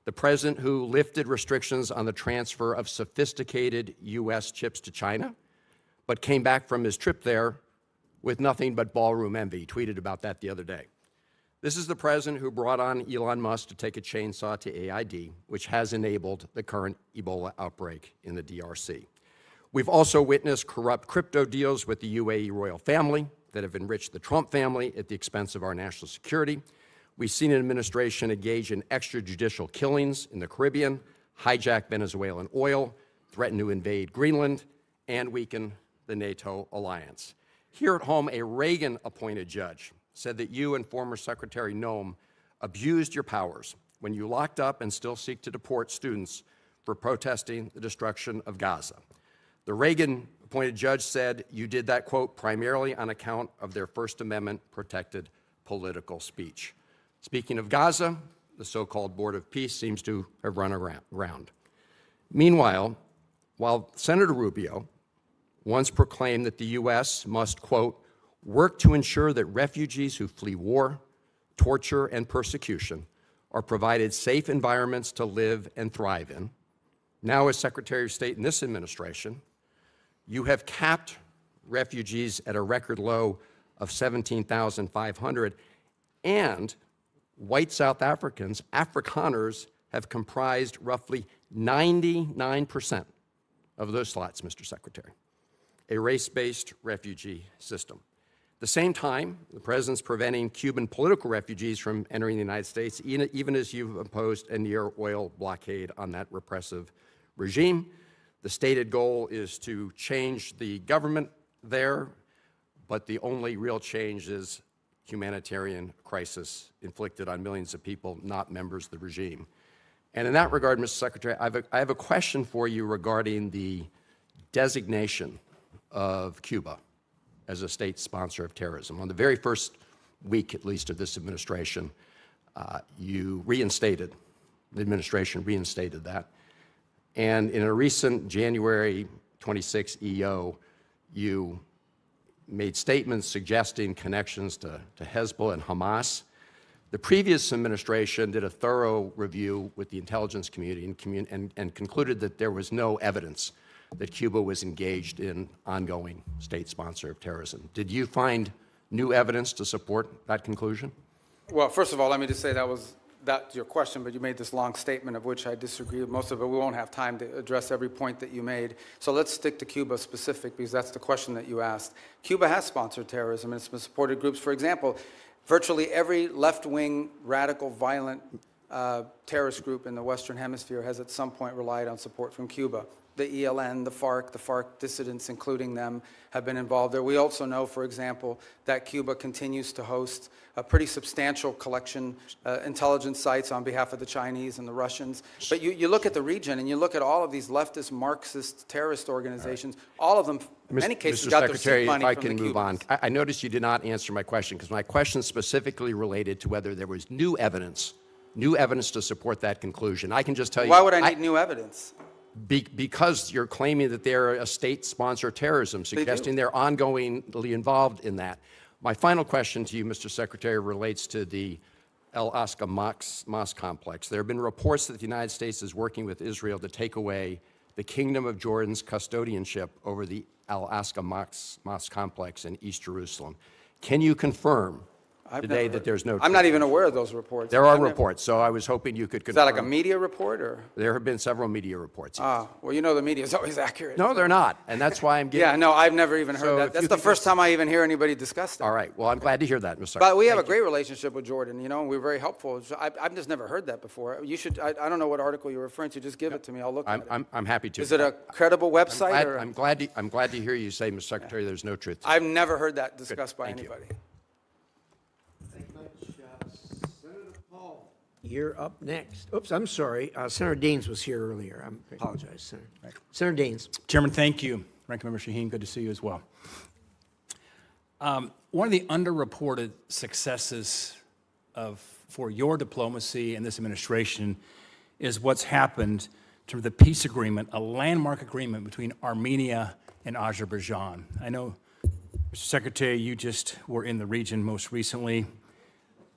The president who lifted restrictions on the transfer of sophisticated U.S. chips to China, but came back from his trip there with nothing but ballroom envy. He tweeted about that the other day. This is the president who brought on Elon Musk to take a chainsaw to AID, which has enabled the current Ebola outbreak in the DRC. We've also witnessed corrupt crypto deals with the UAE royal family that have enriched the Trump family at the expense of our national security. We've seen an administration engage in extrajudicial killings in the Caribbean, hijack Venezuelan oil, threaten to invade Greenland, and weaken the NATO alliance. Here at home, a Reagan-appointed judge said that you and former Secretary Noem abused your powers when you locked up and still seek to deport students for protesting the destruction of Gaza. The Reagan-appointed judge said you did that, quote, primarily on account of their First Amendment-protected political speech. Speaking of Gaza, the so-called Board of Peace seems to have run around. Meanwhile, while Senator Rubio once proclaimed that the U.S. must, quote, work to ensure that refugees who flee war, torture, and persecution are provided safe environments to live and thrive in. Now, as Secretary of State in this administration, you have capped refugees at a record low of 17,500, and white South Africans, Afrikaners, have comprised roughly 99% of those slots, Mr. Secretary, a race-based refugee system. At the same time, the President's preventing Cuban political refugees from entering the United States, even as you've imposed a near oil blockade on that repressive regime. The stated goal is to change the government there, but the only real change is humanitarian crisis inflicted on millions of people, not members of the regime. And in that regard, Mr. Secretary, I have a question for you regarding the designation of Cuba as a state sponsor of terrorism. On the very first week, at least, of this administration, the administration reinstated that. And in a recent January 26 EO, you made statements suggesting connections to Hezbollah and Hamas. The previous administration did a thorough review with the intelligence community and concluded that there was no evidence that Cuba was engaged in ongoing state sponsor of terrorism. Did you find new evidence to support that conclusion? Well, first of all, let me just say that's your question, but you made this long statement of which I disagree with most of it. We won't have time to address every point that you made. So let's stick to Cuba specific, because that's the question that you asked. Cuba has sponsored terrorism, and it's supported groups. For example, virtually every left-wing, radical, violent terrorist group in the Western Hemisphere has at some point relied on support from Cuba. The ELN, the FARC dissidents, including them, have been involved there. We also know, for example, that Cuba continues to host a pretty substantial collection intelligence sites on behalf of the Chinese and the Russians. But you look at the region and you look at all of these leftist Marxist terrorist organizations, all of them, in many cases, got their seed money from the Cubans. Mr. Secretary, if I can move on. I noticed you did not answer my question, because my question specifically related to whether there was new evidence to support that conclusion. I can just tell you— Why would I need new evidence? Because you're claiming that they're a state-sponsored terrorism, suggesting they're ongoingly involved in that. My final question to you, Mr. Secretary, relates to the Al-Aqsa Mosque complex. There have been reports that the United States is working with Israel to take away the Kingdom of Jordan's custodianship over the Al-Aqsa Mosque complex in East Jerusalem. Can you confirm today that there's no truth? I'm not even aware of those reports. There are reports, so I was hoping you could confirm. Is that like a media report, or? There have been several media reports. Ah, well, you know the media is always accurate. No, they're not, and that's why I'm giving— Yeah, no, I've never even heard that. That's the first time I even hear anybody discuss that. All right, well, I'm glad to hear that, Mr. Secretary. But we have a great relationship with Jordan, and we're very helpful. I've just never heard that before. You should— I don't know what article you're referring to. Just give it to me. I'll look at it. I'm happy to. Is it a credible website? I'm glad to hear you say, Mr. Secretary, there's no truth to it. I've never heard that discussed by Thank you. anybody. You're up next. Oops, I'm sorry. Senator Daines was here earlier. I apologize, Senator. Right. Senator Daines. Chairman, thank you. Ranking Member Shaheen, good to see you as well. One of the underreported successes for your diplomacy and this administration is what's happened in terms of the peace agreement, a landmark agreement between Armenia and Azerbaijan. I know, Mr. Secretary, you just were in the region most recently.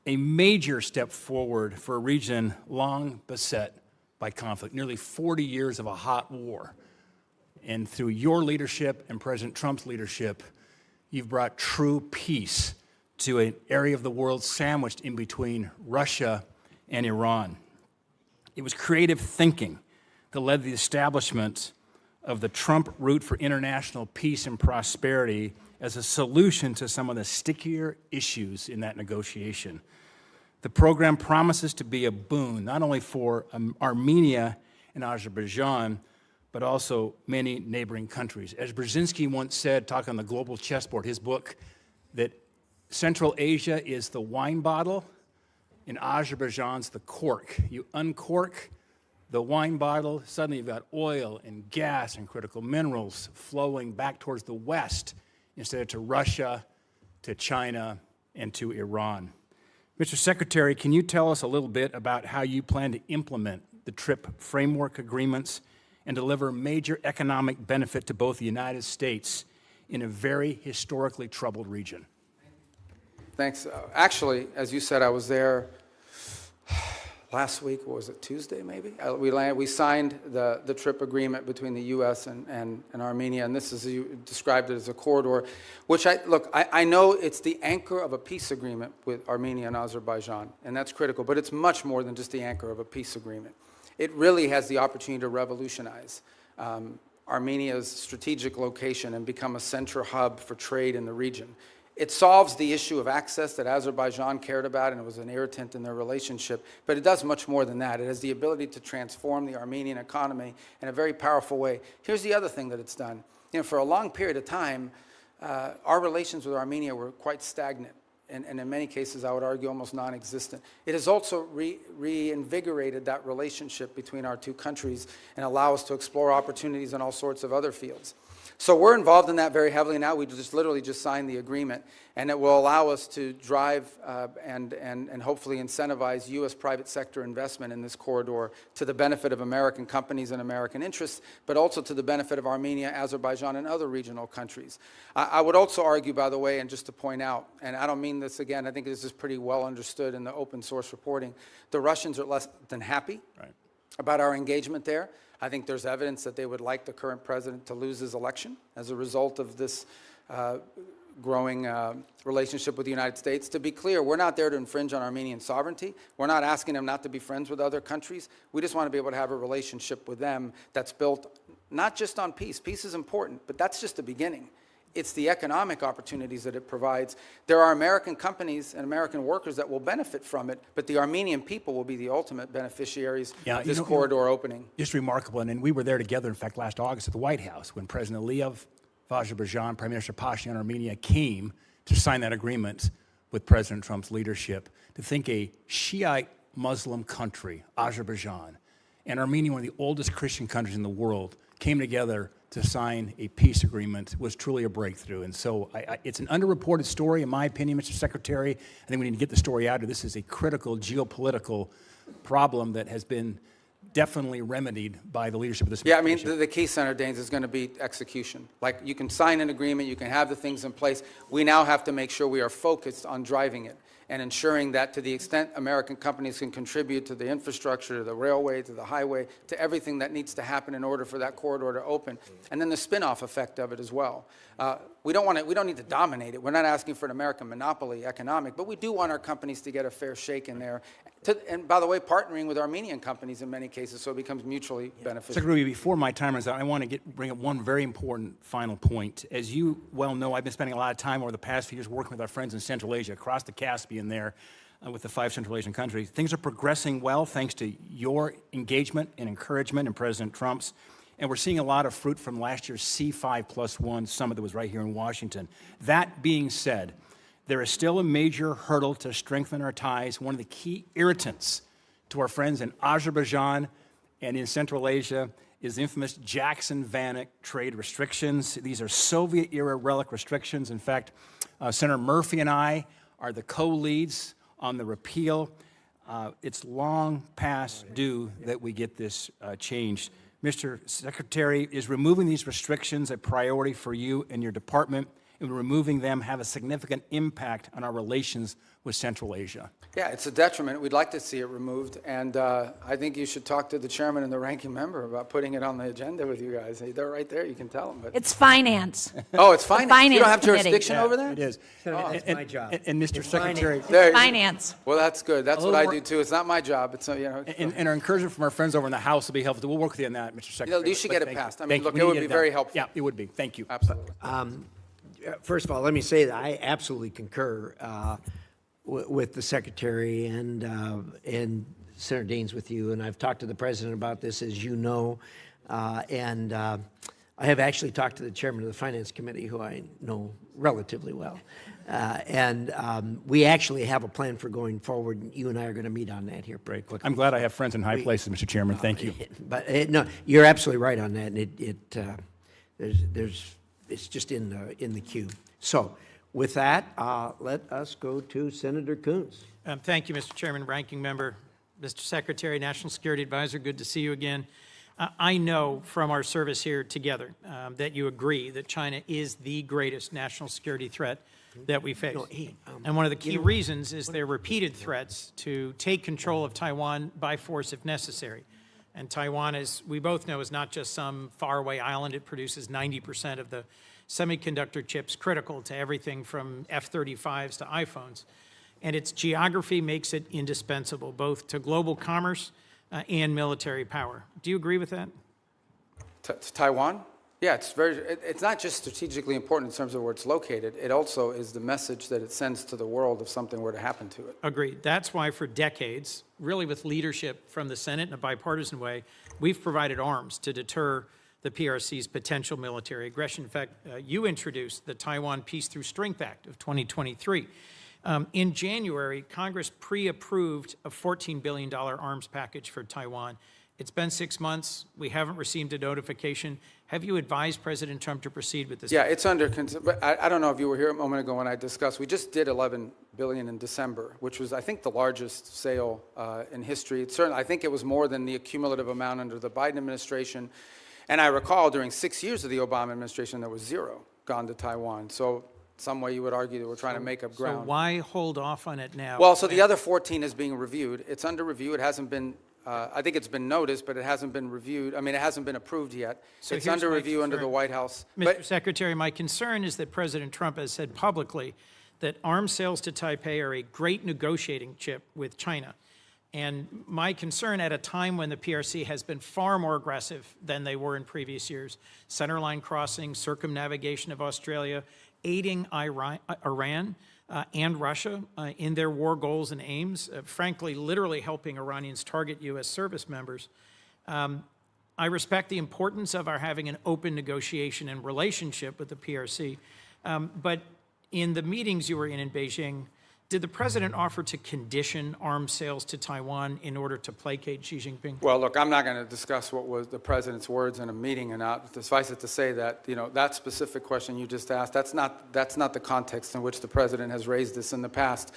A major step forward for a region long beset by conflict, nearly 40 years of a hot war. And through your leadership and President Trump's leadership, you've brought true peace to an area of the world sandwiched in between Russia and Iran. It was creative thinking that led to the establishment of the Trump Route for International Peace and Prosperity as a solution to some of the stickier issues in that negotiation. The program promises to be a boon, not only for Armenia and Azerbaijan, but also many neighboring countries. As Brzezinski once said, talking on the global chessboard, his book, that Central Asia is the wine bottle and Azerbaijan's the cork. You uncork the wine bottle, suddenly you've got oil and gas and critical minerals flowing back towards the West instead of to Russia, to China, and to Iran. Mr. Secretary, can you tell us a little bit about how you plan to implement the TRIP framework agreements and deliver major economic benefit to both the United States in a very historically troubled region? Thanks. Actually, as you said, I was there last week. What was it, Tuesday maybe? We signed the trip agreement between the U.S. and Armenia, and this is, you described it as a corridor, which I know it's the anchor of a peace agreement with Armenia and Azerbaijan, and that's critical, but it's much more than just the anchor of a peace agreement. It really has the opportunity to revolutionize Armenia's strategic location and become a central hub for trade in the region. It solves the issue of access that Azerbaijan cared about, and it was an irritant in their relationship, but it does much more than that. It has the ability to transform the Armenian economy in a very powerful way. Here's the other thing that it's done. You know, for a long period of time, our relations with Armenia were quite stagnant, and in many cases, I would argue, almost non-existent. It has also reinvigorated that relationship between our two countries and allow us to explore opportunities in all sorts of other fields. So we're involved in that very heavily now. We literally just signed the agreement, and it will allow us to drive and hopefully incentivize U.S. private sector investment in this corridor to the benefit of American companies and American interests, but also to the benefit of Armenia, Azerbaijan, and other regional countries. I would also argue, by the way, and just to point out, and I don't mean this again, I think this is pretty well understood in the open source reporting, the Russians are less than happy about our engagement there. I think there's evidence that they would like the current president to lose his election as a result of this growing relationship with the United States. To be clear, we're not there to infringe on Armenian sovereignty. We're not asking them not to be friends with other countries. We just want to be able to have a relationship with them that's built not just on peace. Peace is important, but that's just the beginning. It's the economic opportunities that it provides. There are American companies and American workers that will benefit from it, but the Armenian people will be the ultimate beneficiaries of this corridor opening. Just remarkable, and we were there together, in fact, last August at the White House when President Aliyev of Azerbaijan, Prime Minister Pashinyan of Armenia came to sign that agreement with President Trump's leadership. To think a Shiite Muslim country, Azerbaijan, and Armenia, one of the oldest Christian countries in the world, came together to sign a peace agreement was truly a breakthrough. And so it's an underreported story, in my opinion, Mr. Secretary. I think we need to get the story out. This is a critical geopolitical problem that has been definitely remedied by the leadership of this administration. Yeah, I mean, the key, Senator Daines, is going to be execution. Like, you can sign an agreement, you can have the things in place. We now have to make sure we are focused on driving it and ensuring that to the extent American companies can contribute to the infrastructure, to the railway, to the highway, to everything that needs to happen in order for that corridor to open, and then the spin-off effect of it as well. We don't need to dominate it. We're not asking for an American monopoly economic, but we do want our companies to get a fair shake in there. And by the way, partnering with Armenian companies in many cases, so it becomes mutually beneficial. Secretary Rubio, before my time runs out, I want to bring up one very important final point. As you well know, I've been spending a lot of time over the past few years working with our friends in Central Asia, across the Caspian there, with the 5 Central Asian countries. Things are progressing well thanks to your engagement and encouragement and President Trump's. And we're seeing a lot of fruit from last year's C5+1 summit that was right here in Washington. That being said, there is still a major hurdle to strengthen our ties. One of the key irritants to our friends in Azerbaijan and in Central Asia is the infamous Jackson-Vanik trade restrictions. These are Soviet-era relic restrictions. In fact, Senator Murphy and I are the co-leads on the repeal. It's long past due that we get this changed. Mr. Secretary, is removing these restrictions a priority for you and your department? And removing them have a significant impact on our relations with Central Asia? Yeah, it's a detriment. We'd like to see it removed, and I think you should talk to the chairman and the ranking member about putting it on the agenda with you guys. They're right there. You can tell them. But It's finance. Oh, it's finance. Finance You don't have committee. jurisdiction over that? It is. That's my job. And Mr. Secretary, Finance. Well, that's good. That's what I do too. It's not my job. It's and our encouragement from our friends over in the House will be helpful. We'll work with you on that, Mr. Secretary. You should get it passed. I mean, look, We it need would to be get done. very helpful. Yeah, it would be. Thank you. Absolutely. First of all, let me say that I absolutely concur with the Secretary and Senator Daines with you, and I've talked to the President about this, as you know, and I have actually talked to the Chairman of the Finance Committee, who I know relatively well, and we actually have a plan for going forward, and you and I are going to meet on that here pretty quickly. I'm glad I have friends in high places, Mr. Chairman. Thank you. But no, you're absolutely right on that, and it's just in the queue. So, with that, let us go to Senator Coons. Thank you, Mr. Chairman, Ranking Member, Mr. Secretary, National Security Advisor. Good to see you again. I know from our service here together that you agree that China is the greatest national security threat that we face. And one of the key reasons is their repeated threats to take control of Taiwan by force if necessary. And Taiwan, as we both know, is not just some faraway island. It produces 90% of the semiconductor chips critical to everything from F-35s to iPhones. And its geography makes it indispensable, both to global commerce and military power. Do you agree with that? Taiwan? Yeah, it's not just strategically important in terms of where it's located. It also is the message that it sends to the world if something were to happen to it. Agreed. That's why for decades, really with leadership from the Senate in a bipartisan way, we've provided arms to deter the PRC's potential military aggression. In fact, you introduced the Taiwan Peace Through Strength Act of 2023. In January, Congress pre-approved a $14 billion arms package for Taiwan. It's been 6 months. We haven't received a notification. Have you advised President Trump to proceed with this? Yeah, it's under consideration. I don't know if you were here a moment ago when I discussed. We just did $11 billion in December, which was, I think, the largest sale in history. It's certainly, I think it was more than the cumulative amount under the Biden administration. And I recall during 6 years of the Obama administration, there was zero gone to Taiwan. So some way you would argue that we're trying to make up ground. So why hold off on it now? Well, so the other 14 is being reviewed. It's under review. It hasn't been, I think it's been noticed, but it hasn't been reviewed. I mean, it hasn't been approved yet. So it's here's under my review under concern. the White House. Mr. Secretary, my concern is that President Trump has said publicly that arms sales to Taipei are a great negotiating chip with China. And my concern at a time when the PRC has been far more aggressive than they were in previous years, centerline crossing, circumnavigation of Australia, aiding Iran and Russia in their war goals and aims, frankly, literally helping Iranians target U.S. service members. I respect the importance of our having an open negotiation and relationship with the PRC, but in the meetings you were in Beijing, did the president offer to condition arms sales to Taiwan in order to placate Xi Jinping? Well, look, I'm not going to discuss what was the president's words in a meeting and not. Suffice it to say that, you know, that specific question you just asked, that's not the context in which the president has raised this in the past.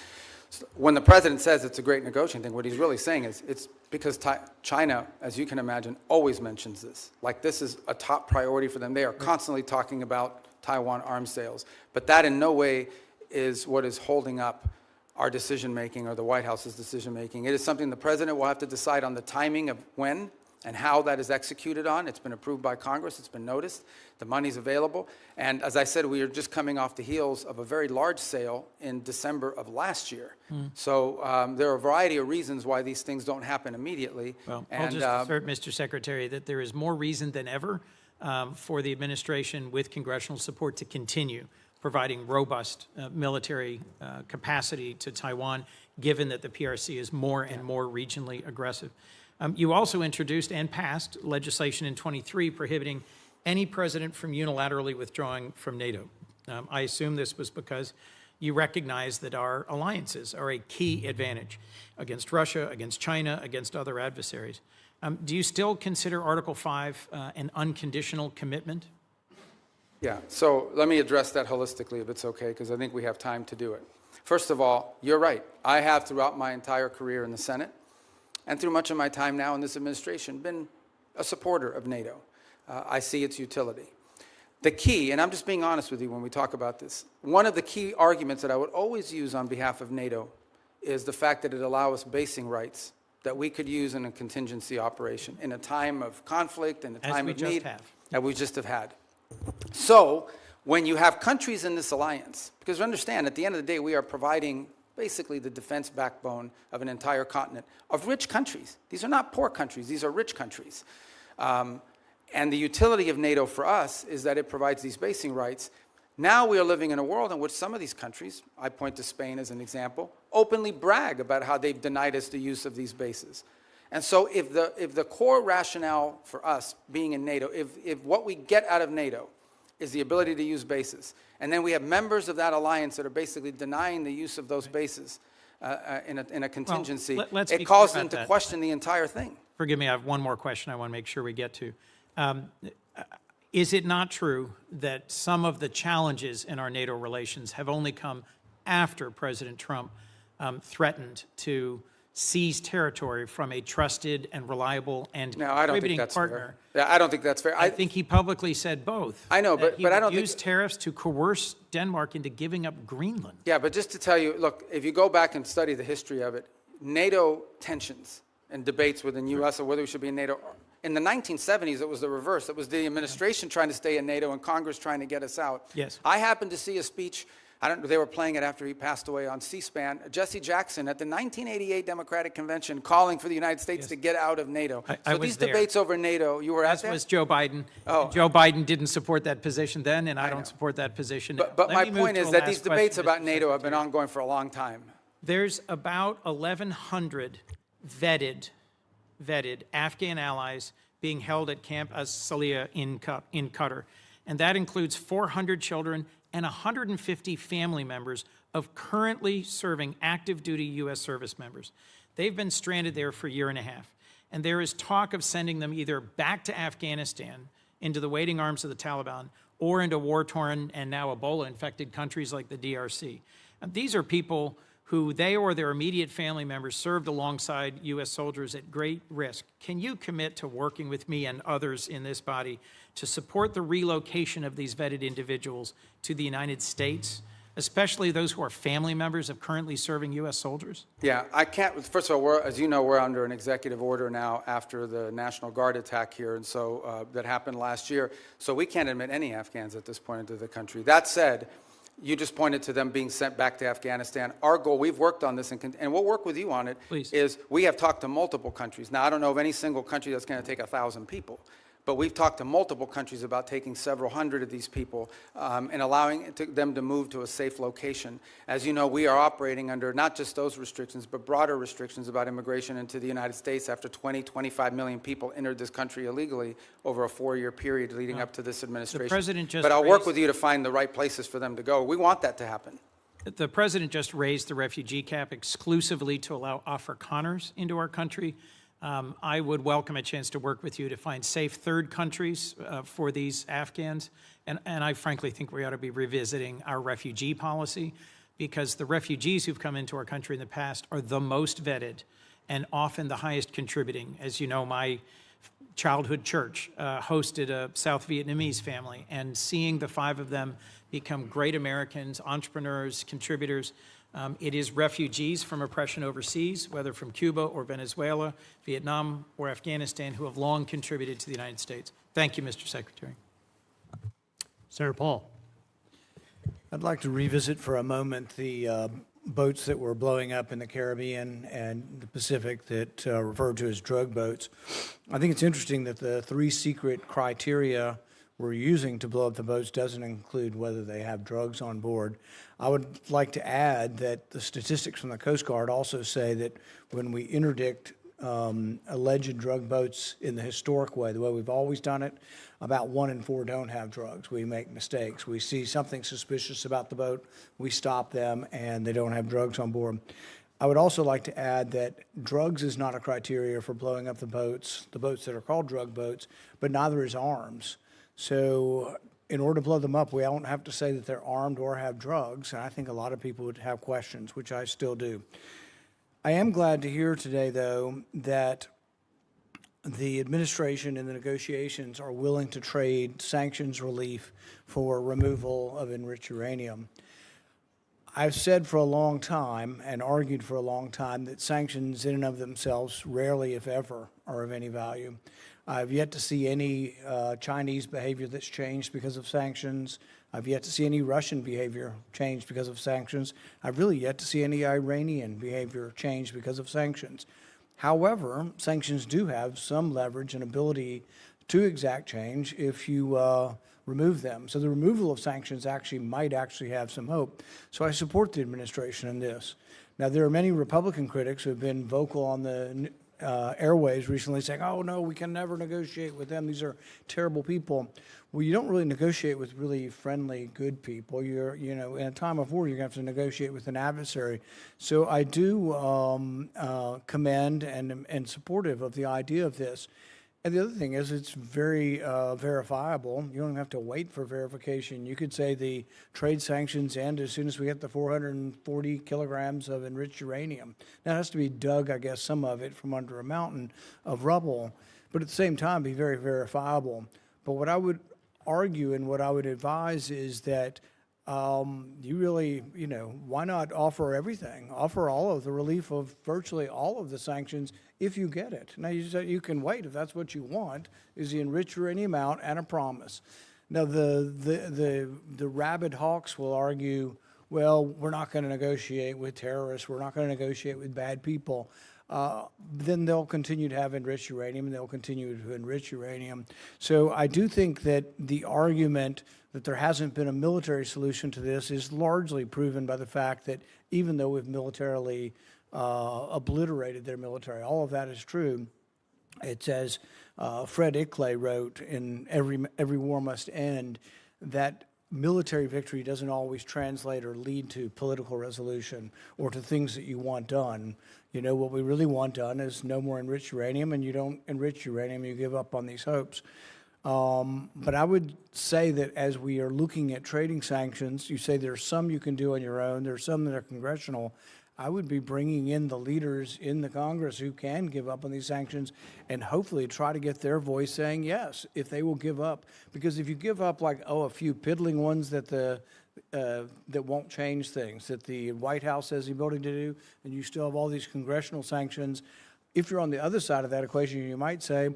When the president says it's a great negotiating thing, what he's really saying is it's because China, as you can imagine, always mentions this. Like, this is a top priority for them. They are constantly talking about Taiwan arms sales. But that in no way is what is holding up our decision-making or the White House's decision-making. It is something the president will have to decide on the timing of when and how that is executed on. It's been approved by Congress. It's been noticed. The money's available. And as I said, we are just coming off the heels of a very large sale in December of last year. So there are a variety of reasons why these things don't happen immediately. Well, I'll just assert, Mr. Secretary, that there is more reason than ever for the administration with congressional support to continue providing robust military capacity to Taiwan, given that the PRC is more and more regionally aggressive. You also introduced and passed legislation in 23 prohibiting any president from unilaterally withdrawing from NATO. I assume this was because you recognize that our alliances are a key advantage against Russia, against China, against other adversaries. Do you still consider Article 5 an unconditional commitment? Yeah, so let me address that holistically if it's okay, because I think we have time to do it. First of all, you're right. I have throughout my entire career in the Senate and through much of my time now in this administration been a supporter of NATO. I see its utility. The key, and I'm just being honest with you when we talk about this, one of the key arguments that I would always use on behalf of NATO is the fact that it allows us basing rights that we could use in a contingency operation in a time of conflict, in a time of need, that we just have had. So when you have countries in this alliance, because understand, at the end of the day, we are providing basically the defense backbone of an entire continent of rich countries. These are not poor countries. These are rich countries. And the utility of NATO for us is that it provides these basing rights. Now we are living in a world in which some of these countries, I point to Spain as an example, openly brag about how they've denied us the use of these bases. And so if the core rationale for us being in NATO, if what we get out of NATO is the ability to use bases, and then we have members of that alliance that are basically denying the use of those bases in a contingency, well, it calls them to question the entire thing. Forgive me, I have one more question I want to make sure we get to. Is it not true that some of the challenges in our NATO relations have only come after President Trump threatened to seize territory from a trusted and reliable and No, I don't think contributing that's partner. fair. Yeah, I don't think that's fair. I think he publicly said both. I know, that but he I would don't think- use tariffs to coerce Denmark into giving up Greenland. Yeah, but just to tell you, look, if you go back and study the history of it, NATO tensions and debates within U.S. or whether we should be in NATO, in the 1970s, it was the reverse. It was the administration trying to stay in NATO and Congress trying to get us out. Yes. I happened to see a speech, they were playing it after he passed away on C-SPAN, Jesse Jackson at the 1988 Democratic Convention calling for the United States to get out of NATO. I So was these there. debates over NATO, you were at As that? was Joe Biden. Oh. And Joe Biden didn't support that position then, and I don't support that position now. But Let my me move point to is a that last these debates question, about Mr. NATO have been Secretary. ongoing for a long time. There's about 1,100 vetted Afghan allies being held at Camp As-Salih in Qatar. And that includes 400 children and 150 family members of currently serving active duty U.S. service members. They've been stranded there for a year and a half. And there is talk of sending them either back to Afghanistan into the waiting arms of the Taliban or into war-torn and now Ebola-infected countries like the DRC. And these are people who they or their immediate family members served alongside U.S. soldiers at great risk. Can you commit to working with me and others in this body to support the relocation of these vetted individuals to the United States, especially those who are family members of currently serving U.S. soldiers? Yeah, I can't, first of all, as you know, we're under an executive order now after the National Guard attack here, and so that happened last year. So we can't admit any Afghans at this point into the country. That said, you just pointed to them being sent back to Afghanistan. Our goal, we've worked on this, and we'll work with you on it, Please. is we have talked to multiple countries. Now, I don't know of any single country that's going to take 1,000 people, but we've talked to multiple countries about taking several hundred of these people and allowing them to move to a safe location. As you know, we are operating under not just those restrictions, but broader restrictions about immigration into the United States after 25 million people entered this country illegally over a 4-year period leading up to this administration. president just but I'll work raised- with you to find the right places for them to go. We want that to happen. The president just raised the refugee cap exclusively to allow Afrikaners into our country. I would welcome a chance to work with you to find safe third countries for these Afghans. And I frankly think we ought to be revisiting our refugee policy, because the refugees who've come into our country in the past are the most vetted and often the highest contributing. As you know, my childhood church hosted a South Vietnamese family, and seeing the 5 of them become great Americans, entrepreneurs, contributors. It is refugees from oppression overseas, whether from Cuba or Venezuela, Vietnam or Afghanistan, who have long contributed to the United States. Thank you, Mr. Secretary. Senator Paul. I'd like to revisit for a moment the boats that were blowing up in the Caribbean and the Pacific that referred to as drug boats. I think it's interesting that the 3 secret criteria we're using to blow up the boats doesn't include whether they have drugs on board. I would like to add that the statistics from the Coast Guard also say that when we interdict alleged drug boats in the historic way, the way we've always done it, about 1 in 4 don't have drugs. We make mistakes. We see something suspicious about the boat, we stop them, and they don't have drugs on board. I would also like to add that drugs is not a criteria for blowing up the boats that are called drug boats, but neither is arms. So in order to blow them up, we don't have to say that they're armed or have drugs, and I think a lot of people would have questions, which I still do. I am glad to hear today, though, that the administration and the negotiations are willing to trade sanctions relief for removal of enriched uranium. I've said for a long time and argued for a long time that sanctions in and of themselves rarely, if ever, are of any value. I've yet to see any Chinese behavior that's changed because of sanctions. I've yet to see any Russian behavior change because of sanctions. I've really yet to see any Iranian behavior change because of sanctions. However, sanctions do have some leverage and ability to exact change if you remove them. So the removal of sanctions might actually have some hope. So I support the administration in this. Now, there are many Republican critics who have been vocal on the airwaves recently saying, oh, no, we can never negotiate with them. These are terrible people. Well, you don't really negotiate with really friendly, good people. In a time of war, you're going to have to negotiate with an adversary. So I do commend and supportive of the idea of this. And the other thing is it's very verifiable. You don't have to wait for verification. You could say the trade sanctions end as soon as we get the 440 kilograms of enriched uranium. Now, it has to be dug, I guess, some of it from under a mountain of rubble, but at the same time be very verifiable. But what I would argue and what I would advise is that you really, why not offer everything? Offer all of the relief of virtually all of the sanctions if you get it. Now, you can wait if that's what you want, is the enriched uranium out and a promise. Now, the rabid hawks will argue, well, we're not going to negotiate with terrorists. We're not going to negotiate with bad people. Then they'll continue to have enriched uranium, and they'll continue to enrich uranium. So I do think that the argument that there hasn't been a military solution to this is largely proven by the fact that even though we've militarily obliterated their military, all of that is true. It's as Fred Ickley wrote in Every War Must End, that military victory doesn't always translate or lead to political resolution or to things that you want done. What we really want done is no more enriched uranium, and you don't enrich uranium, you give up on these hopes. But I would say that as we are looking at trading sanctions, you say there's some you can do on your own, there's some that are congressional. I would be bringing in the leaders in the Congress who can give up on these sanctions and hopefully try to get their voice saying yes, if they will give up. Because if you give up a few piddling ones that that won't change things, that the White House has the ability to do, and you still have all these congressional sanctions, if you're on the other side of that equation, you might say,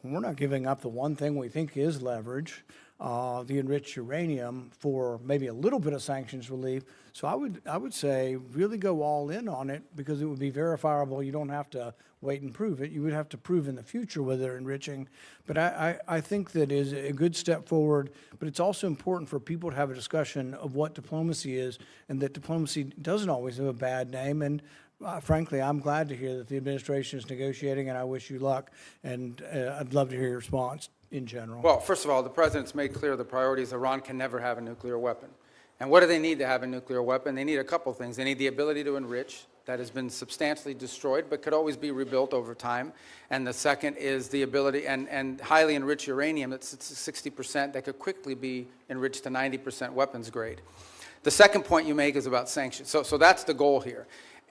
we're not giving up the one thing we think is leverage, the enriched uranium, for maybe a little bit of sanctions relief. So I would say really go all in on it, because it would be verifiable. You don't have to wait and prove it. You would have to prove in the future whether they're enriching. But I think that is a good step forward. But it's also important for people to have a discussion of what diplomacy is, and that diplomacy doesn't always have a bad name. And frankly, I'm glad to hear that the administration is negotiating, and I wish you luck. And I'd love to hear your response in general. Well, first of all, the president's made clear the priority is Iran can never have a nuclear weapon. And what do they need to have a nuclear weapon? They need a couple things. They need the ability to enrich. That has been substantially destroyed, but could always be rebuilt over time. And the second is the ability, and highly enriched uranium, that's 60%, that could quickly be enriched to 90% weapons grade. The second point you make is about sanctions. So that's the goal here.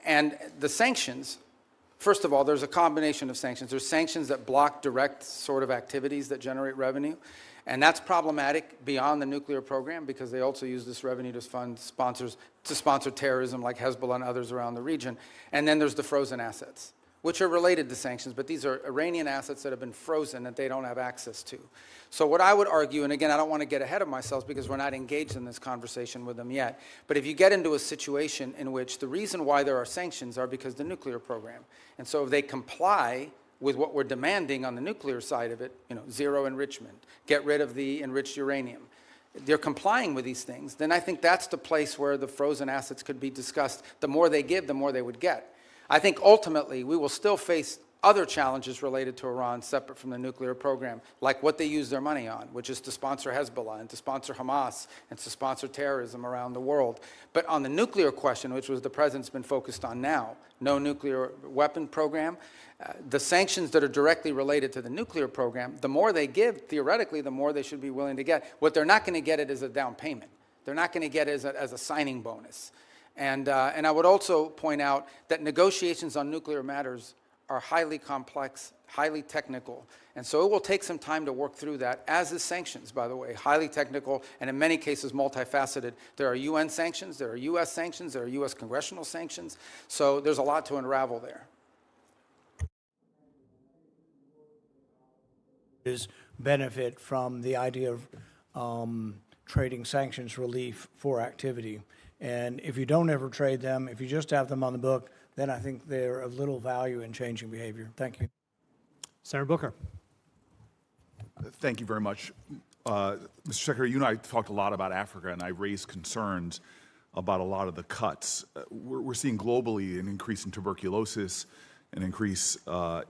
And the sanctions, first of all, there's a combination of sanctions. There's sanctions that block direct sort of activities that generate revenue. And that's problematic beyond the nuclear program, because they also use this revenue to fund sponsor terrorism like Hezbollah and others around the region. And then there's the frozen assets, which are related to sanctions, but these are Iranian assets that have been frozen that they don't have access to. So what I would argue, and again, I don't want to get ahead of myself because we're not engaged in this conversation with them yet, but if you get into a situation in which the reason why there are sanctions are because the nuclear program, and so if they comply with what we're demanding on the nuclear side of it, zero enrichment, get rid of the enriched uranium, they're complying with these things, then I think that's the place where the frozen assets could be discussed. The more they give, the more they would get. I think ultimately we will still face other challenges related to Iran separate from the nuclear program, like what they use their money on, which is to sponsor Hezbollah and to sponsor Hamas and to sponsor terrorism around the world. But on the nuclear question, which was the president's been focused on now, no nuclear weapon program, the sanctions that are directly related to the nuclear program, the more they give, theoretically, the more they should be willing to get. What they're not going to get it as a down payment. They're not going to get it as a signing bonus. And I would also point out that negotiations on nuclear matters are highly complex, highly technical. And so it will take some time to work through that, as is sanctions, by the way, highly technical and in many cases multifaceted. There are UN sanctions, there are US sanctions, there are US congressional sanctions. So there's a lot to unravel there. Is benefit from the idea of trading sanctions relief for activity. And if you don't ever trade them, if you just have them on the book, then I think they're of little value in changing behavior. Thank you. Senator Booker. Thank you very much. Mr. Secretary, you and I talked a lot about Africa, and I raised concerns about a lot of the cuts. We're seeing globally an increase in tuberculosis, an increase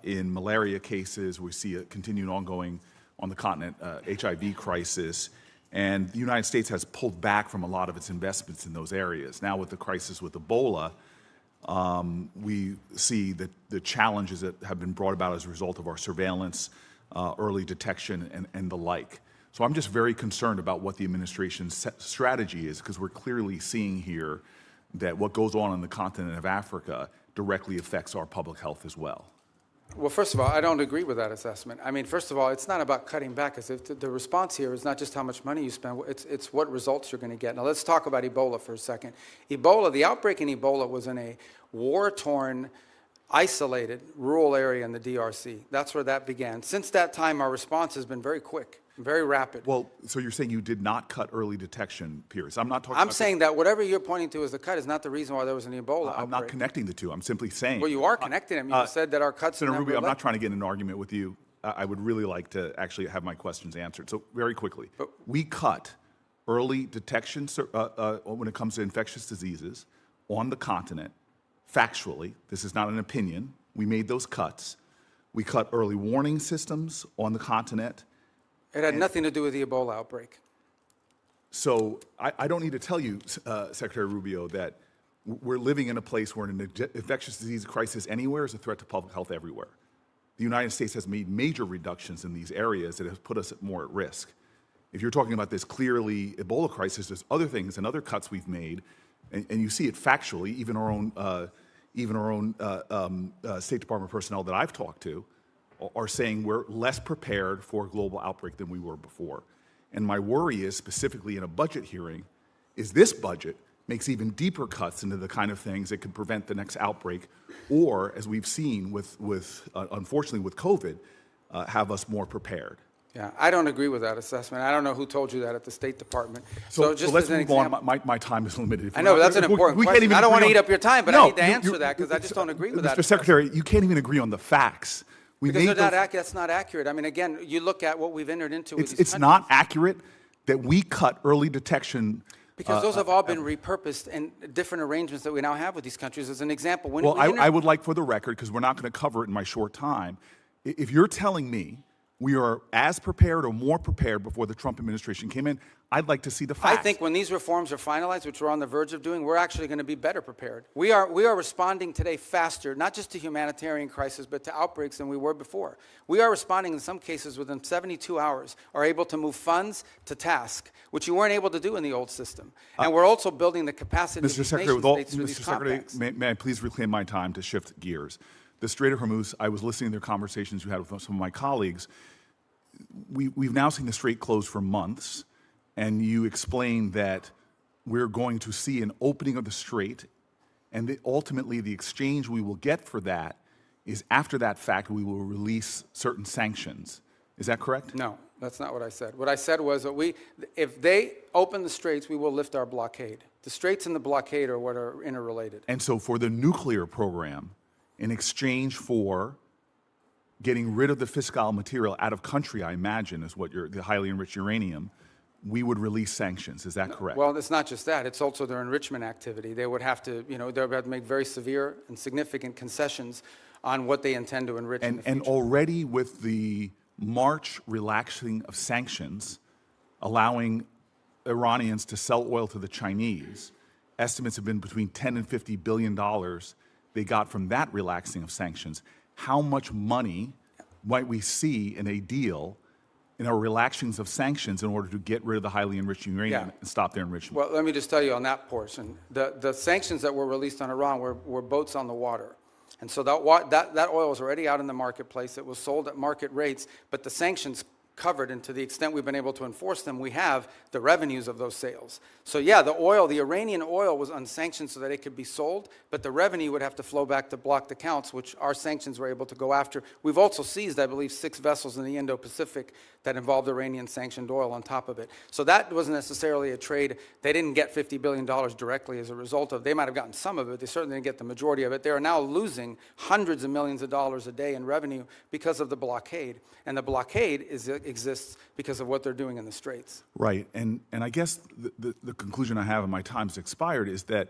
in malaria cases. We see a continued ongoing on the continent HIV crisis. And the United States has pulled back from a lot of its investments in those areas. Now with the crisis with Ebola, we see that the challenges that have been brought about as a result of our surveillance early detection, and the like. So I'm just very concerned about what the administration's strategy is, because we're clearly seeing here that what goes on the continent of Africa directly affects our public health as well. Well, first of all, I don't agree with that assessment. I mean, first of all, it's not about cutting back. The response here is not just how much money you spend, it's what results you're going to get. Now, let's talk about Ebola for a second. Ebola, the outbreak in Ebola was in a war-torn, isolated rural area in the DRC. That's where that began. Since that time, our response has been very quick, very rapid. Well, so you're saying you did not cut early detection periods. I'm not talking I'm about saying that whatever you're pointing to as the cut is not the reason why there was an Ebola outbreak. I'm not connecting the two. I'm simply saying. Well, you are connecting them. You said that our cuts... Senator Rubio, I'm not trying to get in an argument with you. I would really like to actually have my questions answered. So very quickly, we cut early detection when it comes to infectious diseases on the continent. Factually, this is not an opinion. We made those cuts. We cut early warning systems on the continent. It had nothing to do with the Ebola outbreak. So I don't need to tell you, Secretary Rubio, that we're living in a place where an infectious disease crisis anywhere is a threat to public health everywhere. The United States has made major reductions in these areas that have put us more at risk. If you're talking about this clearly Ebola crisis, there's other things and other cuts we've made, and you see it factually. Even our own State Department personnel that I've talked to are saying we're less prepared for a global outbreak than we were before. And my worry is, specifically in a budget hearing, is this budget makes even deeper cuts into the kind of things that could prevent the next outbreak, or, as we've seen unfortunately with COVID, have us more prepared. Yeah, I don't agree with that assessment. I don't know who told you that at the State Department. So just let's as an move example, on. My time is limited. I know, that's an important question. I don't want to eat up your time, but I need to answer that because I just don't agree with that. Mr. Secretary, you can't even agree on the facts. Because that's not accurate. I mean, again, you look at what we've entered into with these It's not accurate that we cut early detection. Because those have all been repurposed in different arrangements that we now have with these countries. As an example, when I would like, for the record, because we're not going to cover it in my short time, if you're telling me we are as prepared or more prepared before the Trump administration came in, I'd like to see the facts. I think when these reforms are finalized, which we're on the verge of doing, we're actually going to be better prepared. We are responding today faster, not just to humanitarian crisis, but to outbreaks than we were before. We are responding in some cases within 72 hours, are able to move funds to task, which you weren't able to do in the old system. And we're also building the capacity of these nation states through these compacts. May I please reclaim my time to shift gears? The Strait of Hormuz, I was listening to the conversations you had with some of my colleagues. We've now seen the Strait closed for months, and you explained that we're going to see an opening of the Strait, and ultimately the exchange we will get for that is, after that fact, we will release certain sanctions. Is that correct? No, that's not what I said. What I said was that if they open the Straits, we will lift our blockade. The Straits and the blockade are what are interrelated. And so for the nuclear program, in exchange for getting rid of the fissile material out of country, I imagine, is what the highly enriched uranium, we would release sanctions. Is that correct? Well, it's not just that. It's also their enrichment activity. They would have to, they would have to make very severe and significant concessions on what they intend to enrich in the future. And already with the March relaxing of sanctions, allowing Iranians to sell oil to the Chinese, estimates have been between $10 and $50 billion they got from that relaxing of sanctions. How much money might we see in a deal in our relaxings of sanctions in order to get rid of the highly enriched uranium and stop their enrichment? Well, let me just tell you on that portion. The sanctions that were released on Iran were boats on the water. And so that oil was already out in the marketplace. It was sold at market rates, but the sanctions covered, and to the extent we've been able to enforce them, we have the revenues of those sales. So yeah, the Iranian oil was unsanctioned so that it could be sold, but the revenue would have to flow back to blocked accounts, which our sanctions were able to go after. We've also seized, I believe, 6 vessels in the Indo-Pacific that involved Iranian sanctioned oil on top of it. So that wasn't necessarily a trade. They didn't get $50 billion directly as a result of. They might have gotten some of it. They certainly didn't get the majority of it. They are now losing hundreds of millions of dollars a day in revenue because of the blockade. And the blockade exists because of what they're doing in the Straits. Right, and I guess the conclusion I have, and my time's expired, is that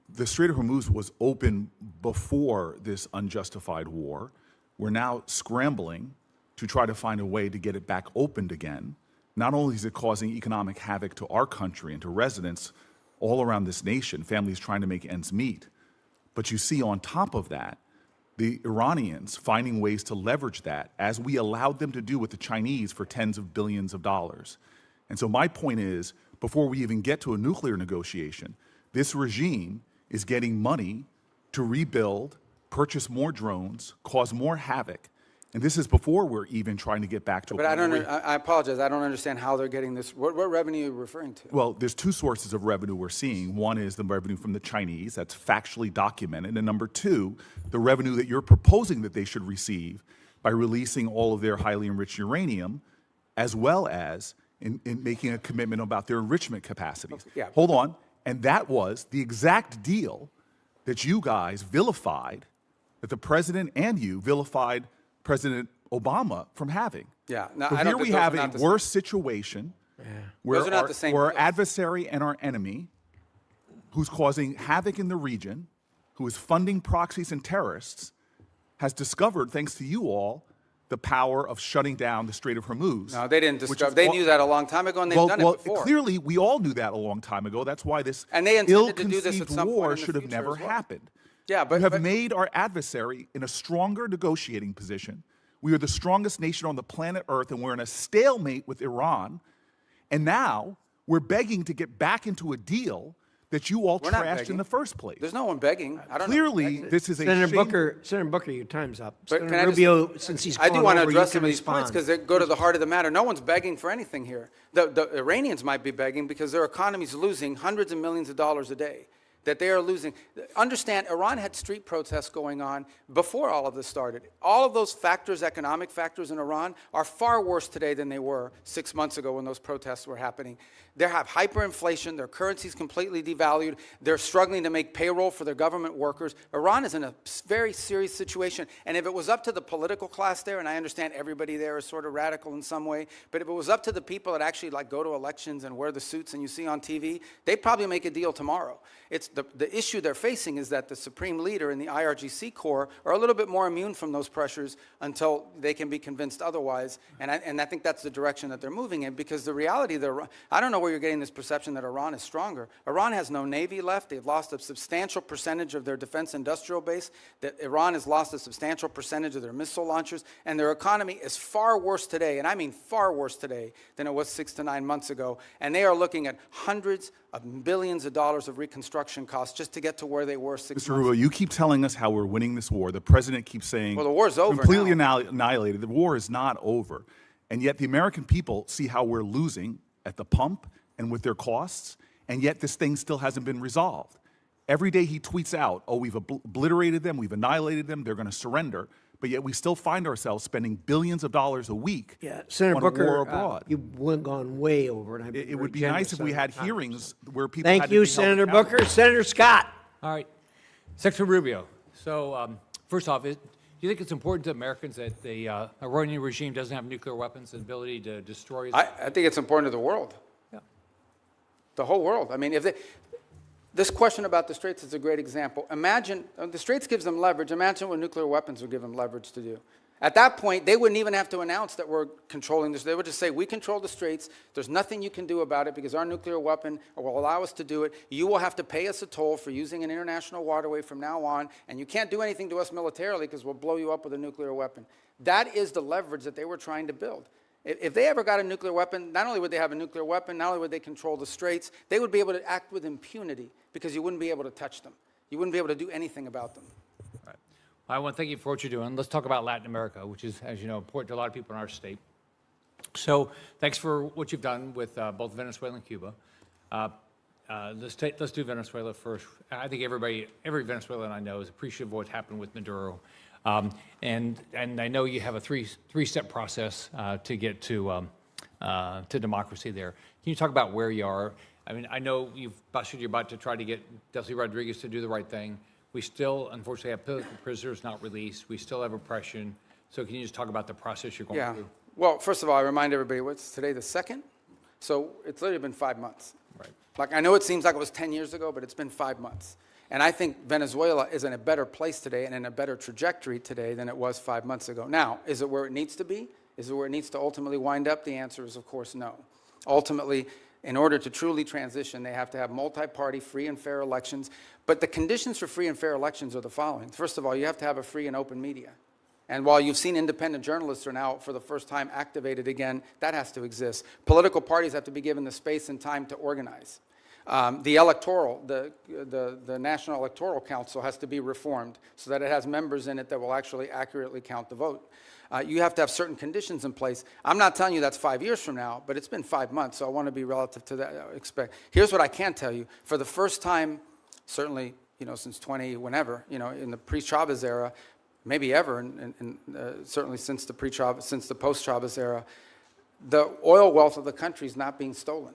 the Strait of Hormuz was open before this unjustified war. We're now scrambling to try to find a way to get it back opened again. Not only is it causing economic havoc to our country and to residents all around this nation, families trying to make ends meet, but you see on top of that, the Iranians finding ways to leverage that, as we allowed them to do with the Chinese for tens of billions of dollars. And so my point is, before we even get to a nuclear negotiation, this regime is getting money to rebuild, purchase more drones, cause more havoc. And this is before we're even trying to get back to a But I apologize, I don't understand how they're getting this. What revenue are you referring to? Well, there's two sources of revenue we're seeing. One is the revenue from the Chinese, that's factually documented. And number two, the revenue that you're proposing that they should receive by releasing all of their highly enriched uranium, as well as in making a commitment about their enrichment capacities. Okay, yeah. Hold on. And that was the exact deal that you guys vilified, that the president and you vilified President Obama from having. Yeah. No, So I don't here we think those have are a not the worse situation where Those are not the same our deals. adversary and our enemy, who's causing havoc in the region, who is funding proxies and terrorists, has discovered, thanks to you all, the power of shutting down the Strait of Hormuz. No, they didn't which discover. is They all- knew that a long time ago, and they've done well, it before. clearly, we all knew that a long time ago. That's why this And they intended to do this at ill-conceived some point war in the should have future never as well. happened. Yeah, but You have made our adversary in a stronger negotiating position. We are the strongest nation on the planet Earth, and we're in a stalemate with Iran. And now we're begging to get back into a deal that you all We're not trashed begging. in the first place. There's no one begging. I don't know. Clearly, this is a Senator shame- Booker, your time's up. But can Senator I just- Rubio, since he's I do gone want to over, you address can some of these points respond. because they go to the heart of the matter. No one's begging for anything here. The Iranians might be begging because their economy's losing hundreds of millions of dollars a day. That they are losing. Understand, Iran had street protests going on before all of this started. All of those factors, economic factors in Iran, are far worse today than they were 6 months ago when those protests were happening. They have hyperinflation, their currency's completely devalued, they're struggling to make payroll for their government workers. Iran is in a very serious situation, and if it was up to the political class there, and I understand everybody there is sort of radical in some way, but if it was up to the people that actually like go to elections and wear the suits and you see on TV, they'd probably make a deal tomorrow. It's the issue they're facing is that the supreme leader and the IRGC Corps are a little bit more immune from those pressures until they can be convinced otherwise. And I think that's the direction that they're moving in, because the reality, I don't know where you're getting this perception that Iran is stronger. Iran has no navy left. They've lost a substantial percentage of their defense industrial base. That Iran has lost a substantial percentage of their missile launchers. And their economy is far worse today, and I mean far worse today, than it was 6 to 9 months ago. And they are looking at hundreds of billions of dollars of reconstruction costs just to get to where they were 6 Mr. months Rubio, ago. you keep telling us how we're winning this war. The president keeps saying, Well, the war's over completely now. annihilated. The war is not over. And yet the American people see how we're losing at the pump and with their costs, and yet this thing still hasn't been resolved. Every day he tweets out, oh, we've obliterated them, we've annihilated them, they're going to surrender. But yet we still find ourselves spending billions of dollars a week Senator on Booker, a war abroad. you've gone way over. And It would be nice if we had hearings where people Thank had to you, be held Senator accountable. Booker. Senator Scott. All right. Secretary Rubio, so first off, do you think it's important to Americans that the Iranian regime doesn't have nuclear weapons and ability to destroy? I think it's important to the world. Yeah. The whole world. I mean, this question about the Straits is a great example. Imagine, the Straits gives them leverage. Imagine what nuclear weapons would give them leverage to do. At that point, they wouldn't even have to announce that we're controlling this. They would just say, we control the Straits. There's nothing you can do about it because our nuclear weapon will allow us to do it. You will have to pay us a toll for using an international waterway from now on, and you can't do anything to us militarily because we'll blow you up with a nuclear weapon. That is the leverage that they were trying to build. If they ever got a nuclear weapon, not only would they have a nuclear weapon, not only would they control the Straits, they would be able to act with impunity because you wouldn't be able to touch them. You wouldn't be able to do anything about them. I want to thank you for what you're doing. Let's talk about Latin America, which is, as you know, important to a lot of people in our state. So thanks for what you've done with both Venezuela and Cuba. Let's do Venezuela first. I think every Venezuelan I know is appreciative of what happened with Maduro. And I know you have a three-step process to get to democracy there. Can you talk about where you are? I mean, I know you're about to try to get Delcy Rodriguez to do the right thing. We still, unfortunately, have political prisoners not released. We still have oppression. So can you just talk about the process you're going through? Well, first of all, I remind everybody, what's today, the 2nd? So it's literally been 5 months. Right. Like, I know it seems like it was 10 years ago, but it's been 5 months. And I think Venezuela is in a better place today and in a better trajectory today than it was 5 months ago. Now, is it where it needs to be? Is it where it needs to ultimately wind up? The answer is, of course, no. Ultimately, In order to truly transition, they have to have multi-party, free and fair elections. But the conditions for free and fair elections are the following. First of all, you have to have a free and open media. And while you've seen independent journalists are now, for the first time, activated again, that has to exist. Political parties have to be given the space and time to organize. The National Electoral Council has to be reformed so that it has members in it that will actually accurately count the vote. You have to have certain conditions in place. I'm not telling you that's 5 years from now, but it's been 5 months, so I want to be relative to that. Here's what I can tell you. For the first time, certainly, since whenever, in the pre-Chavez era, maybe ever, and certainly since the post-Chavez era, the oil wealth of the country is not being stolen.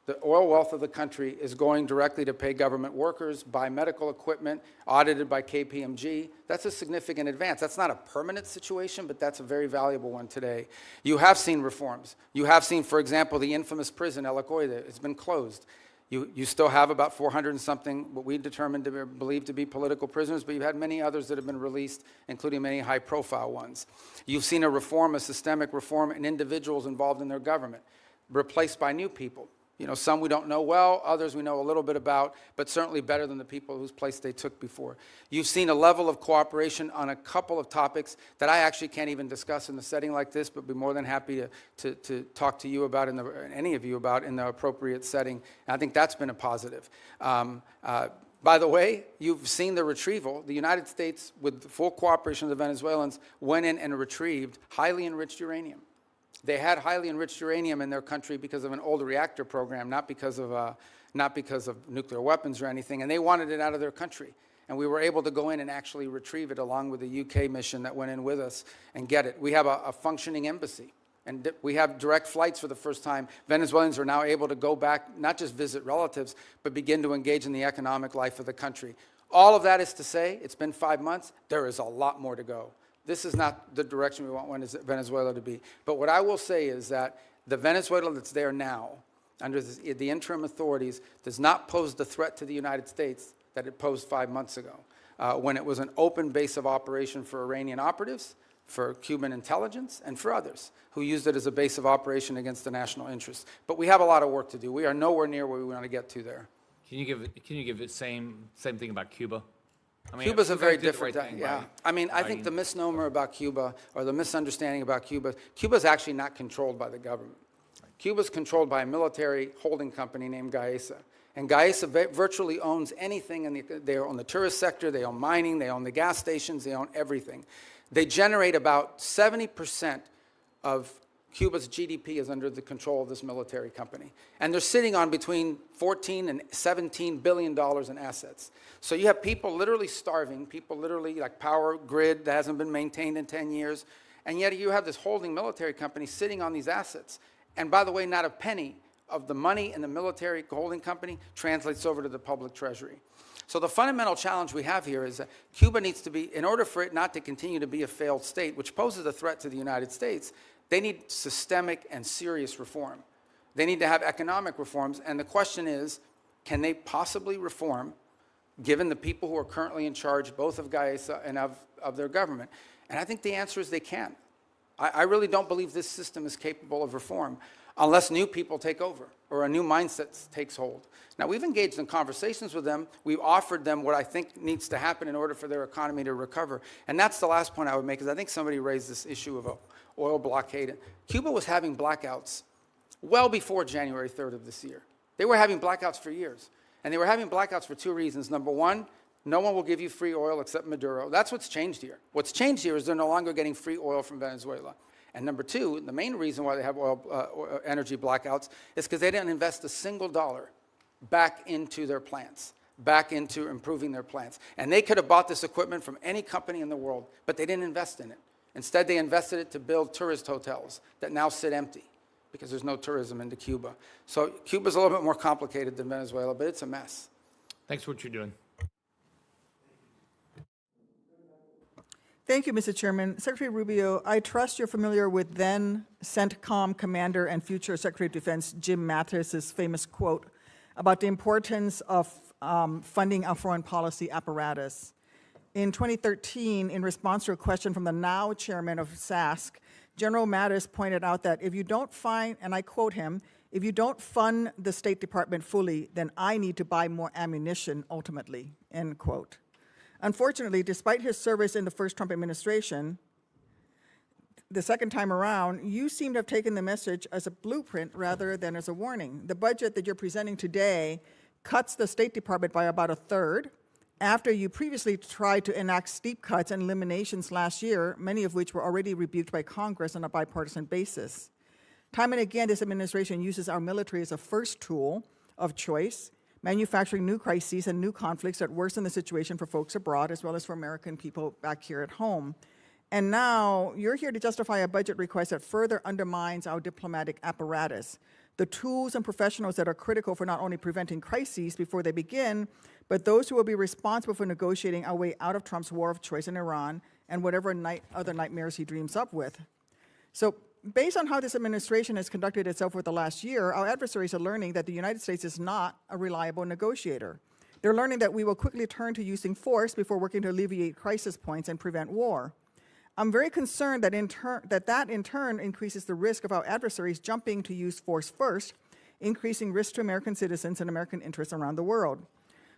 The oil wealth of the country is going directly to pay government workers, buy medical equipment, audited by KPMG. That's a significant advance. That's not a permanent situation, but that's a very valuable one today. You have seen reforms. You have seen, for example, the infamous prison, El Acoide. It's been closed. You still have about 400 and something, what we determined to believe to be political prisoners, but you've had many others that have been released, including many high-profile ones. You've seen a reform, a systemic reform in individuals involved in their government, replaced by new people. Some we don't know well, others we know a little bit about, but certainly better than the people whose place they took before. You've seen a level of cooperation on a couple of topics that I actually can't even discuss in a setting like this, but be more than happy to talk to you about, any of you about, in the appropriate setting. And I think that's been a positive. By the way, you've seen the retrieval. The United States, with the full cooperation of the Venezuelans, went in and retrieved highly enriched uranium. They had highly enriched uranium in their country because of an old reactor program, not because of nuclear weapons or anything, and they wanted it out of their country. And we were able to go in and actually retrieve it along with the UK mission that went in with us and get it. We have a functioning embassy, and we have direct flights for the first time. Venezuelans are now able to go back, not just visit relatives, but begin to engage in the economic life of the country. All of that is to say, it's been 5 months, there is a lot more to go. This is not the direction we want Venezuela to be. But what I will say is that the Venezuela that's there now, under the interim authorities, does not pose the threat to the United States that it posed 5 months ago, when it was an open base of operation for Iranian operatives, for Cuban intelligence, and for others who used it as a base of operation against the national interests. But we have a lot of work to do. We are nowhere near where we want to get to there. Can you give the same thing about Cuba? Cuba's a very different thing, yeah. I think the misnomer about Cuba, or the misunderstanding about Cuba's actually not controlled by the government. Cuba's controlled by a military holding company named Gaesa. And Gaesa virtually owns anything, they own the tourist sector, they own mining, they own the gas stations, they own everything. They generate about 70% of Cuba's GDP is under the control of this military company. And they're sitting on between $14 and $17 billion in assets. So you have people literally starving, people literally like power grid that hasn't been maintained in 10 years. And yet you have this holding military company sitting on these assets. And by the way, not a penny of the money in the military holding company translates over to the public treasury. So the fundamental challenge we have here is that Cuba needs to be, in order for it not to continue to be a failed state, which poses a threat to the United States, they need systemic and serious reform. They need to have economic reforms, and the question is, can they possibly reform, given the people who are currently in charge, both of Gaesa and of their government? And I think the answer is they can. I really don't believe this system is capable of reform unless new people take over or a new mindset takes hold. Now, we've engaged in conversations with them. We've offered them what I think needs to happen in order for their economy to recover. And that's the last point I would make, is I think somebody raised this issue of an oil blockade. Cuba was having blackouts well before January 3rd of this year. They were having blackouts for years. And they were having blackouts for two reasons. Number one, no one will give you free oil except Maduro. That's what's changed here. What's changed here is they're no longer getting free oil from Venezuela. And number two, the main reason why they have energy blackouts is because they didn't invest a single dollar back into their plants, back into improving their plants. And they could have bought this equipment from any company in the world, but they didn't invest in it. Instead, they invested it to build tourist hotels that now sit empty because there's no tourism into Cuba. So Cuba's a little bit more complicated than Venezuela, but it's a mess. Thanks for what you're doing. Thank you, Mr. Chairman. Secretary Rubio, I trust you're familiar with then CENTCOM Commander and future Secretary of Defense Jim Mattis's famous quote about the importance of funding our foreign policy apparatus. In 2013, in response to a question from the now chairman of SASC, General Mattis pointed out that if you don't find, and I quote him, If you don't fund the State Department fully, then I need to buy more ammunition ultimately, end quote. Unfortunately, despite his service in the first Trump administration, the second time around, you seem to have taken the message as a blueprint rather than as a warning. The budget that you're presenting today cuts the State Department by about a third, after you previously tried to enact steep cuts and eliminations last year, many of which were already rebuked by Congress on a bipartisan basis. Time and again, this administration uses our military as a first tool of choice, manufacturing new crises and new conflicts that worsen the situation for folks abroad as well as for American people back here at home. And now you're here to justify a budget request that further undermines our diplomatic apparatus, the tools and professionals that are critical for not only preventing crises before they begin, but those who will be responsible for negotiating our way out of Trump's war of choice in Iran and whatever other nightmares he dreams up with. So based on how this administration has conducted itself for the last year, our adversaries are learning that the United States is not a reliable negotiator. They're learning that we will quickly turn to using force before working to alleviate crisis points and prevent war. I'm very concerned that that in turn increases the risk of our adversaries jumping to use force first, increasing risk to American citizens and American interests around the world.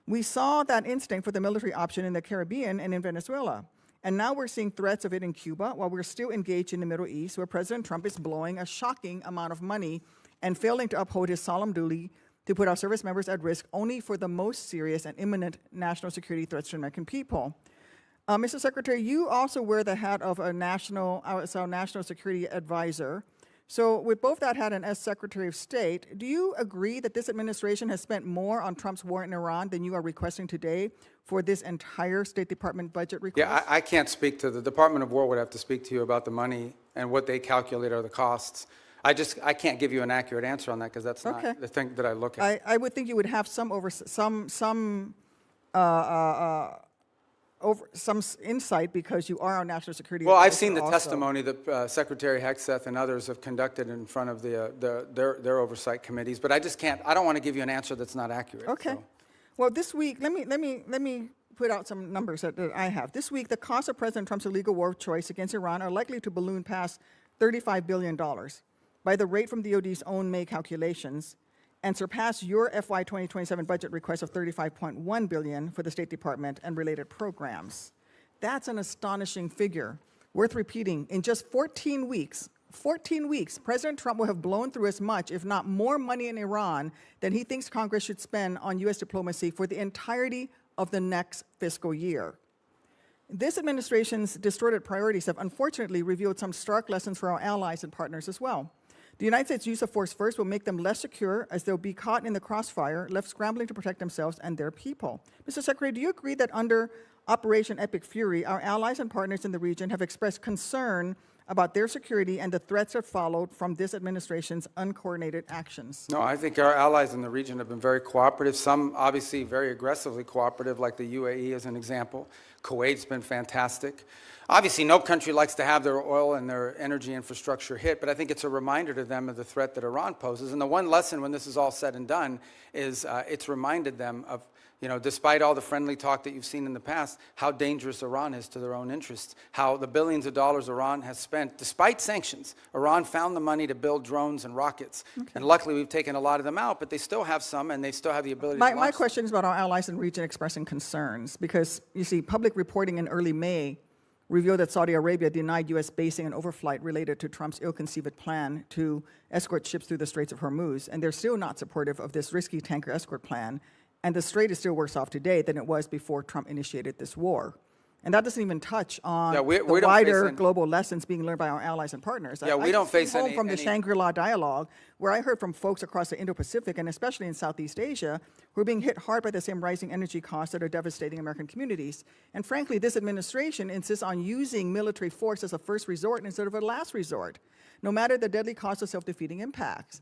We saw that instinct for the military option in the Caribbean and in Venezuela. And now we're seeing threats of it in Cuba while we're still engaged in the Middle East, where President Trump is blowing a shocking amount of money and failing to uphold his solemn duty to put our service members at risk only for the most serious and imminent national security threats to American people. Mr. Secretary, you also wear the hat of a national security advisor. So with both that hat and as Secretary of State, do you agree that this administration has spent more on Trump's war in Iran than you are requesting today for this entire State Department budget request? Yeah, I can't speak to the Department of War would have to speak to you about the money and what they calculate are the costs. I can't give you an accurate answer on that because that's not the thing that I look at. I would think you would have some insight because you are our national security advisor. Well, I've seen the also. testimony that Secretary Hegseth and others have conducted in front of their oversight committees, but I just can't. I don't want to give you an answer that's not accurate. Okay. So. Well, this week, let me put out some numbers that I have. This week, the cost of President Trump's illegal war of choice against Iran are likely to balloon past $35 billion by the rate from DOD's own May calculations, and surpass your FY 2027 budget request of $35.1 billion for the State Department and related programs. That's an astonishing figure, worth repeating. In just 14 weeks, President Trump will have blown through as much, if not more money in Iran than he thinks Congress should spend on U.S. diplomacy for the entirety of the next fiscal year. This administration's distorted priorities have unfortunately revealed some stark lessons for our allies and partners as well. The United States' use of force first will make them less secure as they'll be caught in the crossfire, left scrambling to protect themselves and their people. Mr. Secretary, do you agree that under Operation Epic Fury, our allies and partners in the region have expressed concern about their security and the threats that followed from this administration's uncoordinated actions? No, I think our allies in the region have been very cooperative, some obviously very aggressively cooperative, like the UAE as an example. Kuwait's been fantastic. Obviously, no country likes to have their oil and their energy infrastructure hit, but I think it's a reminder to them of the threat that Iran poses. And the one lesson when this is all said and done is it's reminded them of, despite all the friendly talk that you've seen in the past, how dangerous Iran is to their own interests, how the billions of dollars Iran has spent, despite sanctions. Iran found the money to build drones and rockets. Okay. And luckily, we've taken a lot of them out, but they still have some, and they still have the ability to launch My question is about our allies in the region expressing concerns, because, you see, public reporting in early May revealed that Saudi Arabia denied U.S. basing and overflight related to Trump's ill-conceived plan to escort ships through the Straits of Hormuz, and they're still not supportive of this risky tanker escort plan, and the Strait is still worse off today than it was before Trump initiated this war. And that doesn't even touch on the wider global lessons being learned by our allies and partners. Yeah, we don't face any... from the Shangri-La dialogue, where I heard from folks across the Indo-Pacific and especially in Southeast Asia who are being hit hard by the same rising energy costs that are devastating American communities. And frankly, this administration insists on using military force as a first resort instead of a last resort, no matter the deadly cost of self-defeating impacts.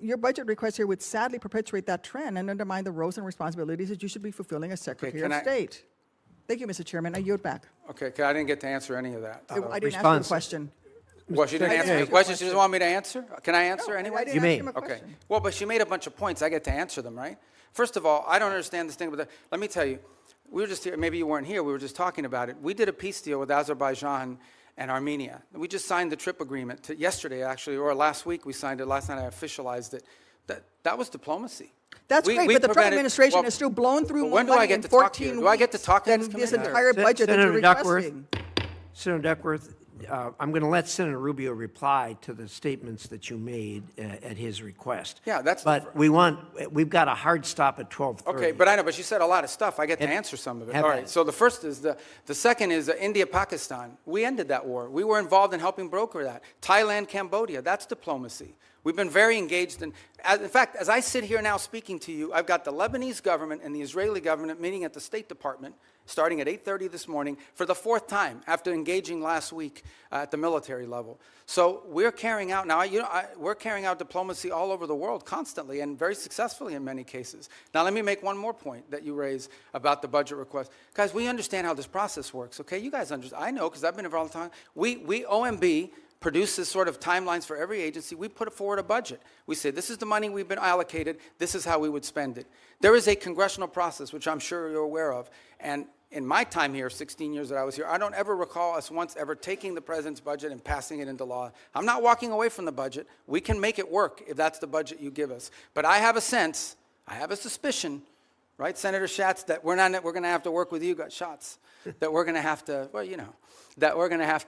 Your budget request here would sadly perpetuate that trend and undermine the roles and responsibilities that you should be fulfilling as Secretary of State. Thank you, Mr. Chairman. I yield back. Okay, I didn't get to answer any of that. I didn't ask you a question. Well, she didn't answer the question. She doesn't want me to answer? Can I answer anyway? You may. Okay. Well, but she made a bunch of points. I get to answer them, right? First of all, I don't understand this thing about that. Let me tell you, we were just here. Maybe you weren't here. We were just talking about it. We did a peace deal with Azerbaijan, and Armenia. We just signed the TRIP agreement yesterday, actually, or last week we signed it. Last night I officialized it. That was diplomacy. That's great, but the Trump administration has still blown through more money in 14 weeks do I get to talk than this entire budget that you're requesting. Senator Duckworth, I'm going to let Senator Rubio reply to the statements that you made at his request. Yeah, that's. But we've got a hard stop at 12:30. Okay, but I know, but you said a lot of stuff. I get to answer some of it. All right. So the first is the second is India-Pakistan. We ended that war. We were involved in helping broker that. Thailand, Cambodia. That's diplomacy. We've been very engaged in fact, as I sit here now speaking to you, I've got the Lebanese government and the Israeli government meeting at the State Department starting at 8:30 this morning for the 4th time after engaging last week at the military level. So we're carrying out now, we're carrying out diplomacy all over the world constantly and very successfully in many cases. Now let me make one more point that you raised about the budget request. Guys, we understand how this process works, okay? You guys understand. I know because I've been involved all the time. We OMB, produces sort of timelines for every agency. We put forward a budget. We say, this is the money we've been allocated. This is how we would spend it. There is a congressional process, which I'm sure you're aware of. And in my time here, 16 years that I was here, I don't ever recall us once ever taking the president's budget and passing it into law. I'm not walking away from the budget. We can make it work if that's the budget you give us. But I have a sense, I have a suspicion, right, Senator Schatz, that we're going to have to work with you guys, that we're going to have to, well, you know, that we're going to have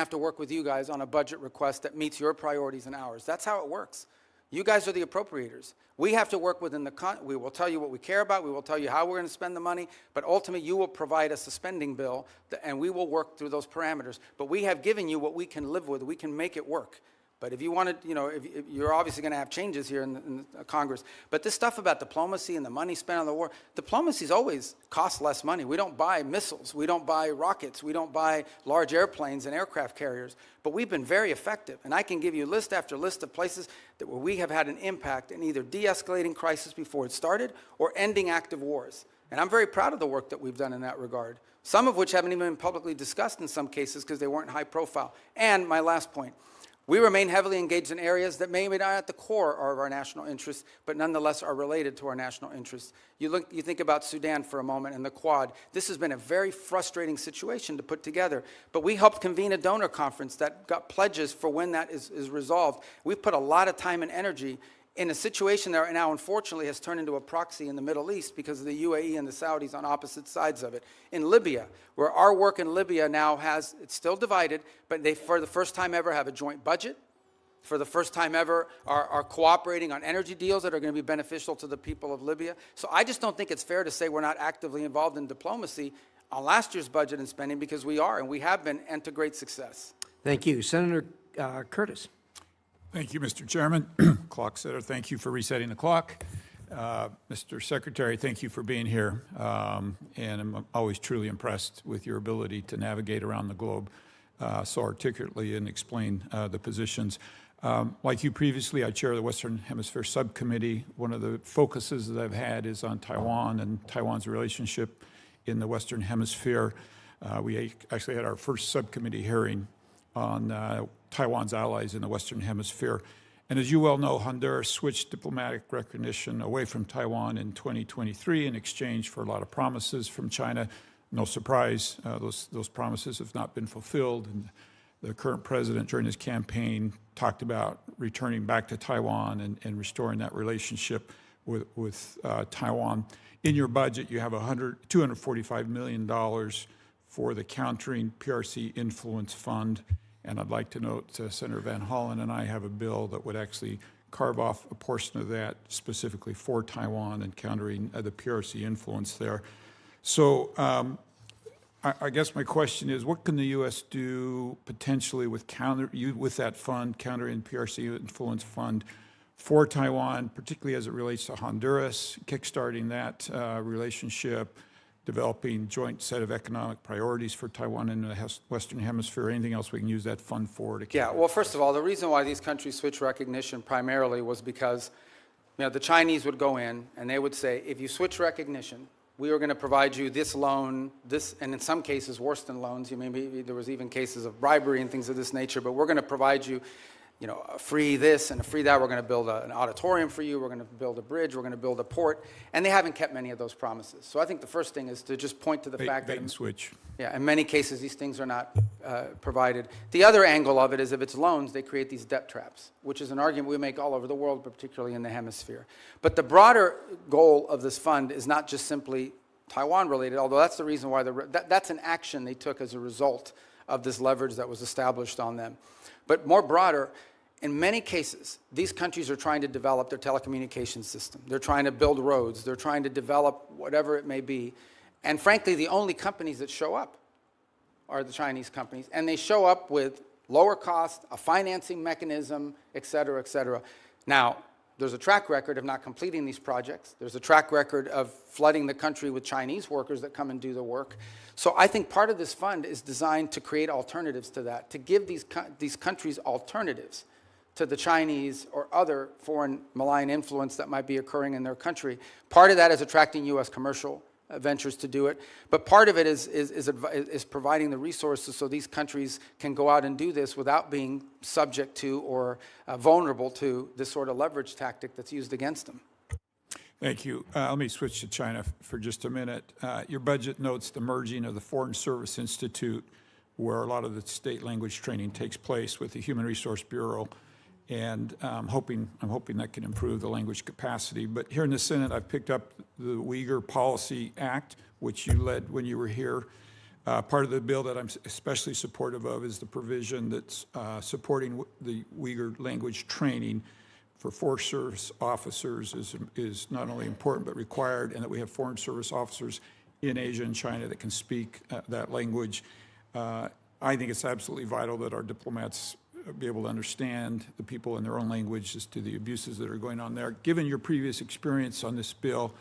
to work with you guys on a budget request that meets your priorities and ours. That's how it works. You guys are the appropriators. We have to work within we will tell you what we care about. We will tell you how we're going to spend the money. But ultimately, you will provide us a spending bill, and we will work through those parameters. But we have given you what we can live with. We can make it work. But if you want to, you know, if you're obviously going to have changes here in the Congress. But this stuff about diplomacy and the money spent on the war, diplomacy's always cost less money. We don't buy missiles. We don't buy rockets. We don't buy large airplanes and aircraft carriers. But we've been very effective. And I can give you list after list of places where we have had an impact in either de-escalating crisis before it started or ending active wars. And I'm very proud of the work that we've done in that regard, some of which haven't even been publicly discussed in some cases because they weren't high profile. And my last point. We remain heavily engaged in areas that may or may not at the core of our national interests, but nonetheless are related to our national interests. You think about Sudan for a moment and the Quad. This has been a very frustrating situation to put together, but we helped convene a donor conference that got pledges for when that is resolved. We've put a lot of time and energy in a situation that now, unfortunately, has turned into a proxy in the Middle East because of the UAE and the Saudis on opposite sides of it. In Libya, where our work in Libya now it's still divided, but they, for the first time ever, have a joint budget. For the first time ever, are cooperating on energy deals that are going to be beneficial to the people of Libya. So I just don't think it's fair to say we're not actively involved in diplomacy on last year's budget and spending, because we are, and we have been, and to great success. Thank you. Senator Curtis. Thank you, Mr. Chairman. Clock setter, thank you for resetting the clock. Mr. Secretary, thank you for being here. And I'm always truly impressed with your ability to navigate around the globe so articulately and explain the positions. Like you previously, I chair the Western Hemisphere Subcommittee. One of the focuses that I've had is on Taiwan and Taiwan's relationship in the Western Hemisphere. We actually had our first subcommittee hearing on Taiwan's allies in the Western Hemisphere. And as you well know, Honduras switched diplomatic recognition away from Taiwan in 2023 in exchange for a lot of promises from China. No surprise, those promises have not been fulfilled. And the current president, during his campaign, talked about returning back to Taiwan and restoring that relationship with Taiwan. In your budget, you have $245 million for the Countering PRC Influence Fund. And I'd like to note Senator Van Hollen and I have a bill that would actually carve off a portion of that specifically for Taiwan and countering the PRC influence there. So I guess my question is, what can the U.S. do potentially with that fund, Countering PRC Influence Fund, for Taiwan, particularly as it relates to Honduras, kickstarting that relationship, developing joint set of economic priorities for Taiwan in the Western Hemisphere, anything else we can use that fund for? Yeah, well, first of all, the reason why these countries switched recognition primarily was because, you know, the Chinese would go in and they would say, if you switch recognition, we are going to provide you this loan, this, and in some cases worse than loans. Maybe there was even cases of bribery and things of this nature, but we're going to provide you, free this and a free that. We're going to build an auditorium for you. We're going to build a bridge. We're going to build a port. And they haven't kept many of those promises. So I think the first thing is to just point to the fact that, bait and switch. Yeah, in many cases, these things are not provided. The other angle of it is if it's loans, they create these debt traps, which is an argument we make all over the world, but particularly in the hemisphere. But the broader goal of this fund is not just simply Taiwan related, although that's the reason why that's an action they took as a result of this leverage that was established on them. But more broader, in many cases, these countries are trying to develop their telecommunications system. They're trying to build roads. They're trying to develop whatever it may be. And frankly, the only companies that show up are the Chinese companies. And they show up with lower cost, a financing mechanism, et cetera, et cetera. Now, there's a track record of not completing these projects. There's a track record of flooding the country with Chinese workers that come and do the work. So I think part of this fund is designed to create alternatives to that, to give these countries alternatives to the Chinese or other foreign malign influence that might be occurring in their country. Part of that is attracting U.S. commercial ventures to do it, but part of it is providing the resources so these countries can go out and do this without being subject to or vulnerable to this sort of leverage tactic that's used against them. Thank you. Let me switch to China for just a minute. Your budget notes the merging of the Foreign Service Institute, where a lot of the state language training takes place, with the Human Resource Bureau. And I'm hoping that can improve the language capacity. But here in the Senate, I've picked up the Uyghur Policy Act, which you led when you were here. Part of the bill that I'm especially supportive of is the provision that's supporting the Uyghur language training for Forest Service officers is not only important but required, and that we have Foreign Service officers in Asia and China that can speak that language. I think it's absolutely vital that our diplomats be able to understand the people in their own language as to the abuses that are going on there. Given your previous experience on this bill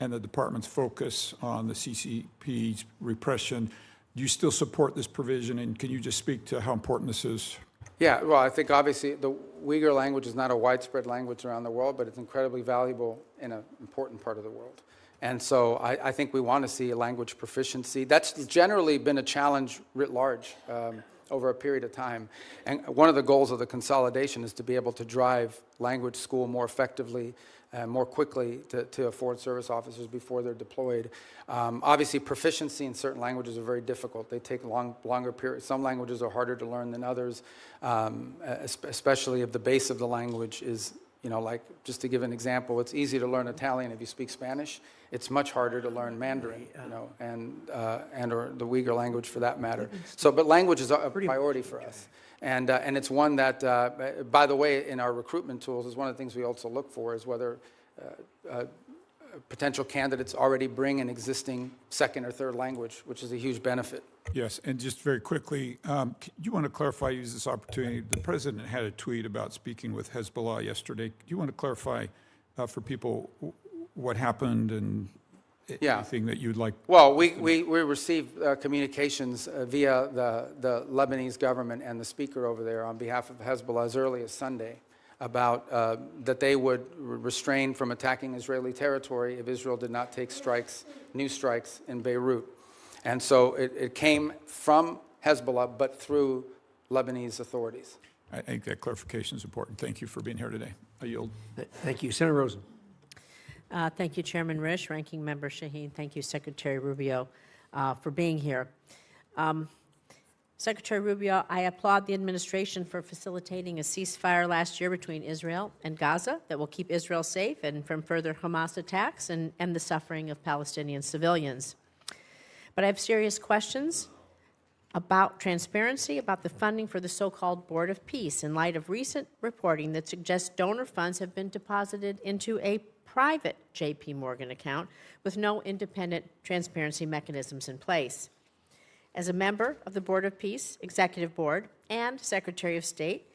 and the department's focus on the CCP's repression, do you still support this provision, and can you just speak to how important this is? Yeah, well, I think obviously the Uyghur language is not a widespread language around the world, but it's incredibly valuable in an important part of the world. And so I think we want to see a language proficiency. That's generally been a challenge writ large over a period of time. And one of the goals of the consolidation is to be able to drive language school more effectively, more quickly to foreign service officers before they're deployed. Obviously, proficiency in certain languages are very difficult. They take longer periods. Some languages are harder to learn than others, especially if the base of the language is, like, just to give an example, it's easy to learn Italian if you speak Spanish. It's much harder to learn Mandarin, and or the Uyghur language for that matter. So, but language is a priority for us. And it's one that, by the way, in our recruitment tools, is one of the things we also look for is whether potential candidates already bring an existing second or third language, which is a huge benefit. Yes, and just very quickly, do you want to clarify, use this opportunity? The president had a tweet about speaking with Hezbollah yesterday. Do you want to clarify for people what happened and anything that you'd like? Well, we received communications via the Lebanese government and the speaker over there on behalf of Hezbollah as early as Sunday about that they would restrain from attacking Israeli territory if Israel did not take new strikes in Beirut. And so it came from Hezbollah, but through Lebanese authorities. I think that clarification is important. Thank you for being here today. I yield. Thank you. Senator Rosen. Thank you, Chairman Risch, Ranking Member Shaheen. Thank you, Secretary Rubio, for being here. Secretary Rubio, I applaud the administration for facilitating a ceasefire last year between Israel and Gaza that will keep Israel safe and from further Hamas attacks and the suffering of Palestinian civilians. But I have serious questions about transparency, about the funding for the so-called Board of Peace in light of recent reporting that suggests donor funds have been deposited into a private J.P. Morgan account with no independent transparency mechanisms in place. As a member of the Board of Peace, Executive Board, and Secretary of State,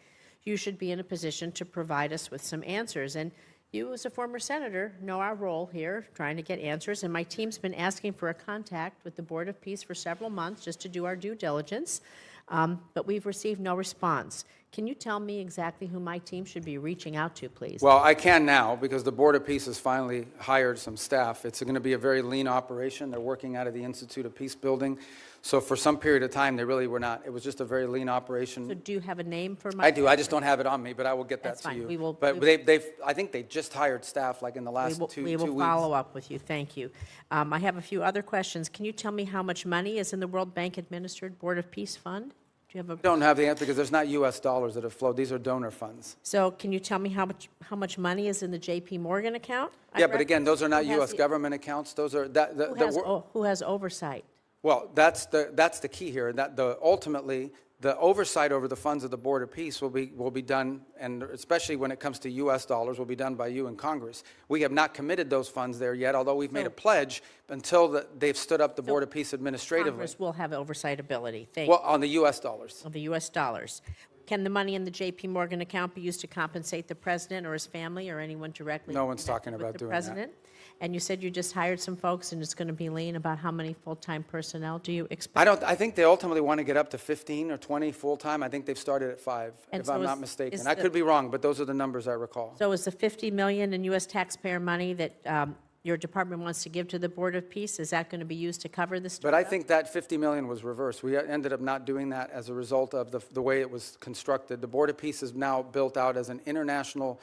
you should be in a position to provide us with some answers. And you, as a former senator, know our role here, trying to get answers. And my team's been asking for a contact with the Board of Peace for several months just to do our due diligence, but we've received no response. Can you tell me exactly who my team should be reaching out to, please? Well, I can now because the Board of Peace has finally hired some staff. It's going to be a very lean operation. They're working out of the Institute of Peace Building. So for some period of time, they really were not. It was just a very lean operation. So do you have a name for my? I do. I just don't have it on me, but I will get that That's to fine. you. We will- But I think they just hired staff like in the last two weeks. We will follow up with you. Thank you. I have a few other questions. Can you tell me how much money is in the World Bank administered Board of Peace Fund? Do you have a? I don't have the answer because there's not U.S. dollars that have flowed. These are donor funds. So can you tell me how much money is in the J.P. Morgan account? Yeah, but again, those are not Who has U.S. the- government accounts. Those are Who has oversight? Well, that's the key here. That ultimately the oversight over the funds of the Board of Peace will be done, and especially when it comes to U.S. dollars, will be done by you in Congress. We have not committed those funds there yet, although we've made a pledge until they've stood up the Board of Peace administratively. Congress will have oversight ability. Thank Well, you. on the U.S. dollars. Of the U.S. dollars. Can the money in the J.P. Morgan account be used to compensate the president or his family or anyone directly? No one's talking with about the doing president? And you said you just hired some folks and it's going to be lean. About how many full-time personnel do you expect? I think they ultimately want to get up to 15 or 20 full-time. I think they've started at 5, And if so I'm is- not mistaken. is I the- could be wrong, but those are the numbers I recall. So is the $50 million in U.S. taxpayer money that your department wants to give to the Board of Peace, is that going to be used to cover this? But I think that $50 million was reversed. We ended up not doing that as a result of the way it was constructed. The Board of Peace is now built out as an international,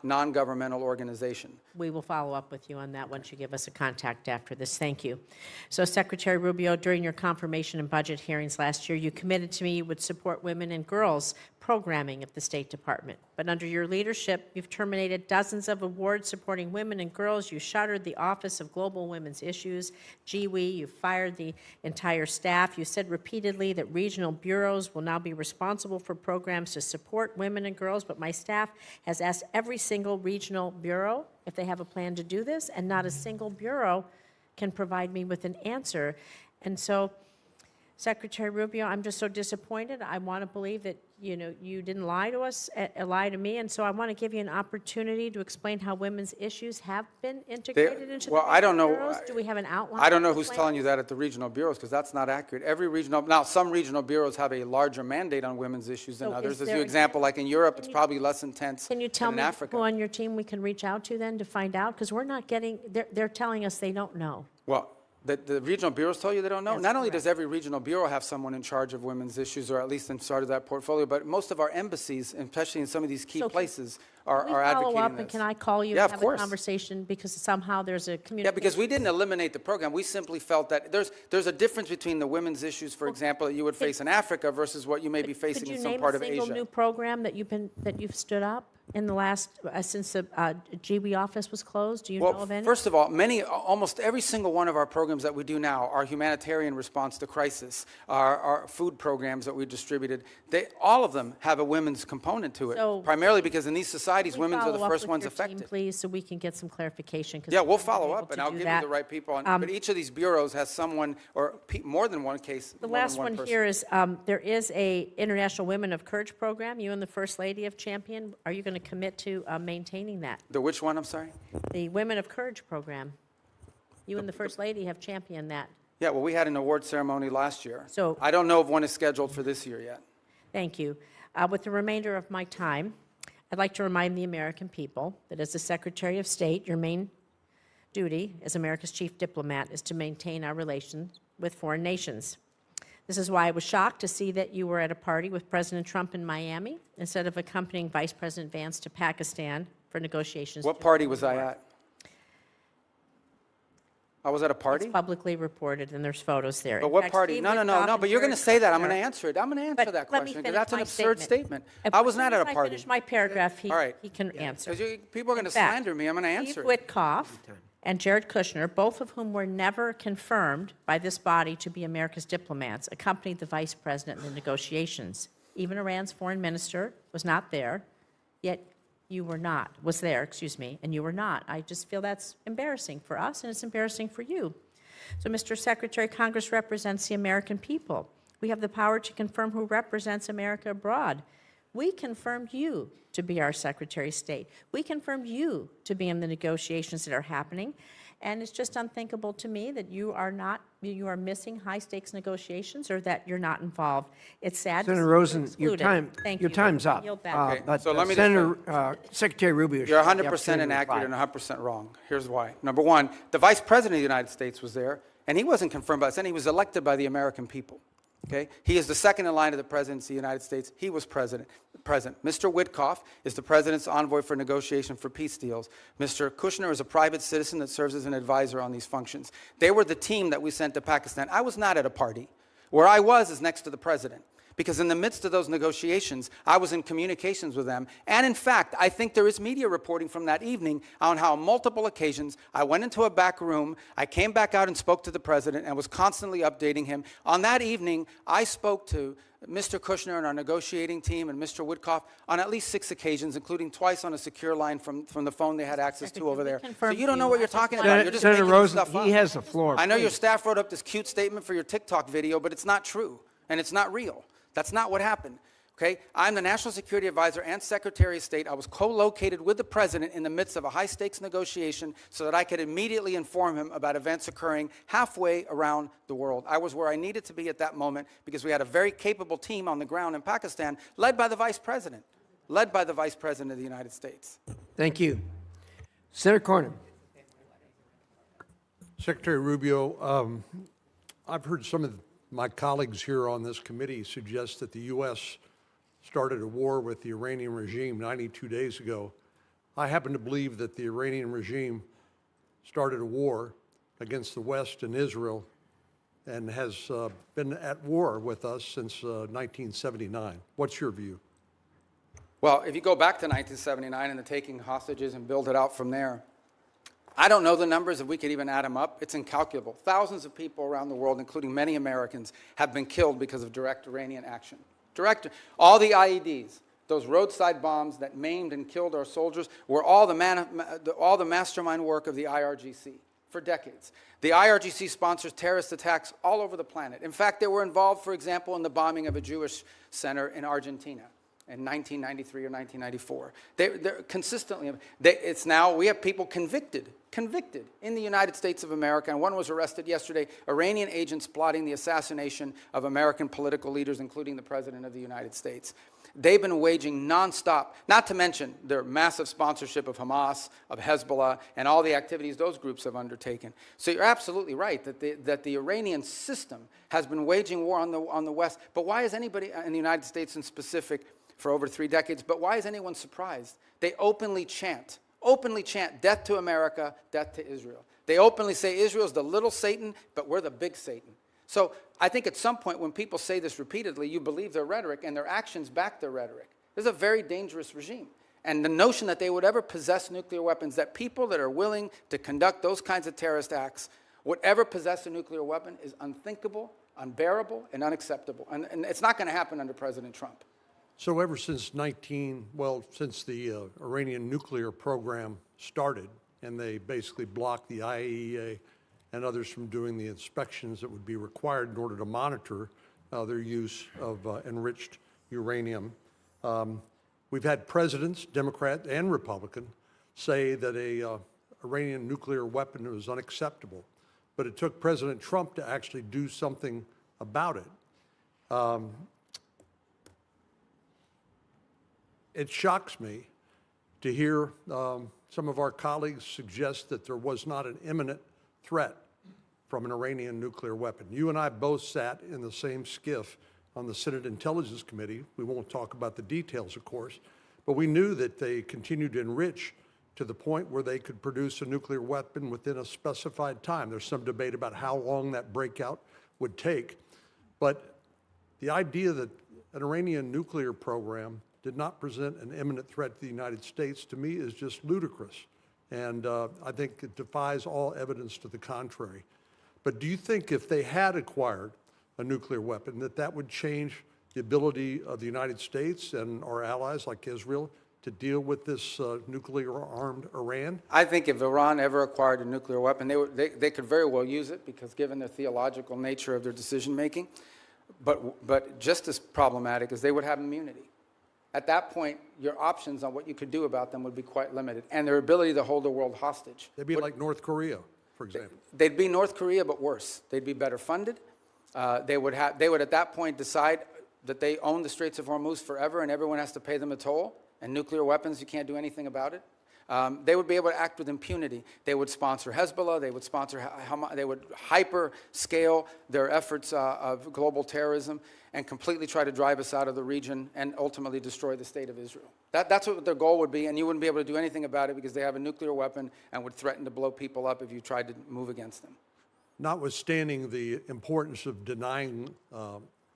non-governmental organization. We will follow up with you on that once you give us a contact after this. Thank you. So, Secretary Rubio, during your confirmation and budget hearings last year, you committed to me you would support women and girls programming at the State Department. But under your leadership, you've terminated dozens of awards supporting women and girls. You shuttered the Office of Global Women's Issues, GWE. You fired the entire staff. You said repeatedly that regional bureaus will now be responsible for programs to support women and girls, but my staff has asked every single regional bureau if they have a plan to do this, and not a single bureau can provide me with an answer. And so, Secretary Rubio, I'm just so disappointed. I want to believe that, you didn't lie to us, lie to me, and so I want to give you an opportunity to explain how women's issues have been integrated into the I don't know. bureaus. Do we have an outline? I don't know of the who's plan? telling you that at the regional bureaus, because that's not accurate. Now some regional bureaus have a larger mandate on women's issues than So others. is As there you an- example, like in Europe, it's probably less intense Can you than tell in me Africa. who on your team we can reach out to then to find out? Because we're not getting, they're telling us they don't know. Well, the regional bureaus tell you they don't know. That's Not only correct. does every regional bureau have someone in charge of women's issues, or at least in charge of that portfolio, but most of our embassies, especially in some of these key So can places, are Can we follow advocating up, this. and can I call you Yeah, and of have a course. conversation? Because somehow there's a communication. Yeah, because we didn't eliminate the program. We simply felt that there's a difference between the women's issues, for example, that you would face in Africa versus what you may be facing in some part of Could you name a single Asia. new program that you've stood up in the last, since the GWE office was closed? Do you know of any? First of all, almost every single one of our programs that we do now, our humanitarian response to crisis, our food programs that we distributed, all of them have a women's component to it. So- Primarily because in these societies, Can we women are the follow up first with ones your affected. team, please, so we can get some clarification? 'Cause Yeah, we we'll haven't been follow able up, and to I'll do give that. you the right people. But each of these bureaus has someone, or more than one case. The more than last one person. here is, there is a International Women of Courage program. You and the First Lady have championed. Are you going to commit to maintaining that? The which one, I'm sorry? The Women of Courage program. You and the First Lady have championed that. Yeah, well, we had an award ceremony last year. So- I don't know if one is scheduled for this year yet. Thank you. With the remainder of my time, I'd like to remind the American people that as the Secretary of State, your main duty as America's chief diplomat is to maintain our relations with foreign nations. This is why I was shocked to see that you were at a party with President Trump in Miami instead of accompanying Vice President Vance to Pakistan for negotiations. What party was I at? I was at a party? It's publicly reported, and there's photos there. But In what fact, party? Steve No, Witkoff but you're going to and say that. I'm Jared going to Kushner- answer it. I'm going to answer But that let me question, because finish that's an my absurd statement. As I was soon not as at a I party. finish my paragraph, All right. he can answer. Because people are going to In fact, slander me. I'm going to answer Steve it. Witkoff and Jared Kushner, both of whom were never confirmed by this body to be America's diplomats, accompanied the vice president in the negotiations. Even Iran's foreign minister was not there, yet you were not, was there, excuse me, and you were not. I just feel that's embarrassing for us, and it's embarrassing for you. So, Mr. Secretary, Congress represents the American people. We have the power to confirm who represents America abroad. We confirmed you to be our Secretary of State. We confirmed you to be in the negotiations that are happening. And it's just unthinkable to me that you are missing high-stakes negotiations or that you're not involved. It's sad. Senator Rosen, your Thank your you. time's up. Yield back. But so let me Senator, Secretary Rubio, You're should have the 100% opportunity to inaccurate reply. and 100% wrong. Here's why. Number one, the Vice President of the United States was there, and he wasn't confirmed by us, and he was elected by the American people. Okay? He is the second in line to the presidency of the United States. He was present. Mr. Witkoff is the president's envoy for negotiation for peace deals. Mr. Kushner is a private citizen that serves as an advisor on these functions. They were the team that we sent to Pakistan. I was not at a party. Where I was is next to the president. Because in the midst of those negotiations, I was in communications with them. And in fact, I think there is media reporting from that evening on how on multiple occasions I went into a back room, I came back out and spoke to the president and was constantly updating him. On that evening, I spoke to Mr. Kushner and our negotiating team and Mr. Witkoff on at least 6 occasions, including twice on a secure line from the phone they had access to over there. So you don't know what you're talking about. You're just Senator making Rosen, stuff up. he has the floor. I know your please. staff wrote up this cute statement for your TikTok video, but it's not true, and it's not real. That's not what happened. Okay? I'm the National Security Advisor and Secretary of State. I was co-located with the President in the midst of a high-stakes negotiation so that I could immediately inform him about events occurring halfway around the world. I was where I needed to be at that moment because we had a very capable team on the ground in Pakistan, led by the Vice President of the United States. Thank you. Senator Cornyn. Secretary Rubio, I've heard some of my colleagues here on this committee suggest that the U.S. started a war with the Iranian regime 92 days ago. I happen to believe that the Iranian regime started a war against the West and Israel and has been at war with us since 1979. What's your view? Well, if you go back to 1979 and the taking hostages and build it out from there, I don't know the numbers, if we could even add them up. It's incalculable. Thousands of people around the world, including many Americans, have been killed because of direct Iranian action. All the IEDs, those roadside bombs that maimed and killed our soldiers, were all the mastermind work of the IRGC for decades. The IRGC sponsors terrorist attacks all over the planet. In fact, they were involved, for example, in the bombing of a Jewish center in Argentina in 1993 or 1994. They're consistently, it's now, we have people convicted in the United States of America, and one was arrested yesterday, Iranian agents plotting the assassination of American political leaders, including the President of the United States. They've been waging nonstop, not to mention their massive sponsorship of Hamas, of Hezbollah, and all the activities those groups have undertaken. So you're absolutely right that the Iranian system has been waging war on the West. But why is anybody in the United States in specific for over 3 decades, but why is anyone surprised? They openly chant, death to America, death to Israel. They openly say Israel's the little Satan, but we're the big Satan. So I think at some point when people say this repeatedly, you believe their rhetoric and their actions back their rhetoric. This is a very dangerous regime. And the notion that they would ever possess nuclear weapons, that people that are willing to conduct those kinds of terrorist acts would ever possess a nuclear weapon is unbearable, and unacceptable. And it's not going to happen under President Trump. So ever since since the Iranian nuclear program started, and they basically blocked the IAEA and others from doing the inspections that would be required in order to monitor their use of enriched uranium, we've had presidents, Democrat and Republican, say that a Iranian nuclear weapon was unacceptable. But it took President Trump to actually do something about it. It shocks me to hear some of our colleagues suggest that there was not an imminent threat from an Iranian nuclear weapon. You and I both sat in the same skiff on the Senate Intelligence Committee. We won't talk about the details, of course, but we knew that they continued to enrich to the point where they could produce a nuclear weapon within a specified time. There's some debate about how long that breakout would take, but the idea that an Iranian nuclear program did not present an imminent threat to the United States, to me, is just ludicrous. And I think it defies all evidence to the contrary. But do you think if they had acquired a nuclear weapon, that would change the ability of the United States and our allies like Israel to deal with this nuclear-armed Iran? I think if Iran ever acquired a nuclear weapon, they could very well use it because given the theological nature of their decision-making. But just as problematic is they would have immunity. At that point, your options on what you could do about them would be quite limited, and their ability to hold the world hostage. They'd be like North Korea. for example? They'd be North Korea, but worse. They'd be better funded. They would at that point decide that they own the Straits of Hormuz forever and everyone has to pay them a toll, and nuclear weapons, you can't do anything about it. They would be able to act with impunity. They would sponsor Hezbollah. They would they would hyper-scale their efforts of global terrorism and completely try to drive us out of the region and ultimately destroy the state of Israel. That's what their goal would be, and you wouldn't be able to do anything about it because they have a nuclear weapon and would threaten to blow people up if you tried to move against them. Notwithstanding the importance of denying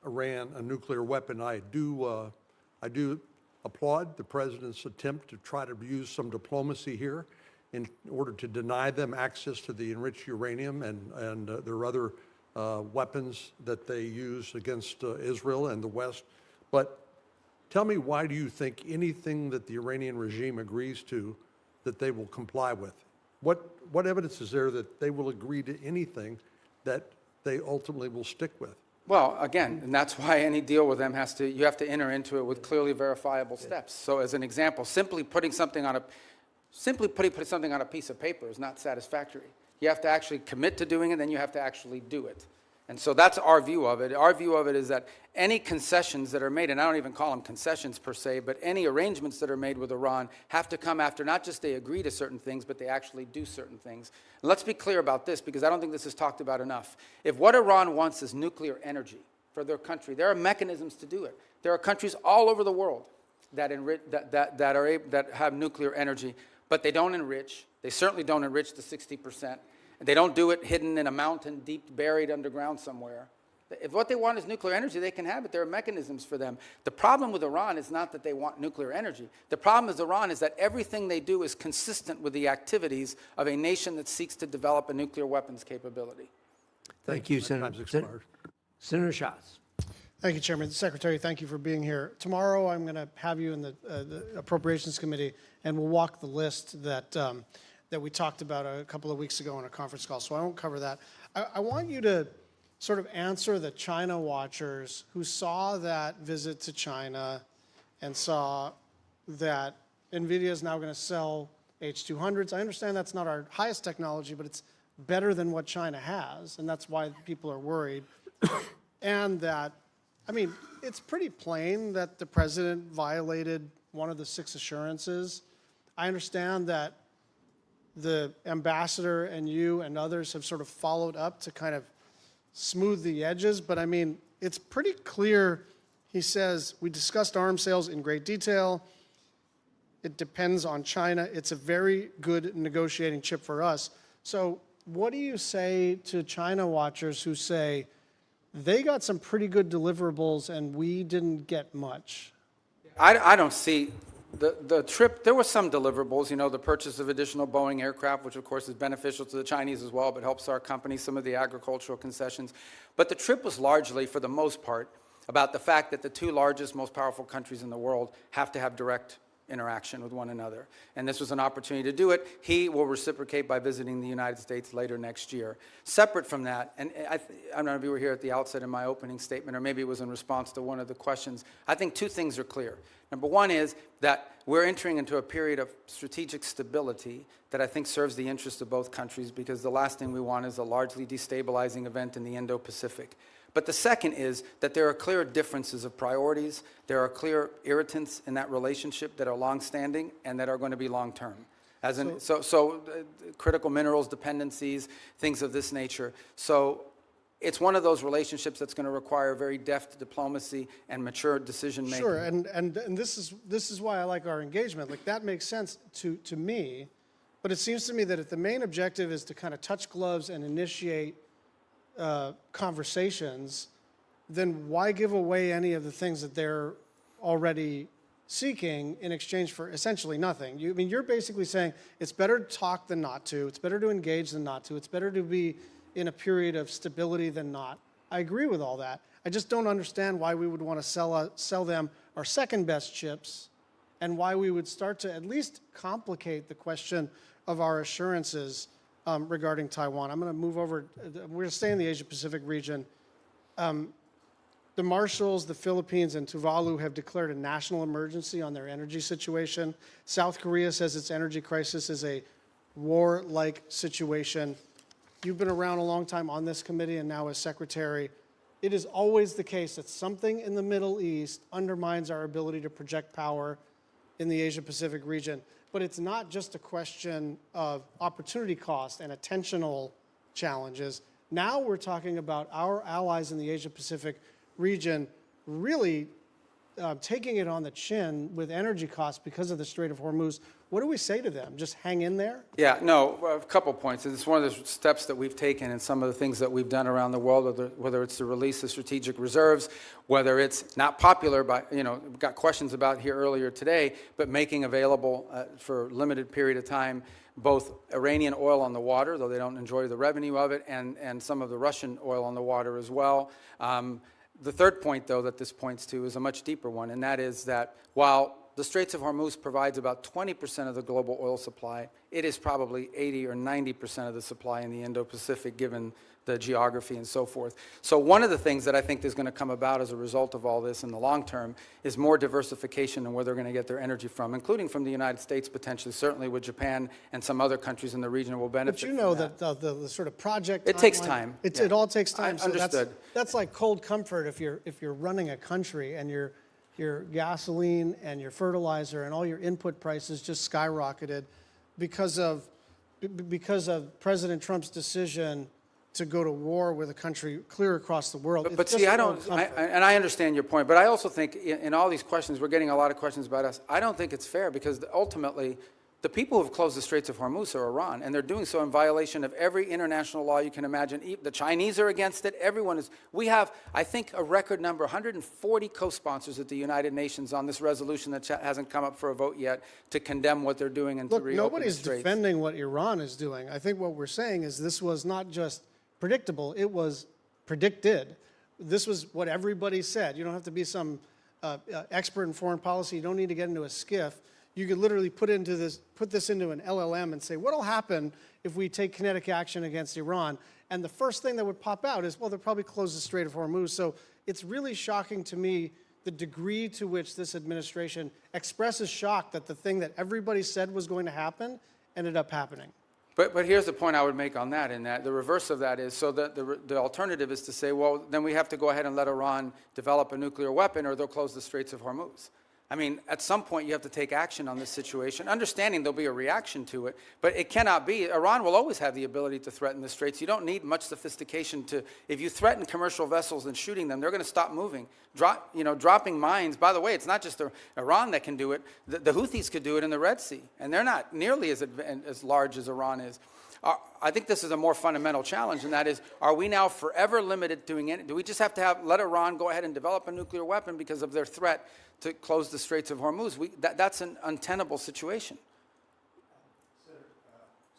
Iran a nuclear weapon, I do applaud the president's attempt to try to use some diplomacy here in order to deny them access to the enriched uranium and their other weapons that they use against Israel and the West. But tell me, why do you think anything that the Iranian regime agrees to that they will comply with? What evidence is there that they will agree to anything that they ultimately will stick with? Well, again, and that's why any deal with them you have to enter into it with clearly verifiable steps. So as an example, simply putting something on a piece of paper is not satisfactory. You have to actually commit to doing it, then you have to actually do it. And so that's our view of it. Our view of it is that any concessions that are made, and I don't even call them concessions per se, but any arrangements that are made with Iran have to come after not just they agree to certain things, but they actually do certain things. And let's be clear about this, because I don't think this is talked about enough. If what Iran wants is nuclear energy for their country, there are mechanisms to do it. There are countries all over the world that have nuclear energy, but they don't enrich. They certainly don't enrich the 60%. They don't do it hidden in a mountain, deep buried underground somewhere. If what they want is nuclear energy, they can have it. There are mechanisms for them. The problem with Iran is not that they want nuclear energy. The problem with Iran is that everything they do is consistent with the activities of a nation that seeks to develop a nuclear weapons capability. Thank you, Senator. Senator Schatz. Thank you, Chairman. Secretary, thank you for being here. Tomorrow, I'm going to have you in the Appropriations Committee, and we'll walk the list that we talked about a couple of weeks ago on a conference call, so I won't cover that. I want you to sort of answer the China watchers who saw that visit to China and saw that NVIDIA is now going to sell H200s. I understand that's not our highest technology, but it's better than what China has, and that's why people are worried. And that, I mean, it's pretty plain that the president violated one of the 6 assurances. I understand that the ambassador and you and others have sort of followed up to kind of smooth the edges, but I mean, it's pretty clear. He says, we discussed arms sales in great detail. It depends on China. It's a very good negotiating chip for us. So what do you say to China watchers who say they got some pretty good deliverables and we didn't get much? I don't see the trip. There were some deliverables, you know, the purchase of additional Boeing aircraft, which of course is beneficial to the Chinese as well, but helps our company, some of the agricultural concessions. But the trip was largely, for the most part, about the fact that the 2 largest, most powerful countries in the world have to have direct interaction with one another. And this was an opportunity to do it. He will reciprocate by visiting the United States later next year. Separate from that, and I don't know if you were here at the outset in my opening statement, or maybe it was in response to one of the questions, I think 2 things are clear. Number one is that we're entering into a period of strategic stability that I think serves the interests of both countries, because the last thing we want is a largely destabilizing event in the Indo-Pacific. But the second is that there are clear differences of priorities. There are clear irritants in that relationship that are longstanding and that are going to be long-term. As in, critical minerals dependencies, things of this nature. So it's one of those relationships that's going to require very deft diplomacy and mature decision-making. Sure, and this is why I like our engagement. Like, that makes sense to me, but it seems to me that if the main objective is to kind of touch gloves and initiate conversations, then why give away any of the things that they're already seeking in exchange for essentially nothing? I mean, you're basically saying it's better to talk than not to. It's better to engage than not to. It's better to be in a period of stability than not. I agree with all that. I just don't understand why we would want to sell them our second best chips, and why we would start to at least complicate the question of our assurances regarding Taiwan. I'm going to move over. We're going to stay in the Asia-Pacific region. The Marshalls, the Philippines, and Tuvalu have declared a national emergency on their energy situation. South Korea says its energy crisis is a war-like situation. you've been around a long time on this committee and now as secretary. It is always the case that something in the Middle East undermines our ability to project power in the Asia-Pacific region. But it's not just a question of opportunity cost and attentional challenges. Now we're talking about our allies in the Asia-Pacific region really taking it on the chin with energy costs because of the Strait of Hormuz. What do we say to them? Just hang in there? Yeah, no, a couple points. It's one of the steps that we've taken and some of the things that we've done around the world, whether it's the release of strategic reserves, whether it's not popular, but, we've got questions about here earlier today, but making available for a limited period of time both Iranian oil on the water, though they don't enjoy the revenue of it, and some of the Russian oil on the water as well. The third point, though, that this points to is a much deeper one, and that is that while the Straits of Hormuz provides about 20% of the global oil supply, it is probably 80 or 90% of the supply in the Indo-Pacific, given the geography and so forth. So one of the things that I think is going to come about as a result of all this in the long term is more diversification in where they're going to get their energy from, including from the United States potentially, certainly with Japan and some other countries in the region will benefit. But you know that the sort of project it takes time. It all takes time. So understood. That's like cold comfort if you're running a country and your gasoline and your fertilizer and all your input prices just skyrocketed because of President Trump's decision to go to war with a country clear across the world. But see, and I understand your point, but I also think in all these questions, we're getting a lot of questions about us. I don't think it's fair because ultimately, the people who have closed the Straits of Hormuz are Iran, and they're doing so in violation of every international law you can imagine. The Chinese are against it. Everyone is. We have, I think, a record number, 140 co-sponsors at the United Nations on this resolution that hasn't come up for a vote yet to condemn what they're doing and to reopen nobody's the Straits. Defending what Iran is doing. I think what we're saying is this was not just predictable, it was predicted. This was what everybody said. You don't have to be some expert in foreign policy. You don't need to get into a skiff. You could literally put this into an LLM and say, what will happen if we take kinetic action against Iran? And the first thing that would pop out is, well, they'll probably close the Strait of Hormuz. So it's really shocking to me the degree to which this administration expresses shock that the thing that everybody said was going to happen ended up happening. But here's the point I would make on that, in that the reverse of that is, so that the alternative is to say, well, then we have to go ahead and let Iran develop a nuclear weapon or they'll close the Straits of Hormuz. I mean, at some point you have to take action on this situation, understanding there'll be a reaction to it, but it cannot be. Iran will always have the ability to threaten the Straits. You don't need much sophistication to, if you threaten commercial vessels and shooting them, they're going to stop moving. Dropping mines, by the way, it's not just Iran that can do it. The Houthis could do it in the Red Sea, and they're not nearly as large as Iran is. I think this is a more fundamental challenge, and that is, are we now forever limited doing it? Do we just have to let Iran go ahead and develop a nuclear weapon because of their threat to close the Straits of Hormuz? That's an untenable situation.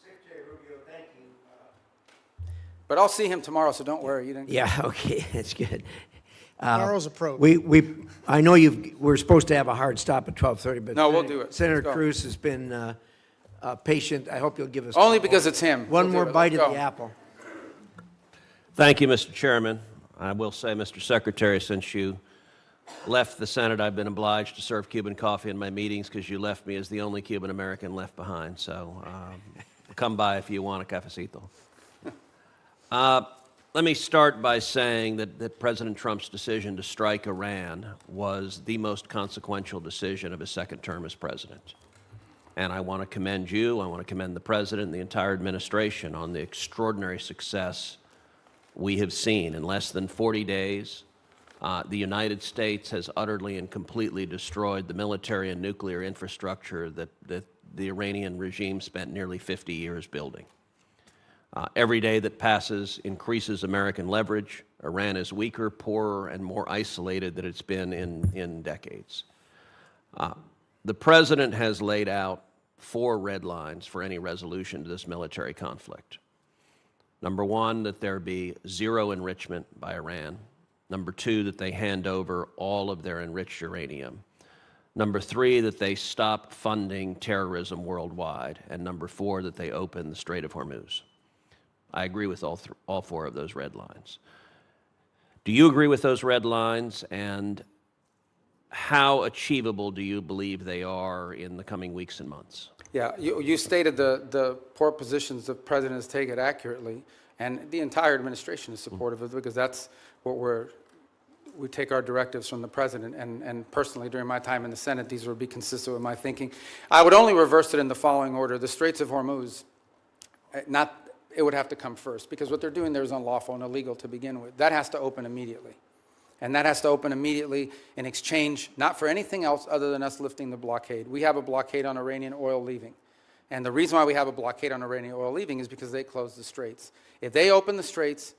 Secretary Rubio, thank you. But I'll see him tomorrow, so don't worry. Yeah, okay, that's good. Tomorrow's a probe. I know we're supposed to have a hard stop at 12:30, but no, we'll do it. Senator Cruz has been patient. I hope you'll give us only because it's him. One more bite of the apple. Thank you, Mr. Chairman. I will say, Mr. Secretary, since you left the Senate, I've been obliged to serve Cuban coffee in my meetings because you left me as the only Cuban American left behind. So come by if you want a cafecito. Let me start by saying that President Trump's decision to strike Iran was the most consequential decision of his second term as president. And I want to commend you, I want to commend the President and the entire administration on the extraordinary success we have seen. In less than 40 days, the United States has utterly and completely destroyed the military and nuclear infrastructure that the Iranian regime spent nearly 50 years building. Every day that passes increases American leverage. Iran is weaker, poorer, and more isolated than it's been in decades. The President has laid out 4 red lines for any resolution to this military conflict. Number 1, that there be zero enrichment by Iran. Number 2, that they hand over all of their enriched uranium. Number 3, that they stop funding terrorism worldwide. And number 4, that they open the Strait of Hormuz. I agree with all 4 of those red lines. Do you agree with those red lines? And how achievable do you believe they are in the coming weeks and months? Yeah, you stated the poor positions the President has taken accurately. And the entire administration is supportive of it because that's what we take our directives from the president, and personally, during my time in the Senate, these would be consistent with my thinking. I would only reverse it in the following order. The Straits of Hormuz, it would have to come first, because what they're doing there is unlawful and illegal to begin with. That has to open immediately. And that has to open immediately in exchange, not for anything else other than us lifting the blockade. We have a blockade on Iranian oil leaving. And the reason why we have a blockade on Iranian oil leaving is because they closed the straits. If they open the straits,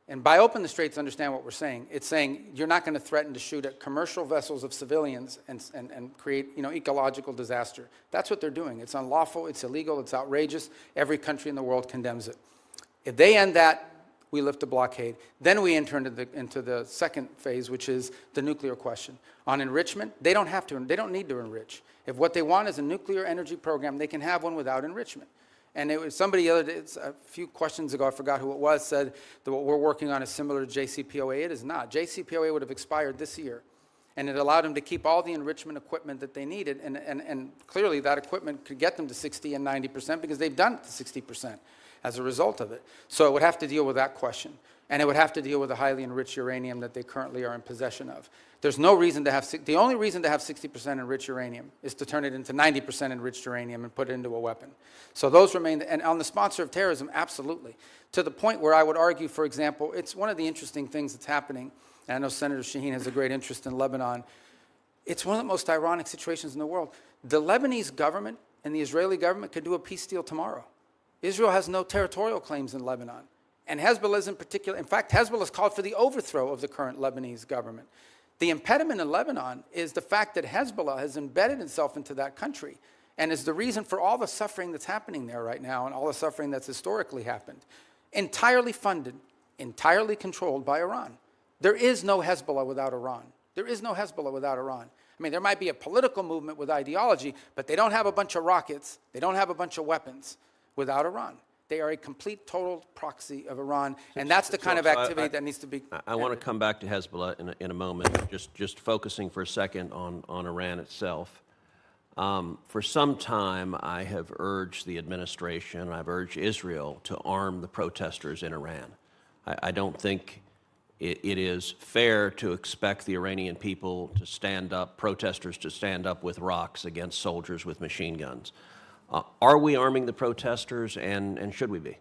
and by open the straits, understand what we're saying. It's saying you're not going to threaten to shoot at commercial vessels of civilians and create, ecological disaster. That's what they're doing. It's unlawful, it's illegal, it's outrageous. Every country in the world condemns it. If they end that, we lift the blockade. Then we enter into the second phase, which is the nuclear question. On enrichment, they don't need to enrich. If what they want is a nuclear energy program, they can have one without enrichment. And it was somebody the other day, a few questions ago, I forgot who it was, said that what we're working on is similar to JCPOA. It is not. JCPOA would have expired this year, and it allowed them to keep all the enrichment equipment that they needed, and clearly that equipment could get them to 60 and 90% because they've done it to 60% as a result of it. So it would have to deal with that question, and it would have to deal with the highly enriched uranium that they currently are in possession of. There's no reason to have, the only reason to have 60% enriched uranium is to turn it into 90% enriched uranium and put it into a weapon. So those remain, and on the sponsor of terrorism, absolutely. To the point where I would argue, for example, it's one of the interesting things that's happening, and I know Senator Shaheen has a great interest in Lebanon. It's one of the most ironic situations in the world. The Lebanese government and the Israeli government could do a peace deal tomorrow. Israel has no territorial claims in Lebanon. And Hezbollah is in particular, in fact, Hezbollah has called for the overthrow of the current Lebanese government. The impediment in Lebanon is the fact that Hezbollah has embedded itself into that country and is the reason for all the suffering that's happening there right now and all the suffering that's historically happened. Entirely funded, entirely controlled by Iran. There is no Hezbollah without Iran. There is no Hezbollah without Iran. I mean, there might be a political movement with ideology, but they don't have a bunch of rockets, they don't have a bunch of weapons without Iran. They are a complete, total proxy of Iran, and that's the kind of activity that needs to be. I want to come back to Hezbollah in a moment, just focusing for a second on Iran itself. For some time, I have urged the administration, I've urged Israel to arm the protesters in Iran. I don't think it is fair to expect the Iranian people to stand up, protesters to stand up with rocks against soldiers with machine guns. Are we arming the protesters, and should we be?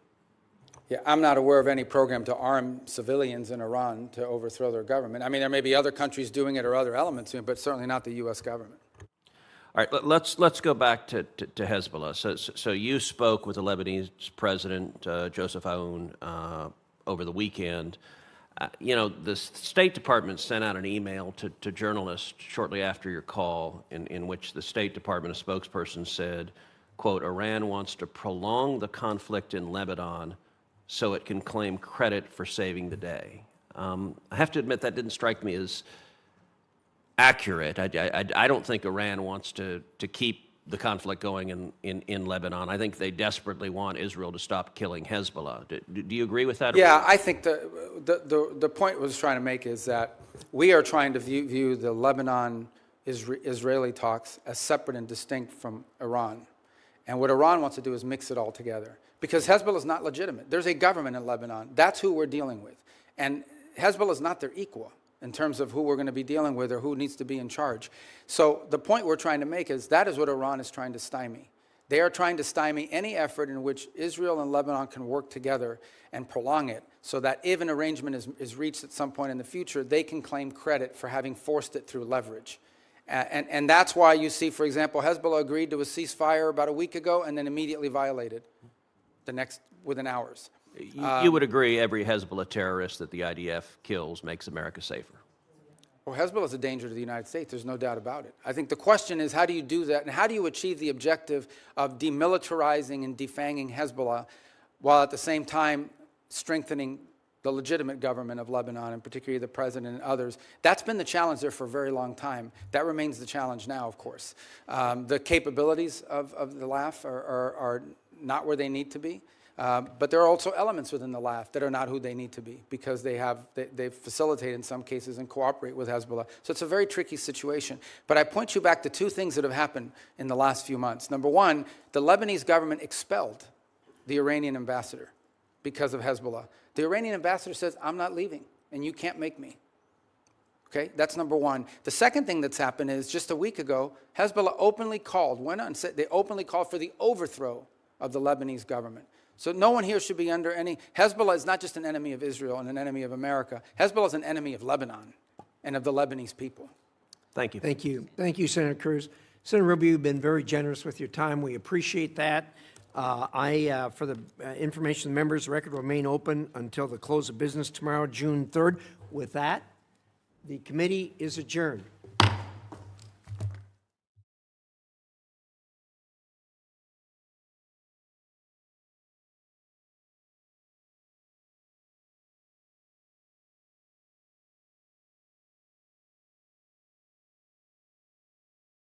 Yeah, I'm not aware of any program to arm civilians in Iran to overthrow their government. I mean, there may be other countries doing it or other elements doing it, but certainly not the U.S. government. All right, let's go back to Hezbollah. So you spoke with the Lebanese president, Joseph Aoun, over the weekend. The State Department sent out an email to journalists shortly after your call in which the State Department, a spokesperson, said, quote, Iran wants to prolong the conflict in Lebanon so it can claim credit for saving the day. I have to admit that didn't strike me as accurate. I don't think Iran wants to keep the conflict going in Lebanon. I think they desperately want Israel to stop killing Hezbollah. Do you agree with that? Yeah, I think the point I was trying to make is that we are trying to view the Lebanon-Israeli talks as separate and distinct from Iran. And what Iran wants to do is mix it all together. Because Hezbollah is not legitimate. There's a government in Lebanon. That's who we're dealing with. And Hezbollah is not their equal in terms of who we're going to be dealing with or who needs to be in charge. So the point we're trying to make is that is what Iran is trying to stymie. They are trying to stymie any effort in which Israel and Lebanon can work together and prolong it so that if an arrangement is reached at some point in the future, they can claim credit for having forced it through leverage. And that's why you see, for example, Hezbollah agreed to a ceasefire about a week ago and then immediately violated within hours. You would agree every Hezbollah terrorist that the IDF kills makes America safer? Well, Hezbollah is a danger to the United States. There's no doubt about it. I think the question is, how do you do that? And how do you achieve the objective of demilitarizing and defanging Hezbollah while at the same time strengthening the legitimate government of Lebanon, and particularly the president and others? That's been the challenge there for a very long time. That remains the challenge now, of course. The capabilities of the LAF are not where they need to be. But there are also elements within the LAF that are not who they need to be because they facilitate in some cases and cooperate with Hezbollah. So it's a very tricky situation. But I point you back to two things that have happened in the last few months. Number one, the Lebanese government expelled the Iranian ambassador because of Hezbollah. The Iranian ambassador says, I'm not leaving, and you can't make me. Okay, that's number one. The second thing that's happened is just a week ago, Hezbollah openly called, went on, said they openly called for the overthrow of the Lebanese government. So no one here should be under any, Hezbollah is not just an enemy of Israel and an enemy of America. Hezbollah is an enemy of Lebanon and of the Lebanese people. Thank you. Thank you. Thank you, Senator Cruz. Senator Rubio, you've been very generous with your time. We appreciate that. For the information of the members, the record will remain open until the close of business tomorrow, June 3rd. With that, the committee is adjourned.